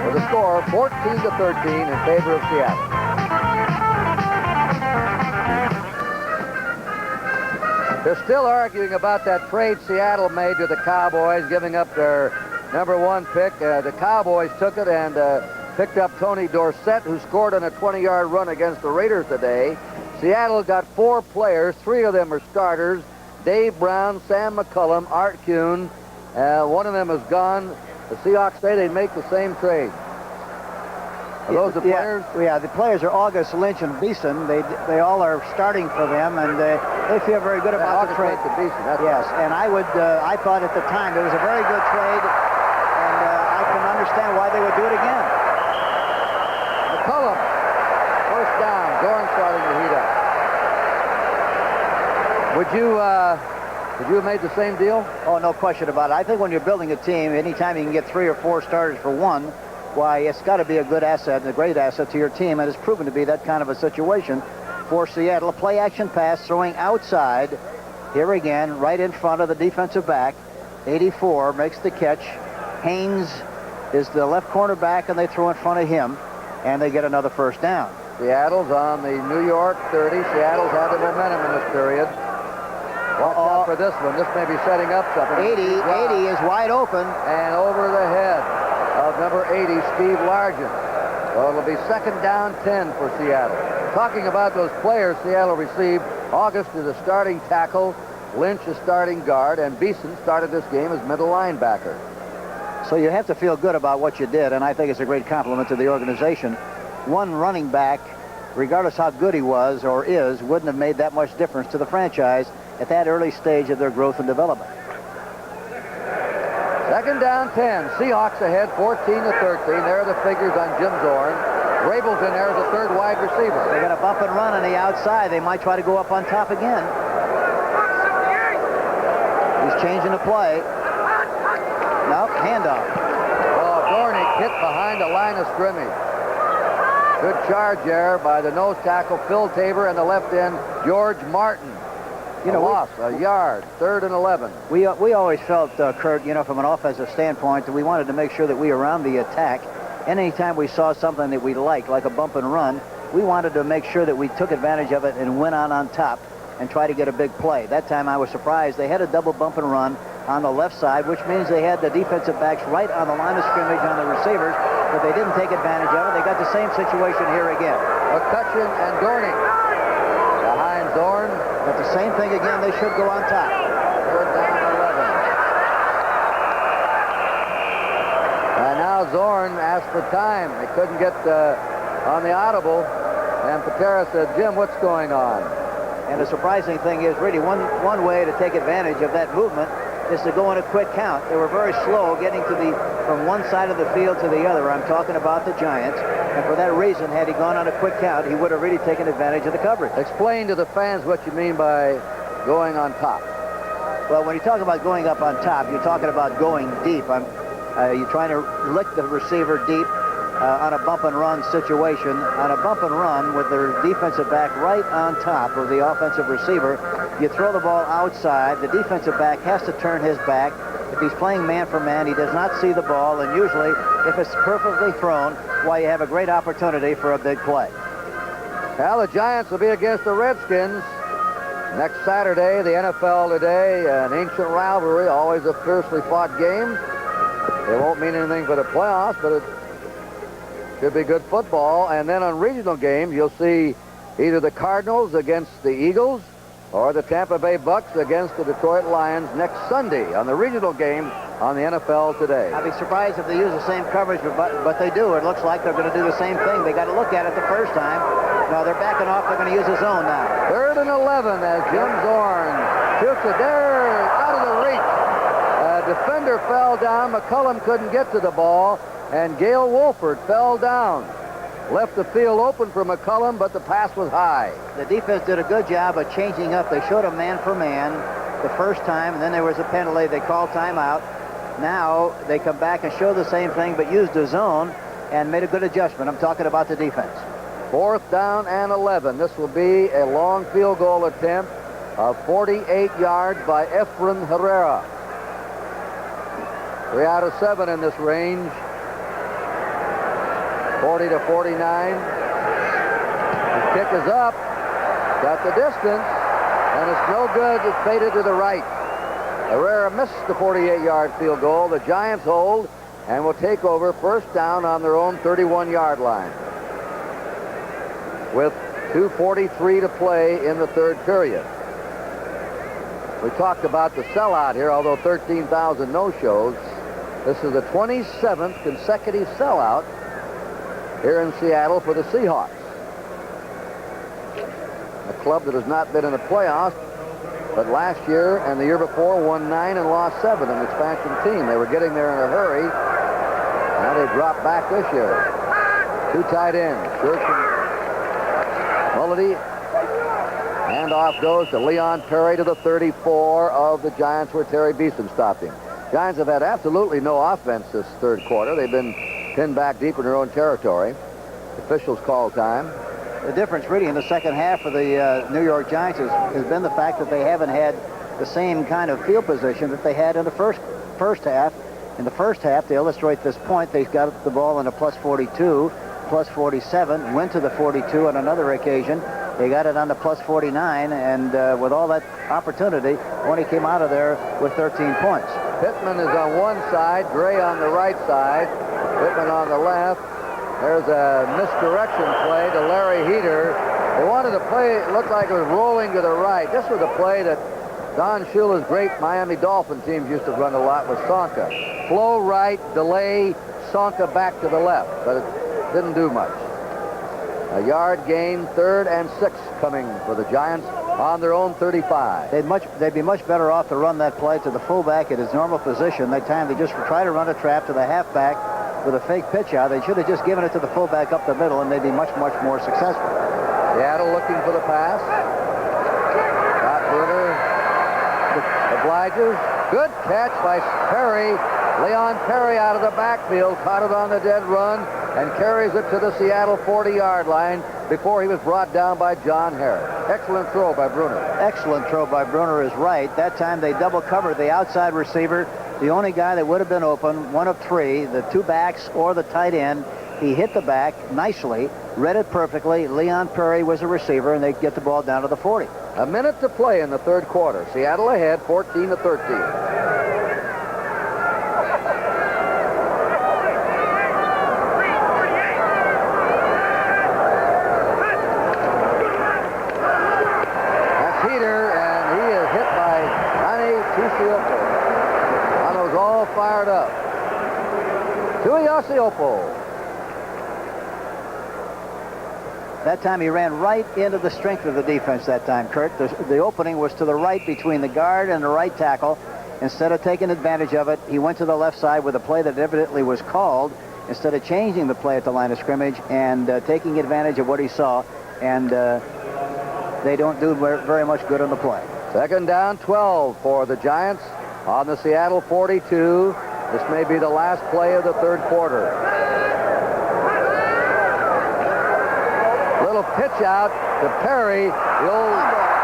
with a score 14-13 in favor of Seattle. They're still arguing about that trade Seattle made to the Cowboys, giving up their #1 pick. The Cowboys took it and picked up Tony Dorsett, who scored on a 20-yard run against the Raiders today. Seattle got 4 players. 3 of them are starters. Dave Brown, Sam McCullum, Art Kuhn. One of them is gone. The Seahawks say they'd make the same trade. Are those the players? Yeah, the players are August, Lynch, and Beeson. They all are starting for them, and they feel very good about the trade. Beeson, yes, and I thought at the time it was a very good trade, and I can understand why they would do it again. McCullum, first down. Zorn starting to heat up. Would you have made the same deal? Oh, no question about it. I think when you're building a team, anytime you can get 3 or 4 starters for one, why, it's got to be a good asset and a great asset to your team, and it's proven to be that kind of a situation for Seattle. A play-action pass throwing outside. Here again, right in front of the defensive back. 84 makes the catch. Haynes is the left cornerback, and they throw in front of him, and they get another first down. Seattle's on the New York 30. Seattle's had the momentum in this period. Watch out for this one. This may be setting up something. 80 is wide open. And over the head of number 80, Steve Largent. So it'll be second down 10 for Seattle. Talking about those players Seattle received, August is a starting tackle, Lynch is starting guard, and Beeson started this game as middle linebacker. So you have to feel good about what you did, and I think it's a great compliment to the organization. One running back, regardless how good he was or is, wouldn't have made that much difference to the franchise at that early stage of their growth and development. Second down 10. Seahawks ahead 14-13. There are the figures on Jim Zorn. Rabel's in there as a third wide receiver. They're going to bump and run on the outside. They might try to go up on top again. He's changing the play. Nope, handoff. Oh, Dornick hit behind the line of scrimmage. Good charge there by the nose tackle, Phil Tabor, and the left end, George Martin. You know, a yard, 3rd and 11. We always felt, Kurt, from an offensive standpoint, that we wanted to make sure that we were on the attack. And anytime we saw something that we liked, like a bump and run, we wanted to make sure that we took advantage of it and went on top and try to get a big play. That time I was surprised. They had a double bump and run on the left side, which means they had the defensive backs right on the line of scrimmage on the receivers, but they didn't take advantage of it. They got the same situation here again. McCutcheon and Dornick behind Zorn. But the same thing again, they should go on top. 3rd down 11. And now Zorn asked for time. They couldn't get on the audible. And Patera said, Jim, what's going on? And the surprising thing is really one way to take advantage of that movement is to go in a quick count. They were very slow getting from one side of the field to the other. I'm talking about the Giants. And for that reason, had he gone on a quick count, he would have really taken advantage of the coverage. Explain to the fans what you mean by going on top. Well, when you talk about going up on top, you're talking about going deep. You're trying to lick the receiver deep on a bump and run situation. On a bump and run with their defensive back right on top of the offensive receiver, you throw the ball outside. The defensive back has to turn his back. If he's playing man for man, he does not see the ball, and usually, if it's perfectly thrown, why, you have a great opportunity for a big play. Well, the Giants will be against the Redskins next Saturday, the NFL Today, an ancient rivalry, always a fiercely fought game. It won't mean anything for the playoffs, but it should be good football. And then on regional games, you'll see either the Cardinals against the Eagles or the Tampa Bay Bucks against the Detroit Lions next Sunday on the regional game on the NFL Today. I'd be surprised if they use the same coverage, but they do. It looks like they're going to do the same thing. They got to look at it the first time. No, they're backing off. They're going to use a zone now. 3rd and 11 as Jim Zorn shoots it there, out of the reach. A defender fell down. McCullum couldn't get to the ball, and Gail Wolford fell down. Left the field open for McCullum, but the pass was high. The defense did a good job of changing up. They showed a man for man the first time, and then there was a penalty. They called timeout. Now they come back and show the same thing, but used the zone and made a good adjustment. I'm talking about the defense. 4th down and 11. This will be a long field goal attempt of 48 yards by Efren Herrera. 3 out of 7 in this range. 40 to 49. His kick is up. Got the distance. And it's no good. It's faded to the right. Herrera missed the 48-yard field goal. The Giants hold and will take over first down on their own 31-yard line. With 2:43 to play in the third period. We talked about the sellout here, although 13,000 no-shows. This is the 27th consecutive sellout here in Seattle for the Seahawks. A club that has not been in the playoffs, but last year and the year before won 9 and lost 7, an expansion team. They were getting there in a hurry. Now they dropped back this year. 2 tight ends, Church and Mullity. And off goes to Leon Perry to the 34 of the Giants, where Terry Beeson stopped him. Giants have had absolutely no offense this third quarter. They've been pinned back deep in their own territory. Officials call time. The difference really in the second half of the New York Giants has been the fact that they haven't had the same kind of field position that they had in the first half. In the first half, to illustrate this point, they got the ball in a plus 42, plus 47, went to the 42 on another occasion. They got it on the plus 49, and with all that opportunity, only came out of there with 13 points. Pittman is on one side, Gray on the right side, Pittman on the left. There's a misdirection play to Larry Heater. They wanted to play, it looked like it was rolling to the right. This was a play that Don Shula's great Miami Dolphin teams used to run a lot with Sonka. Flow right, delay, Sonka back to the left, but it didn't do much. A yard gain, 3rd and 6 coming for the Giants on their own 35. They'd be much better off to run that play to the fullback at his normal position. That time they just try to run a trap to the halfback with a fake pitch out. They should have just given it to the fullback up the middle, and they'd be much, much more successful. Seattle looking for the pass. Scott Bruner obliges. Good catch by Perry. Leon Perry out of the backfield, caught it on the dead run, and carries it to the Seattle 40-yard line before he was brought down by John Harris. Excellent throw by Bruner. Excellent throw by Bruner is right. That time they double covered the outside receiver, the only guy that would have been open, one of 3, the 2 backs or the tight end. He hit the back nicely, read it perfectly. Leon Perry was a receiver, and they get the ball down to the 40. A minute to play in the third quarter. Seattle ahead, 14-13. Fired up. Tuiasiopo. That time he ran right into the strength of the defense that time, Kurt. The opening was to the right between the guard and the right tackle. Instead of taking advantage of it, he went to the left side with a play that evidently was called instead of changing the play at the line of scrimmage and taking advantage of what he saw. And they don't do very much good on the play. 2nd down, 12 for the Giants. On the Seattle 42, this may be the last play of the third quarter. Little pitch out to Perry. The old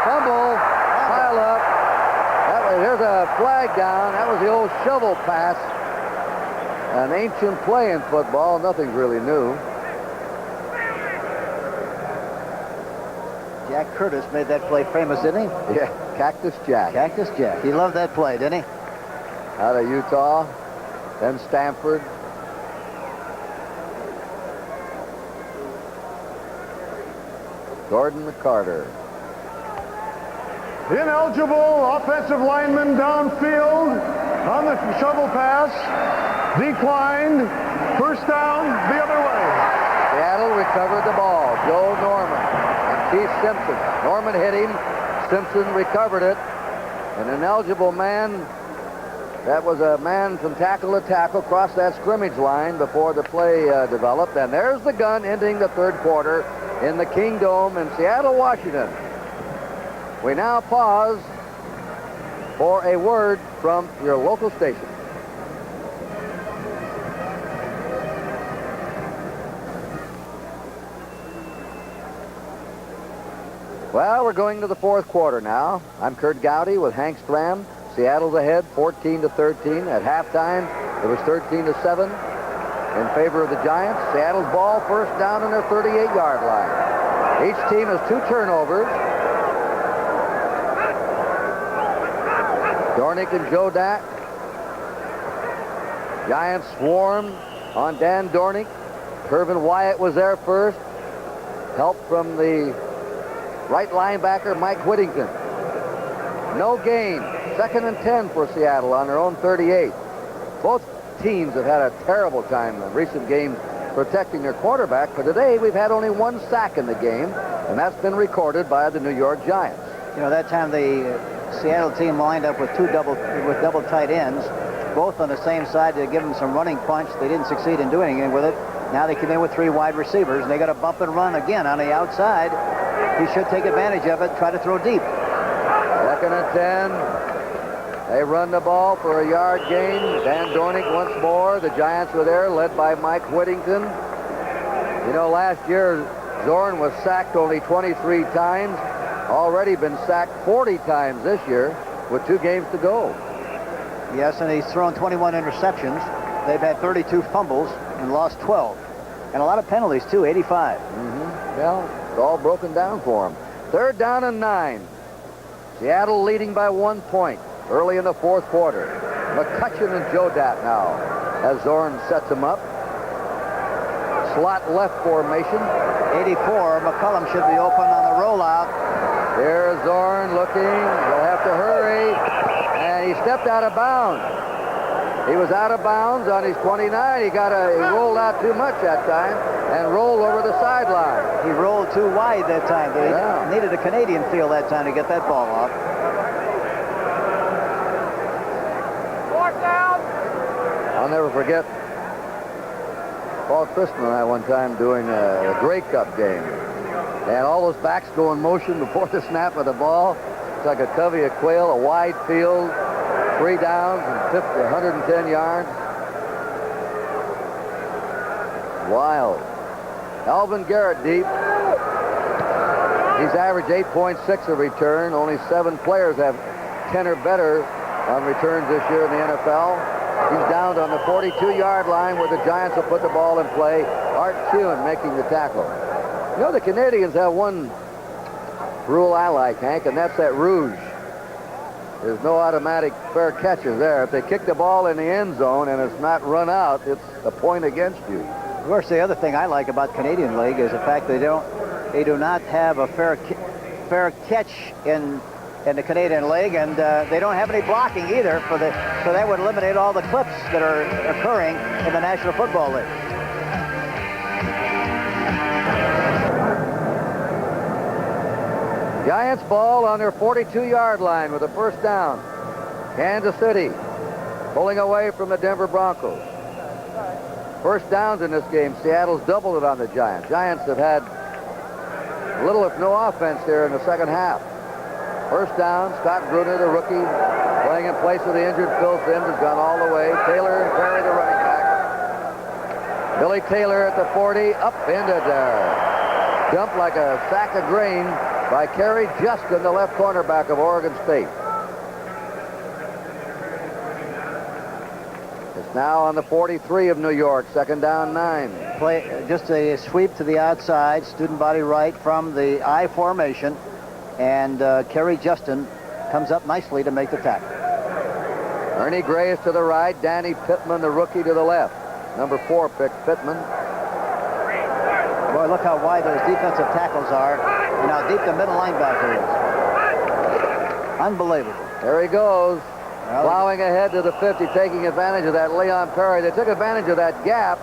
fumble, pile up. There's a flag down. That was the old shovel pass. An ancient play in football. Nothing's really new. Jack Curtis made that play famous, didn't he? Yeah, Cactus Jack. Cactus Jack. He loved that play, didn't he? Out of Utah, then Stanford. Gordon McCarter. Ineligible offensive lineman downfield on the shovel pass. Declined. First down the other way. Seattle recovered the ball. Joe Norman and Keith Simpson. Norman hit him. Simpson recovered it. An ineligible man. That was a man from tackle to tackle across that scrimmage line before the play developed. And there's the gun ending the third quarter in the King Dome in Seattle, Washington. We now pause for a word from your local station. Well, we're going to the fourth quarter now. I'm Kurt Gowdy with Hank Stram. Seattle's ahead 14-13. At halftime, it was 13-7 in favor of the Giants. Seattle's ball first down on their 38-yard line. Each team has 2 turnovers. Dornick and Jodat. Giants swarm on Dan Dornick. Kirvin Wyatt was there first. Help from the right linebacker, Mike Whittington. No gain. 2nd and 10 for Seattle on their own 38. Both teams have had a terrible time in recent games protecting their quarterback. For today, we've had only 1 sack in the game, and that's been recorded by the New York Giants. You know, that time the Seattle team lined up with double tight ends, both on the same side to give them some running punch. They didn't succeed in doing anything with it. Now they come in with 3 wide receivers, and they got a bump and run again on the outside. He should take advantage of it, try to throw deep. 2nd and 10. They run the ball for a yard gain. Dan Dornick once more. The Giants were there, led by Mike Whittington. You know, last year, Zorn was sacked only 23 times. Already been sacked 40 times this year with 2 games to go. Yes, and he's thrown 21 interceptions. They've had 32 fumbles and lost 12. And a lot of penalties, too, 85. Well, it's all broken down for him. 3rd down and 9. Seattle leading by 1 point early in the 4th quarter. McCutcheon and Jodat now as Zorn sets him up. Slot left formation. 84, McCullum should be open on the rollout. Here's Zorn looking. He'll have to hurry. And he stepped out of bounds. He was out of bounds on his 29. He rolled out too much that time and rolled over the sideline. He rolled too wide that time. They needed a Canadian field that time to get that ball off. I'll never forget Paul Christman and I one time doing a Grey Cup game. They had all those backs go in motion before the snap of the ball. It's like a covey of quail, a wide field, 3 downs and 110 yards. Wild. Alvin Garrett deep. He's averaged 8.6 a return. Only 7 players have 10 or better on returns this year in the NFL. He's downed on the 42-yard line where the Giants will put the ball in play. Art Kuhn making the tackle. You know, the Canadians have one rule I like, Hank, and that's that rouge. There's no automatic fair catches there. If they kick the ball in the end zone and it's not run out, it's a point against you. Of course, the other thing I like about Canadian League is the fact they do not have a fair catch in the Canadian League, and they don't have any blocking either so that would eliminate all the clips that are occurring in the National Football League. Giants ball on their 42-yard line with a 1st down. Kansas City pulling away from the Denver Broncos. 1st downs in this game. Seattle's doubled it on the Giants. Giants have had little if no offense there in the 2nd half. 1st down, Scott Bruner, the rookie, playing in place of the injured Phil Simms, has gone all the way. Taylor and Perry, the running back. Billy Taylor at the 40, upended there. Dumped like a sack of grain by Kerry Justin, the left cornerback of Oregon State. It's now on the 43 of New York, 2nd down 9. Play just a sweep to the outside, student body right from the I formation, and Kerry Justin comes up nicely to make the tackle. Ernie Gray is to the right, Danny Pittman, the rookie, to the left. Number 4 pick, Pittman. Boy, look how wide those defensive tackles are and how deep the middle linebacker is. Unbelievable. There he goes. Plowing ahead to the 50, taking advantage of that Leon Perry. They took advantage of that gap,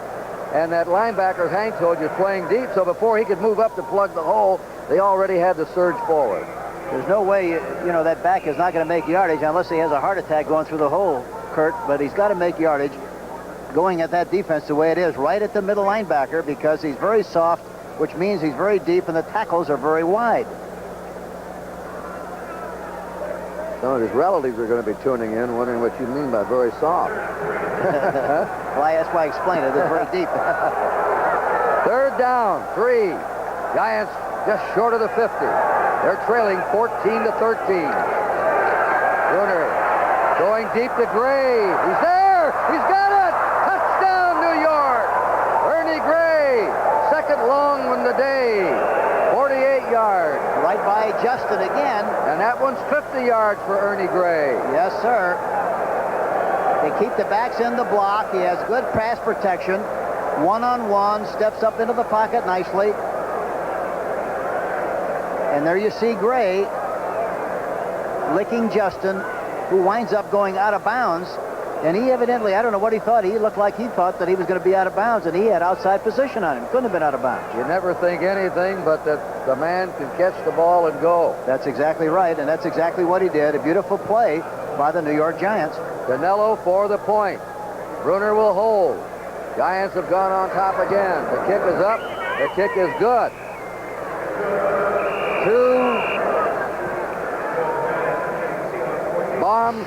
and that linebacker, Hank told you, playing deep, so before he could move up to plug the hole, they already had the surge forward. There's no way, you know, that back is not going to make yardage unless he has a heart attack going through the hole, Kurt, but he's got to make yardage going at that defense the way it is, right at the middle linebacker, because he's very soft, which means he's very deep, and the tackles are very wide. Some of his relatives are going to be tuning in, wondering what you mean by very soft. Well, that's why I explained it. It's very deep. 3rd down, 3. Giants just short of the 50. They're trailing 14-13. Bruner going deep to Gray. He's there. He's got it. Touchdown, New York. Ernie Gray, 2nd long in the day. 48 yards. Right by by Justin again. And that one's 50 yards for Ernie Gray. Yes, sir. They keep the backs in the block. He has good pass protection. One-on-one, steps up into the pocket nicely. And there you see Gray licking Justin, who winds up going out of bounds. And he evidently, I don't know what he thought. He looked like he thought that he was going to be out of bounds, and he had outside position on him. Couldn't have been out of bounds. You never think anything but that the man can catch the ball and go. That's exactly right, and that's exactly what he did. A beautiful play by the New York Giants. Canelo for the point. Bruner will hold. Giants have gone on top again. The kick is up. The kick is good. Two bombs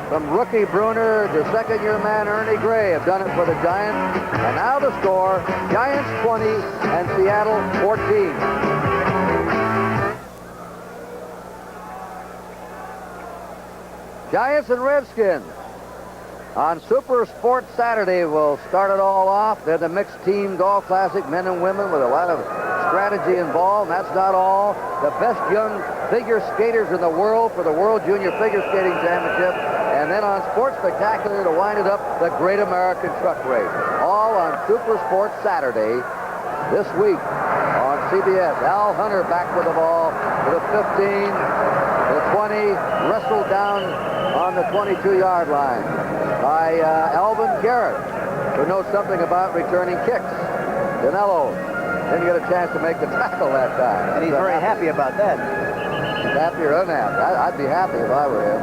from rookie Bruner to second-year man Ernie Gray have done it for the Giants. And now the score, Giants 20 and Seattle 14. Giants and Redskins. On Super Sports Saturday, we'll start it all off. They're the mixed team golf classic, men and women, with a lot of strategy involved. And that's not all. The best young figure skaters in the world for the World Junior Figure Skating Championship. And then on Sports Spectacular to wind it up, the Great American Truck Race. All on Super Sports Saturday this week on CBS. Al Hunter back with the ball to the 15, the 20, wrestled down on the 22-yard line by Alvin Garrett, who knows something about returning kicks. Canelo didn't get a chance to make the tackle that time. And he's very happy about that. He's happy or unhappy. I'd be happy if I were him.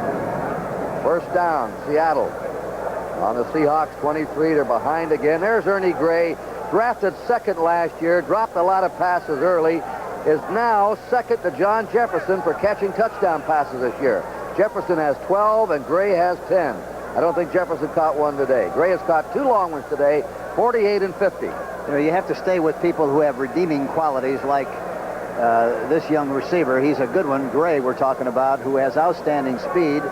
First down, Seattle. On the Seahawks 23, they're behind again. There's Ernie Gray, drafted second last year, dropped a lot of passes early, is now second to John Jefferson for catching touchdown passes this year. Jefferson has 12 and Gray has 10. I don't think Jefferson caught one today. Gray has caught two long ones today, 48 and 50. You know, you have to stay with people who have redeeming qualities like this young receiver. He's a good one, Gray, we're talking about, who has outstanding speed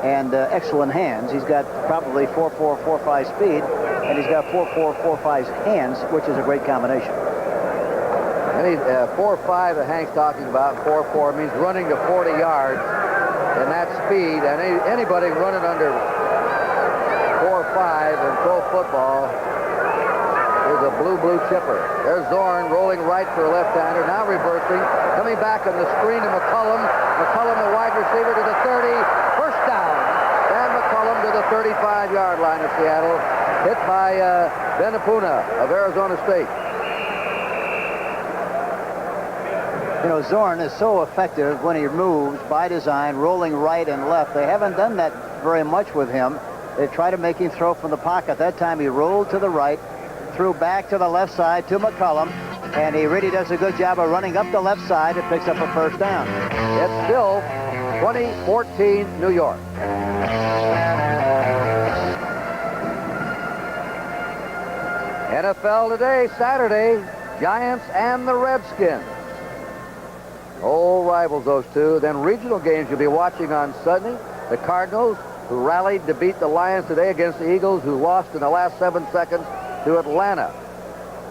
and excellent hands. He's got probably 4.4, 4.5 speed, and he's got 4.4, 4.5 hands, which is a great combination. And he's 4.5 that Hank's talking about. 4.4 means running to 40 yards, and that speed. And anybody running under 4.5 in pro football is a blue chipper. There's Zorn rolling right for a left-hander, now reversing, coming back on the screen to McCullum. McCullum, the wide receiver, to the 30. First down. Dan McCullum to the 35-yard line of Seattle. Hit by Benapuna of Arizona State. You know, Zorn is so effective when he moves by design, rolling right and left. They haven't done that very much with him. They try to make him throw from the pocket. That time he rolled to the right, threw back to the left side to McCullum, and he really does a good job of running up the left side and picks up a first down. It's still 20-14 New York. NFL today, Saturday, Giants and the Redskins. Old rivals, those two. Then regional games you'll be watching on Sunday. The Cardinals, who rallied to beat the Lions today against the Eagles, who lost in the last 7 seconds to Atlanta.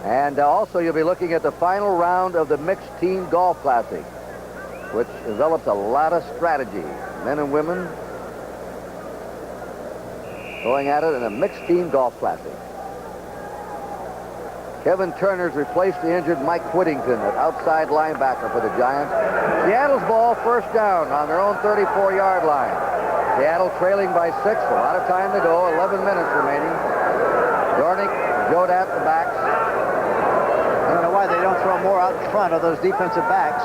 And also you'll be looking at the final round of the Mixed Team Golf Classic, which develops a lot of strategy. Men and women going at it in a Mixed Team Golf Classic. Kevin Turner's replaced the injured Mike Whittington at outside linebacker for the Giants. Seattle's ball, first down on their own 34-yard line. Seattle trailing by 6, a lot of time to go, 11 minutes remaining. Dornick, Jodat, the backs. I don't know why they don't throw more out in front of those defensive backs.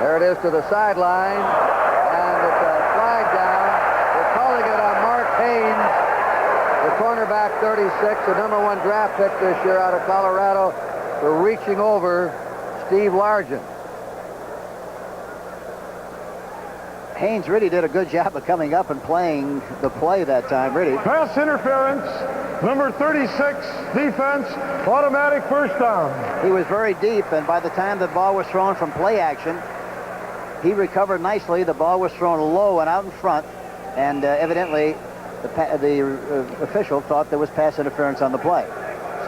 There it is to the sideline, and it's a flag down. They're calling it on Mark Haynes, the cornerback, 36, the #1 draft pick this year out of Colorado, for reaching over Steve Largent. Haynes really did a good job of coming up and playing the play that time, really. Pass interference, number 36, defense, automatic first down. He was very deep, and by the time the ball was thrown from play action, he recovered nicely. The ball was thrown low and out in front, and evidently the official thought there was pass interference on the play.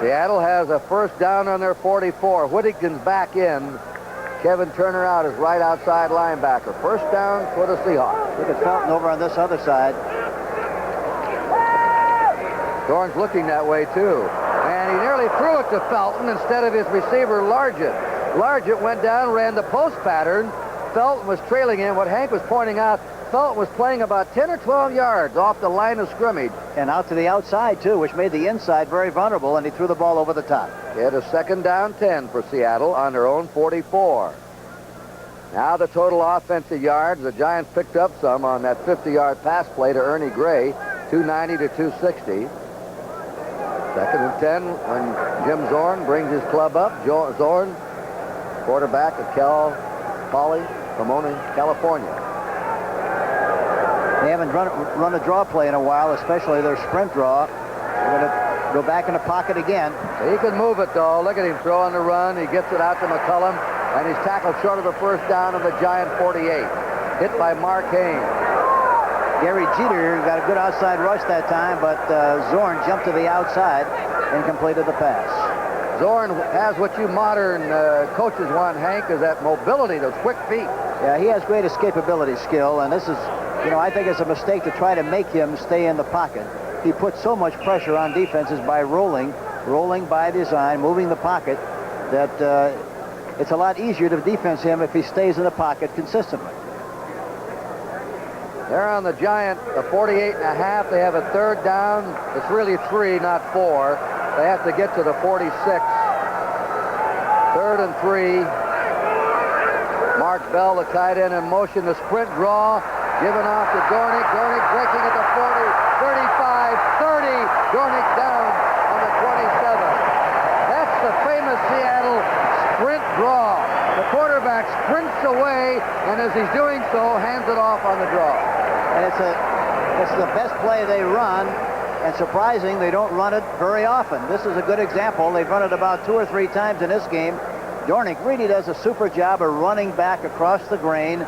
Seattle has a first down on their 44. Whittington's back in. Kevin Turner out as right outside linebacker. First down for the Seahawks. Look at Felton over on this other side. Zorn's looking that way, too. And he nearly threw it to Felton instead of his receiver, Largent. Largent went down, ran the post pattern. Felton was trailing him. What Hank was pointing out, Felton was playing about 10 or 12 yards off the line of scrimmage. And out to the outside, too, which made the inside very vulnerable, and he threw the ball over the top. He had a second down 10 for Seattle on their own 44. Now the total offensive yards. The Giants picked up some on that 50-yard pass play to Ernie Gray, 290 to 260. Second and 10 when Jim Zorn brings his club up. Zorn, quarterback of Cal Poly, Pomona, California. They haven't run a draw play in a while, especially their sprint draw. They're going to go back in the pocket again. He can move it, though. Look at him throw on the run. He gets it out to McCullum, and he's tackled short of the first down on the Giant 48. Hit by Mark Haynes. Gary Jeter got a good outside rush that time, but Zorn jumped to the outside and completed the pass. Zorn has what you modern coaches want, Hank, is that mobility, those quick feet. Yeah, he has great escapability skill, and this is, I think it's a mistake to try to make him stay in the pocket. He puts so much pressure on defenses by rolling by design, moving the pocket, that it's a lot easier to defense him if he stays in the pocket consistently. They're on the Giant, the 48.5. They have a third down. It's really 3, not 4. They have to get to the 46. Third and 3. Mark Bell, the tight end, in motion. The sprint draw, given off to Dornick. Dornick breaking at the 40, 35, 30. Dornick down on the 27. That's the famous Seattle sprint draw. The quarterback sprints away, and as he's doing so, hands it off on the draw. And it's the best play they run, and surprising, they don't run it very often. This is a good example. They've run it about 2 or 3 times in this game. Dornick really does a super job of running back across the grain,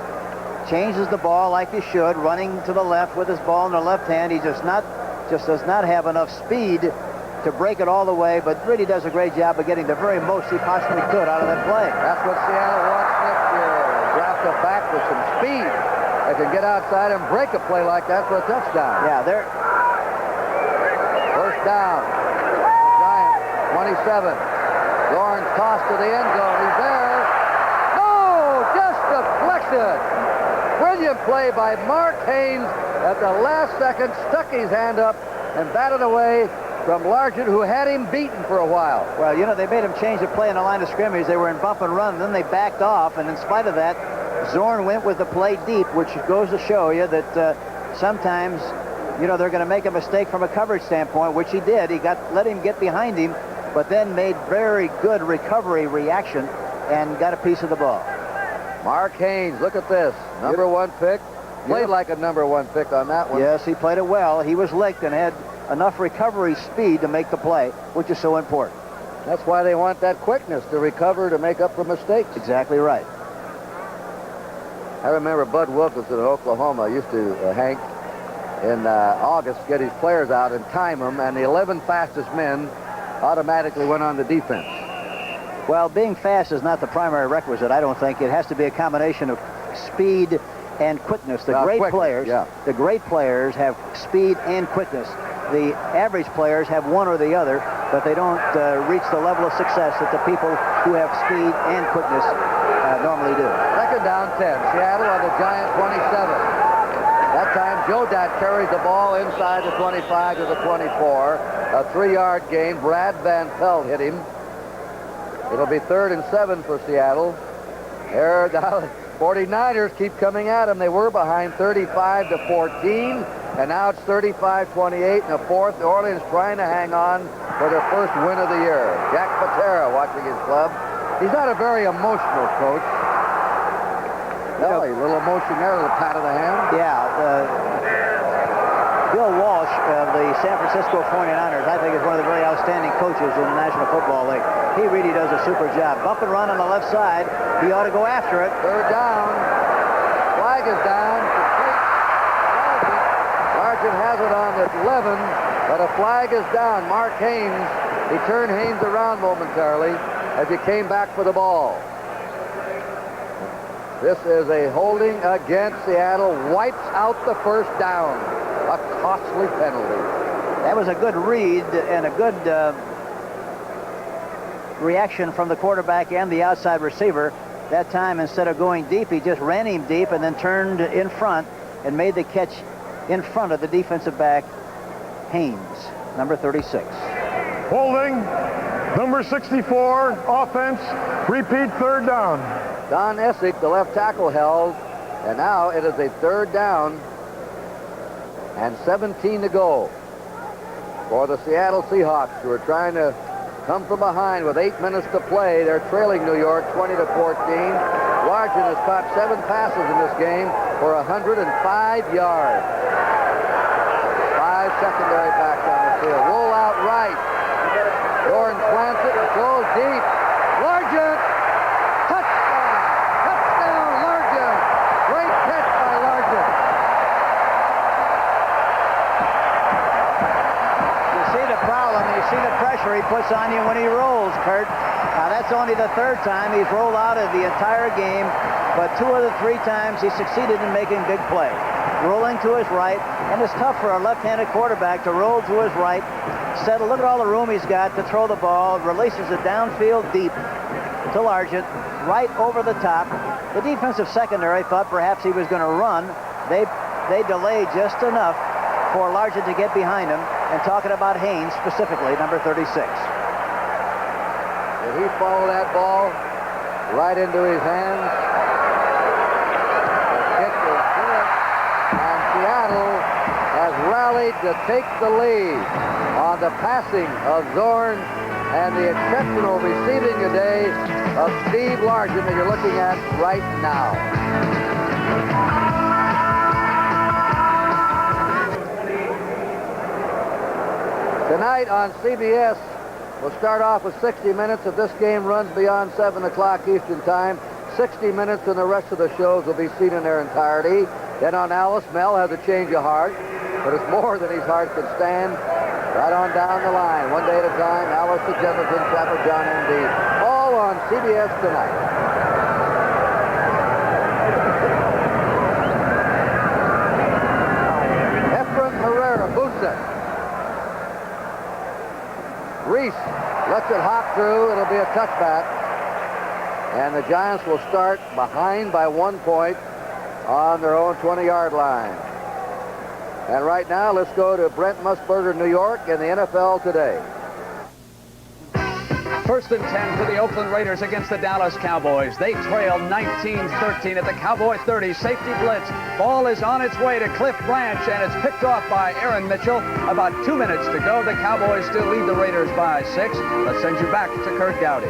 changes the ball like he should, running to the left with his ball in the left hand. He just does not have enough speed to break it all the way, but really does a great job of getting the very most he possibly could out of that play. That's what Seattle wants next year. Draft a back with some speed. They can get outside and break a play like that for a touchdown. Yeah, they're... First down. Giant, 27. Zorn's tossed to the end zone. He's there. No! Just deflected. Brilliant play by Mark Haynes at the last second. Stuck his hand up and batted away from Largent, who had him beaten for a while. Well, they made him change the play in the line of scrimmage. They were in bump and run, and then they backed off, and in spite of that, Zorn went with the play deep, which goes to show you that sometimes, they're going to make a mistake from a coverage standpoint, which he did. He let him get behind him, but then made very good recovery reaction and got a piece of the ball. Mark Haynes, look at this. Number 1 pick. Played like a number 1 pick on that one. Yes, he played it well. He was licked and had enough recovery speed to make the play, which is so important. That's why they want that quickness to recover, to make up for mistakes. Exactly right. I remember Bud Wilkinson in Oklahoma used to, Hank, in August, get his players out and time them, and the 11 fastest men automatically went on the defense. Well, being fast is not the primary requisite, I don't think. It has to be a combination of speed and quickness. The great players have speed and quickness. The average players have one or the other, but they don't reach the level of success that the people who have speed and quickness normally do. Second down 10. Seattle on the Giant 27. That time, Joe Dat carries the ball inside the 25 to the 24. A 3-yard gain. Brad Van Pelt hit him. It'll be 3rd and 7 for Seattle. There, the 49ers keep coming at them. They were behind 35 to 14, and now it's 35-28 in the 4th. New Orleans trying to hang on for their first win of the year. Jack Patera watching his club. He's not a very emotional coach. No, a little emotion there, a little pat of the hand. Yeah. Bill Walsh of the San Francisco 49ers, I think, is one of the very outstanding coaches in the National Football League. He really does a super job. Bump and run on the left side. He ought to go after it. Third down. Flag is down. Largent has it on the 11, but a flag is down. Mark Haynes, he turned Haynes around momentarily as he came back for the ball. This is a holding against Seattle. Wipes out the first down. A costly penalty. That was a good read and a good reaction from the quarterback and the outside receiver. That time, instead of going deep, he just ran him deep and then turned in front and made the catch in front of the defensive back, Haynes, number 36. Holding, number 64, offense, repeat third down. Don Essick, the left tackle, held, and now it is a third down and 17 to go for the Seattle Seahawks, who are trying to come from behind with 8 minutes to play. They're trailing New York 20 to 14. Largent has caught 7 passes in this game for 105 yards. 5 secondary backs on the field. Roll out right. Jordan plants it and throws deep. Largent. Touchdown. Touchdown, Largent. Great catch by Largent. You see the problem. You see the pressure he puts on you when he rolls, Kurt. Now, that's only the third time he's rolled out of the entire game, but 2 of the 3 times he succeeded in making big plays. Rolling to his right, and it's tough for a left-handed quarterback to roll to his right, settle, look at all the room he's got to throw the ball, releases it downfield deep to Largent, right over the top. The defensive secondary thought perhaps he was going to run. They delayed just enough for Largent to get behind him, and talking about Haynes specifically, number 36. Did he follow that ball right into his hands? The kick is good, and Seattle has rallied to take the lead on the passing of Zorn and the exceptional receiving today of Steve Largent that you're looking at right now. Tonight on CBS, we'll start off with 60 minutes. If this game runs beyond 7 o'clock Eastern Time, 60 minutes and the rest of the shows will be seen in their entirety. Then on Alice, Mel has a change of heart, but it's more than his heart can stand. Right on down the line, one day at a time. Alice, the Jefferson, Chapel John, M.D. All on CBS tonight. Efren Herrera boots it. Reese lets it hop through. It'll be a touchback. And the Giants will start behind by 1 point on their own 20-yard line. And right now, let's go to Brent Musburger, New York, in the NFL Today. 1st and 10 for the Oakland Raiders against the Dallas Cowboys. They trail 19-13 at the Cowboy 30. Safety blitz. Ball is on its way to Cliff Branch, and it's picked off by Aaron Mitchell. About 2 minutes to go. The Cowboys still lead the Raiders by 6. Let's send you back to Kurt Gowdy.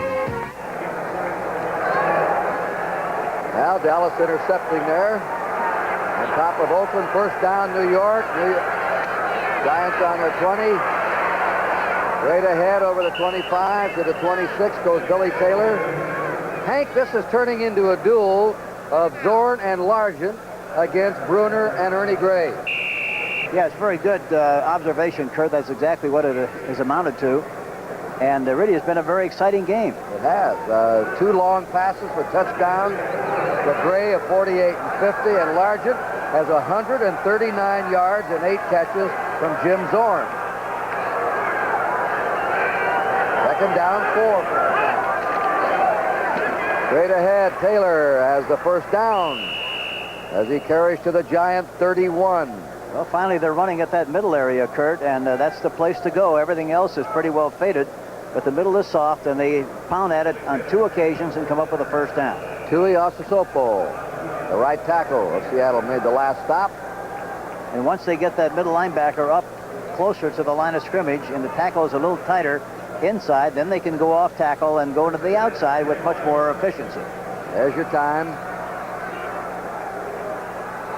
Now Dallas intercepting there. On top of Oakland, first down, New York. Giants on their 20. Right ahead over the 25 to the 26 goes Billy Taylor. Hank, this is turning into a duel of Zorn and Largent against Bruner and Ernie Gray. Yeah, it's very good observation, Kurt. That's exactly what it is amounted to. And it really has been a very exciting game. It has. 2 long passes for touchdowns. The Gray of 48 and 50, and Largent has 139 yards and 8 catches from Jim Zorn. Second down, 4. Straight ahead, Taylor has the first down as he carries to the Giant 31. Well, finally they're running at that middle area, Kurt, and that's the place to go. Everything else is pretty well faded, but the middle is soft, and they pound at it on 2 occasions and come up with a first down. Tui Osasopo, the right tackle of Seattle, made the last stop. And once they get that middle linebacker up closer to the line of scrimmage and the tackle is a little tighter inside, then they can go off tackle and go to the outside with much more efficiency. There's your time.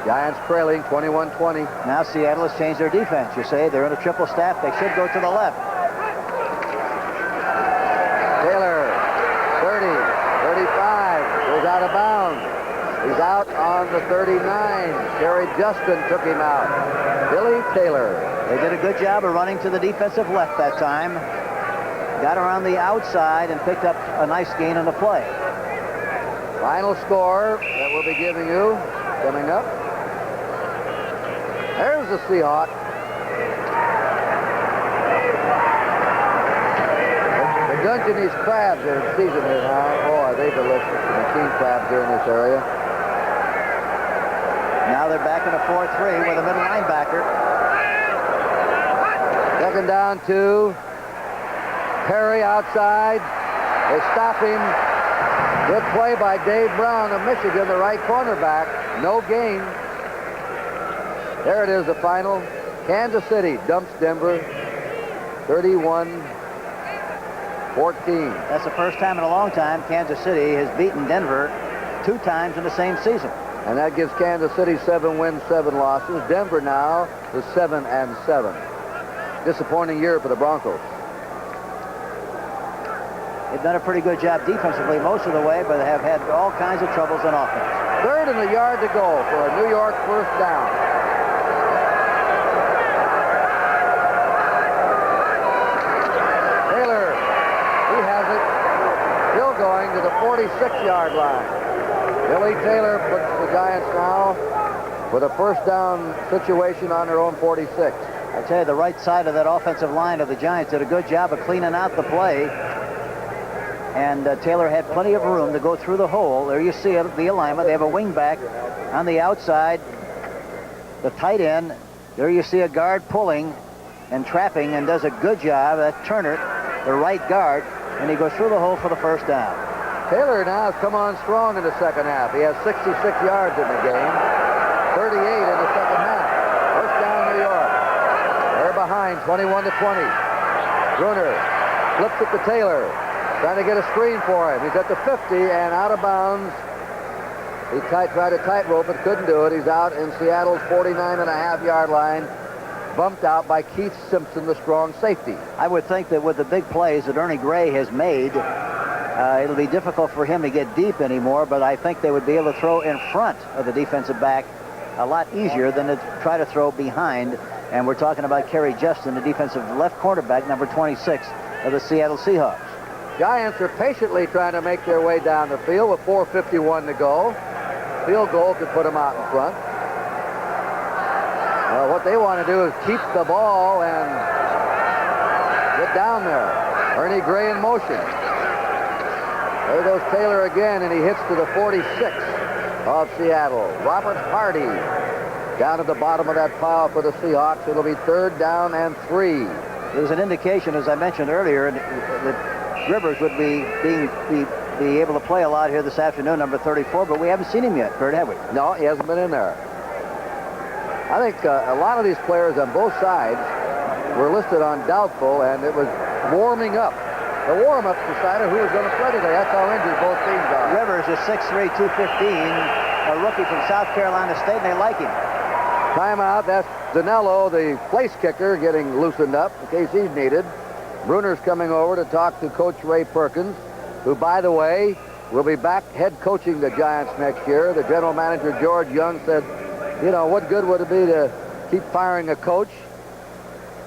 Giants trailing 21-20. Now Seattle has changed their defense. You say they're in a triple staff. They should go to the left. Taylor, 30, 35, goes out of bounds. He's out on the 39. Jerry Justin took him out. Billy Taylor. They did a good job of running to the defensive left that time. Got around the outside and picked up a nice gain on the play. Final score that we'll be giving you coming up. There's the Seahawks. The Dungeness crabs are in season here now. Oh, are they delicious. The king crabs here in this area. Now they're back in a 4-3 with a middle linebacker. Second down 2. Perry outside. They stop him. Good play by Dave Brown of Michigan, the right cornerback. No gain. There it is, the final. Kansas City dumps Denver 31-14. That's the first time in a long time Kansas City has beaten Denver 2 times in the same season. And that gives Kansas City 7 wins, 7 losses. Denver now is 7-7. Disappointing year for the Broncos. They've done a pretty good job defensively most of the way, but have had all kinds of troubles in offense. 3rd and a yard to go for a New York first down. Taylor, he has it. Still going to the 46-yard line. Billy Taylor puts the Giants now with a first down situation on their own 46. I tell you, the right side of that offensive line of the Giants did a good job of cleaning out the play. And Taylor had plenty of room to go through the hole. There you see the alignment. They have a wing back on the outside. The tight end. There you see a guard pulling and trapping and does a good job. That's Turner, the right guard. And he goes through the hole for the first down. Taylor now has come on strong in the second half. He has 66 yards in the game. 38 in the second half. First down New York. They're behind 21-20. Bruner flips it to Taylor. Trying to get a screen for him. He's at the 50 and out of bounds. He tried to tightrope but couldn't do it. He's out in Seattle's 49.5-yard line. Bumped out by Keith Simpson, the strong safety. I would think that with the big plays that Ernie Gray has made, it'll be difficult for him to get deep anymore, but I think they would be able to throw in front of the defensive back a lot easier than to try to throw behind. And we're talking about Kerry Justin, the defensive left cornerback, number 26 of the Seattle Seahawks. Giants are patiently trying to make their way down the field with 4:51 to go. Field goal could put them out in front. What they want to do is keep the ball and get down there. Ernie Gray in motion. There goes Taylor again, and he hits to the 46 of Seattle. Robert Hardy down at the bottom of that pile for the Seahawks. It'll be 3rd down and 3. There's an indication, as I mentioned earlier, that Rivers would be able to play a lot here this afternoon, number 34, but we haven't seen him yet, Kurt, have we? No, he hasn't been in there. I think a lot of these players on both sides were listed on doubtful, and it was warming up. The warm-ups decided who was going to play today. That's how injured both teams are. Rivers is 6'3", 215, a rookie from South Carolina State, and they like him. Timeout. That's Zanello, the place kicker, getting loosened up in case he's needed. Bruner's coming over to talk to Coach Ray Perkins, who, by the way, will be back head coaching the Giants next year. The general manager, George Young, said, you know, what good would it be to keep firing a coach?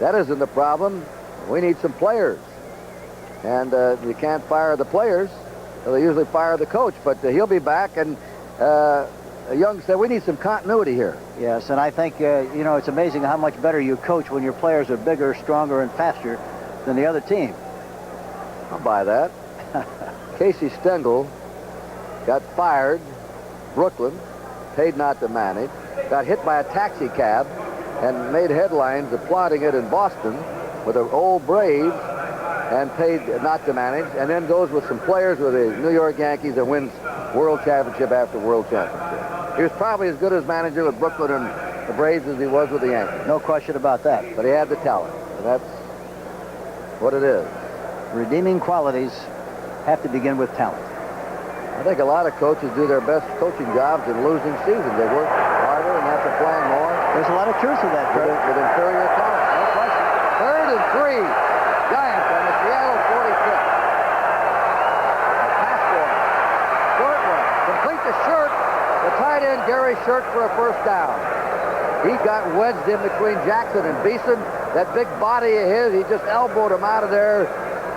That isn't the problem. We need some players. And you can't fire the players, so they usually fire the coach. But he'll be back, and Young said, we need some continuity here. Yes, and I think, you know, it's amazing how much better you coach when your players are bigger, stronger, and faster than the other team. I'll buy that. Casey Stengel got fired, Brooklyn, paid not to manage, got hit by a taxi cab, and made headlines applauding it in Boston with the old Braves, and paid not to manage, and then goes with some players with the New York Yankees and wins world championship after world championship. He was probably as good as manager with Brooklyn and the Braves as he was with the Yankees. No question about that. But he had the talent, and that's what it is. Redeeming qualities have to begin with talent. I think a lot of coaches do their best coaching jobs in losing seasons. They work harder and after playing more. There's a lot of truth to that, Kurt. With inferior talent, no question. 3rd and 3. Giants on the Seattle 46. A pass one. Short one. Complete to Shirt. The tight end, Gary Shirt, for a first down. He got wedged in between Jackson and Beeson. That big body of his, he just elbowed him out of there.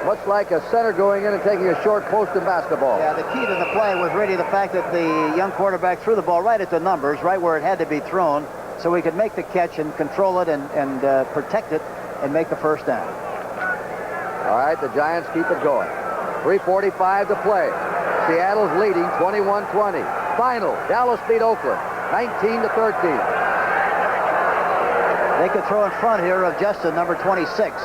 much like a center going in and taking a short post in basketball. Yeah, the key to the play was really the fact that the young quarterback threw the ball right at the numbers, right where it had to be thrown, so he could make the catch and control it and protect it and make the first down. All right, the Giants keep it going. 3:45 to play. Seattle's leading 21-20. Final, Dallas beat Oakland 19-13. They could throw in front here of Justin, number 26.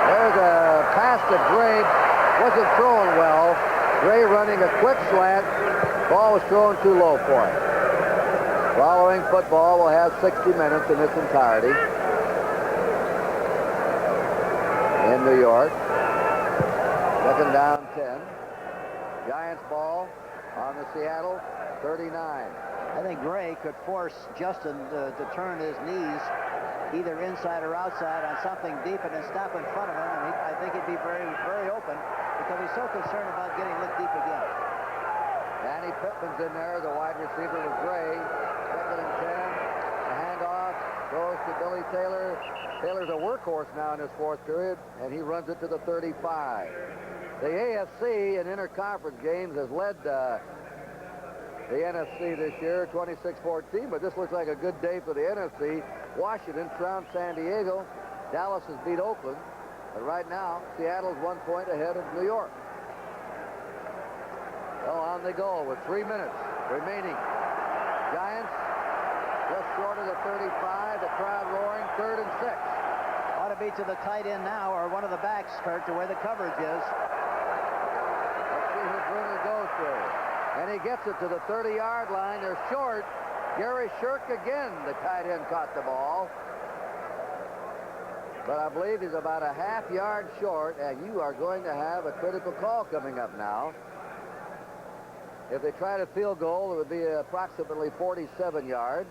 There's a pass to Gray. Wasn't throwing well. Gray running a quick slant. Ball was thrown too low for him. Following football will have 60 minutes in its entirety in New York. Second down 10. Giants ball on the Seattle 39. I think Gray could force Justin to turn his knees either inside or outside on something deep and then stop in front of him. And I think he'd be very, very open because he's so concerned about getting lit deep again. Danny Pittman's in there, the wide receiver with Gray. Second and 10. The handoff goes to Billy Taylor. Taylor's a workhorse now in his fourth period, and he runs it to the 35. The AFC in interconference games has led the NFC this year, 26-14, but this looks like a good day for the NFC. Washington trounced San Diego. Dallas has beat Oakland. But right now, Seattle's 1 point ahead of New York. So on they go with 3 minutes remaining. Giants just short of the 35. The crowd roaring. 3rd and 6. Ought to be to the tight end now, or one of the backs, Kurt, to where the coverage is. Let's see who Bruner goes to. And he gets it to the 30-yard line. They're short. Gary Shirk again, the tight end, caught the ball. But I believe he's about a half-yard short, and you are going to have a critical call coming up now. If they try to field goal, it would be approximately 47 yards.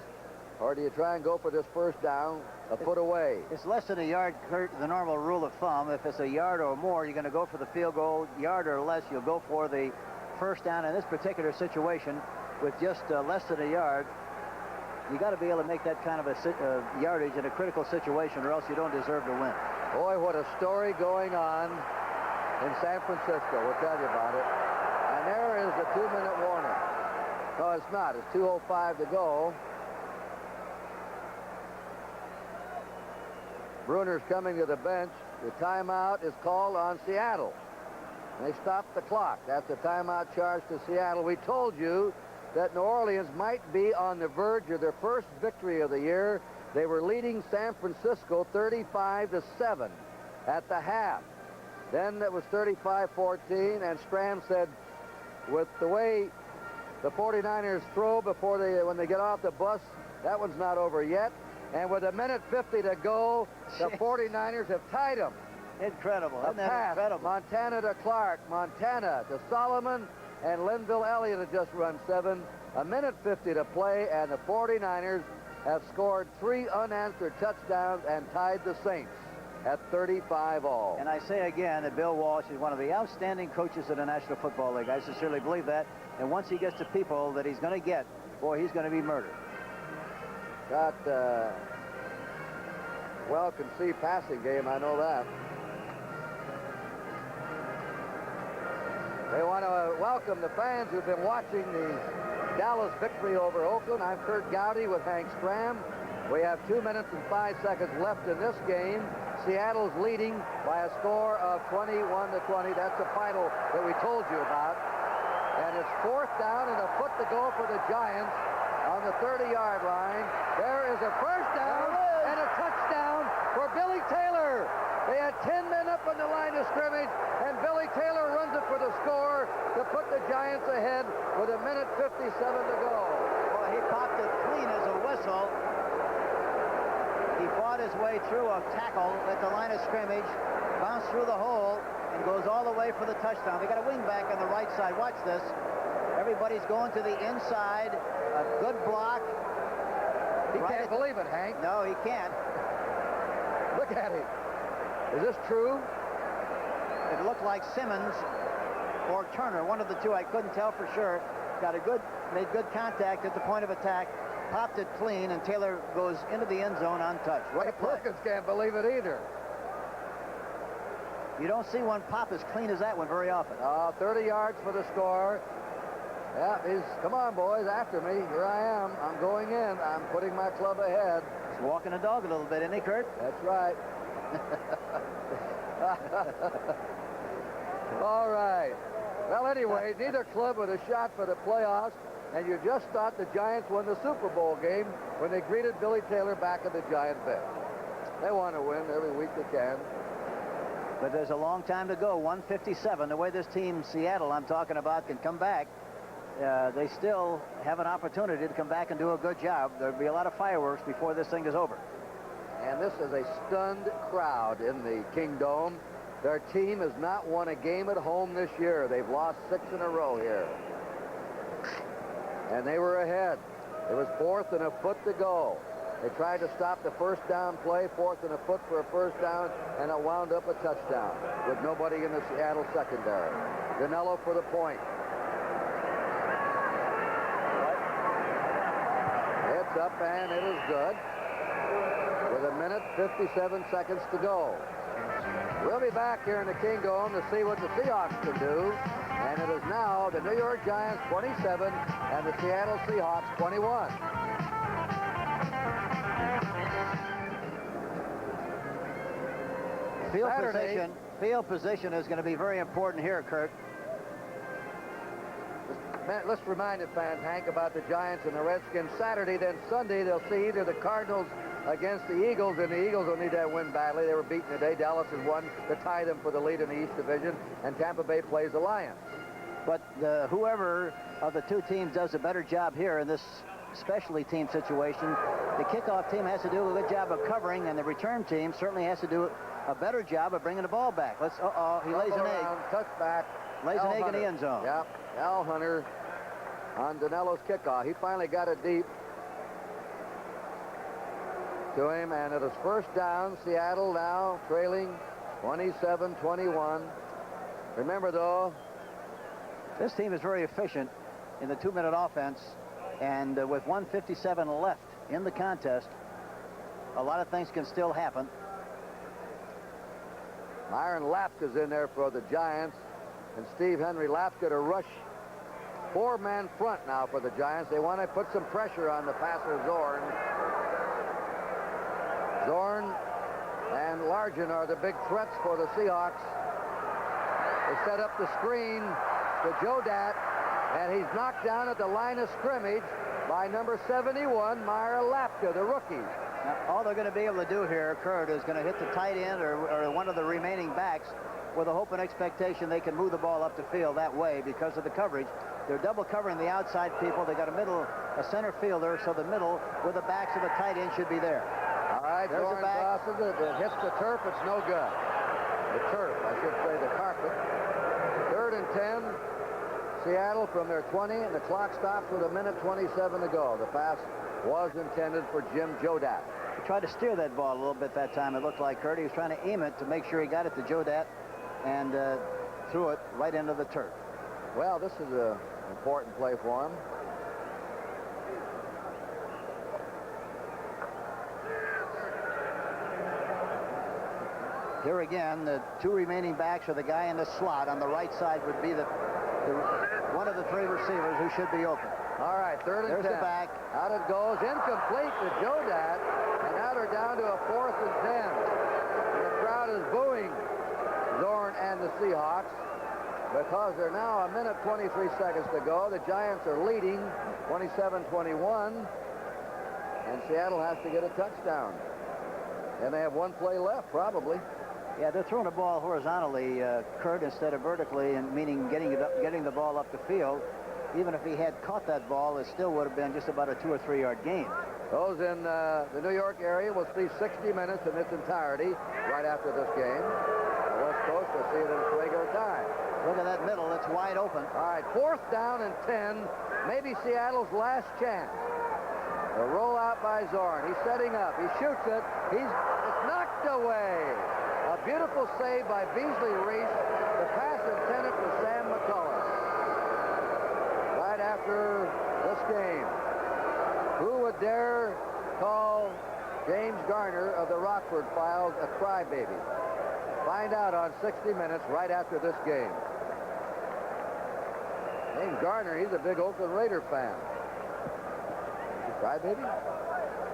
Or do you try and go for this first down a foot away? It's less than a yard, Kurt, the normal rule of thumb. If it's a yard or more, you're going to go for the field goal. Yard or less, you'll go for the first down. In this particular situation, with just less than a yard, you got to be able to make that kind of a yardage in a critical situation, or else you don't deserve to win. Boy, what a story going on in San Francisco. We'll tell you about it. And there is the 2-minute warning. No, it's not. It's 2:05 to go. Bruner's coming to the bench. The timeout is called on Seattle. And they stopped the clock. That's a timeout charge to Seattle. We told you that New Orleans might be on the verge of their first victory of the year. They were leading San Francisco 35-7 at the half. Then it was 35-14, and Stram said, with the way the 49ers throw when they get off the bus, that one's not over yet. And with 1:50 to go, the 49ers have tied them. Incredible. A pass, Montana to Clark, Montana to Solomon, and Linville Elliott had just run 7. 1:50 to play, and the 49ers have scored 3 unanswered touchdowns and tied the Saints at 35 all. And I say again that Bill Walsh is one of the outstanding coaches in the National Football League. I sincerely believe that. And once he gets to people that he's going to get, boy, he's going to be murdered. Got well-conceived passing game, I know that. They want to welcome the fans who've been watching the Dallas victory over Oakland. I'm Kurt Gowdy with Hank Stram. We have 2 minutes and 5 seconds left in this game. Seattle's leading by a score of 21-20. That's the final that we told you about. And it's 4th down and a foot to go for the Giants on the 30-yard line. There is a first down and a touchdown for Billy Taylor. They had 10 men up on the line of scrimmage, and Billy Taylor runs it for the score to put the Giants ahead with 1:57 to go. Well, he popped it clean as a whistle. He fought his way through a tackle at the line of scrimmage, bounced through the hole, and goes all the way for the touchdown. They got a wing back on the right side. Watch this. Everybody's going to the inside. A good block. He can't believe it, Hank. No, he can't. Look at him. Is this true? It looked like Simmons or Turner, one of the two. I couldn't tell for sure. Made good contact at the point of attack, popped it clean, and Taylor goes into the end zone untouched. What a play. Perkins can't believe it either. You don't see one pop as clean as that one very often. 30 yards for the score. Yeah, come on, boys, after me. Here I am. I'm going in. I'm putting my club ahead. He's walking a dog a little bit, isn't he, Kurt? That's right. All right. Well, anyway, neither club with a shot for the playoffs, and you just thought the Giants won the Super Bowl game when they greeted Billy Taylor back at the Giant bench. They want to win every week they can. But there's a long time to go. 157. The way this team, Seattle, I'm talking about, can come back, they still have an opportunity to come back and do a good job. There'll be a lot of fireworks before this thing is over. And this is a stunned crowd in the Kingdome. Their team has not won a game at home this year. They've lost 6 in a row here. And they were ahead. It was 4th and a foot to go. They tried to stop the first down play, 4th and a foot for a first down, and it wound up a touchdown with nobody in the Seattle secondary. Danello for the point. It's up and it is good. With 1:57 seconds to go. We'll be back here in the Kingdome to see what the Seahawks can do. And it is now the New York Giants 27 and the Seattle Seahawks 21. Field position is going to be very important here, Kurt. Let's remind the fans, Hank, about the Giants and the Redskins Saturday. Then Sunday, they'll see either the Cardinals against the Eagles, and the Eagles will need that win badly. They were beaten today. Dallas has won to tie them for the lead in the East Division, and Tampa Bay plays the Lions. But whoever of the two teams does a better job here in this specialty team situation, the kickoff team has to do a good job of covering, and the return team certainly has to do a better job of bringing the ball back. He lays an egg. Touchback. Lays an egg in the end zone. Yep. Al Hunter on Danello's kickoff. He finally got it deep to him, and it is first down. Seattle now trailing 27-21. Remember, though, this team is very efficient in the 2-minute offense, and with 1:57 left in the contest, a lot of things can still happen. Myron Lapka's in there for the Giants, and Steve Henry. Lapka to rush 4-man front now for the Giants. They want to put some pressure on the passer, Zorn. Zorn and Largent are the big threats for the Seahawks. They set up the screen to Jodat, and he's knocked down at the line of scrimmage by number 71, Myra Lapka, the rookie. Now, all they're going to be able to do here, Kurt, is going to hit the tight end or one of the remaining backs with a hope and expectation they can move the ball up the field that way because of the coverage. They're double covering the outside people. They got a center fielder, so the middle with the backs of the tight end should be there. All right, there's Zorn a back. tosses it. It hits the turf. It's no good. The turf, I should say, the carpet. 3rd and 10. Seattle from their 20, and the clock stops with 1:27 to go. The pass was intended for Jim Jodat. He tried to steer that ball a little bit that time, it looked like, Kurt. He was trying to aim it to make sure he got it to Jodat and threw it right into the turf. Well, this is an important play for him. Here again, the 2 remaining backs are the guy in the slot. On the right side would be one of the 3 receivers who should be open. All right, 3rd and 10. There's the back. Out it goes, incomplete to Jodat, and now they're down to a 4th and 10. And the crowd is booing Zorn and the Seahawks because they're now 1:23 seconds to go. The Giants are leading 27-21, and Seattle has to get a touchdown. And they have 1 play left, probably. Yeah, they're throwing the ball horizontally, Kurt, instead of vertically, and meaning getting the ball up the field. Even if he had caught that ball, it still would have been just about a 2 or 3 yard gain. Those in the New York area will see 60 minutes in its entirety right after this game. The West Coast will see it in its regular time. Look at that middle. It's wide open. All right, 4th down and 10. Maybe Seattle's last chance. A roll out by Zorn. He's setting up. He shoots it. It's knocked away. A beautiful save by Beasley Reese. The pass intended for Sam McCullough. Right after this game. Who would dare call James Garner of the Rockford Files a crybaby? Find out on 60 Minutes right after this game. James Garner, he's a big Oakland Raider fan. Right, baby?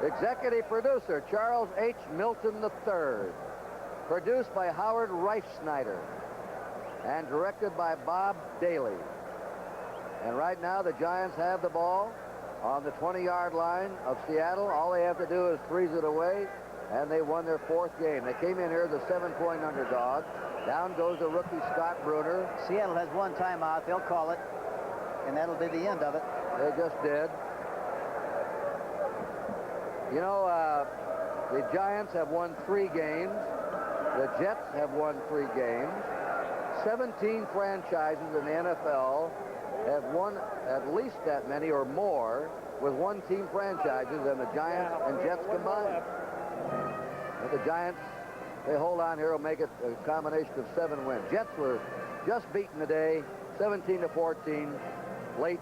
Executive producer, Charles H. Milton III. Produced by Howard Reifsnyder. And directed by Bob Daly. And right now, the Giants have the ball on the 20-yard line of Seattle. All they have to do is freeze it away, and they won their 4th game. They came in here as a 7-point underdog. Down goes the rookie Scott Bruner. Seattle has one timeout. They'll call it, and that'll be the end of it. They just did. You know, the Giants have won 3 games. The Jets have won 3 games. 17 franchises in the NFL have won at least that many or more with one-team franchises than the Giants and Jets combined. But the Giants, they hold on here, will make it a combination of 7 wins. Jets were just beaten today, 17-14, late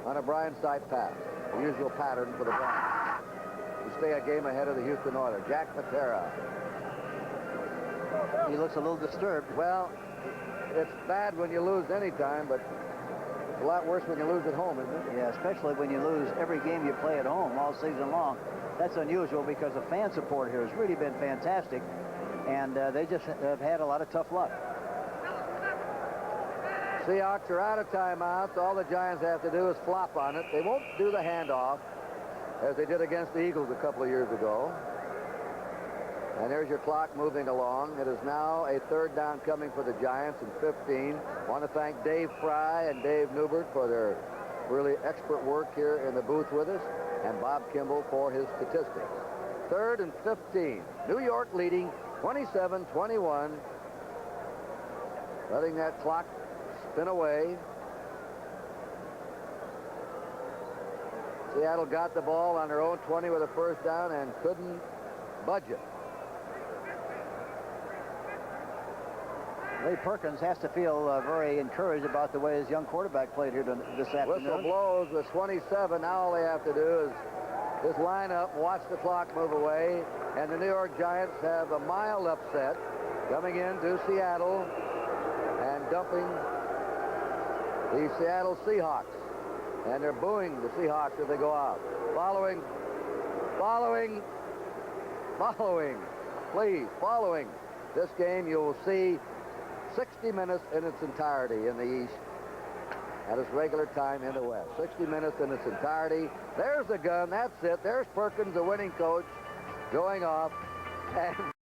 on a Brian Sipe pass. The usual pattern for the Giants. To stay a game ahead of the Houston Oilers. Jack Patera. He looks a little disturbed. Well, it's bad when you lose any time, but it's a lot worse when you lose at home, isn't it? Yeah, especially when you lose every game you play at home all season long. That's unusual because the fan support here has really been fantastic, and they just have had a lot of tough luck. Seahawks are out of timeouts. All the Giants have to do is flop on it. They won't do the handoff as they did against the Eagles a couple of years ago. And there's your clock moving along. It is now a 3rd down coming for the Giants in 15. I want to thank Dave Fry and Dave Newbert for their really expert work here in the booth with us, and Bob Kimball for his statistics. 3rd and 15. New York leading 27-21. Letting that clock spin away. Seattle got the ball on their own 20 with a 1st down and couldn't budge it. Ray Perkins has to feel very encouraged about the way his young quarterback played here this afternoon. Whistle blows with 27. Now all they have to do is just line up, watch the clock move away, and the New York Giants have a mild upset coming into Seattle and dumping the Seattle Seahawks. And they're booing the Seahawks as they go out. Following this game, you will see 60 minutes in its entirety in the East at its regular time in the West. 60 minutes in its entirety. There's the gun. That's it. There's Perkins, the winning coach, going off. And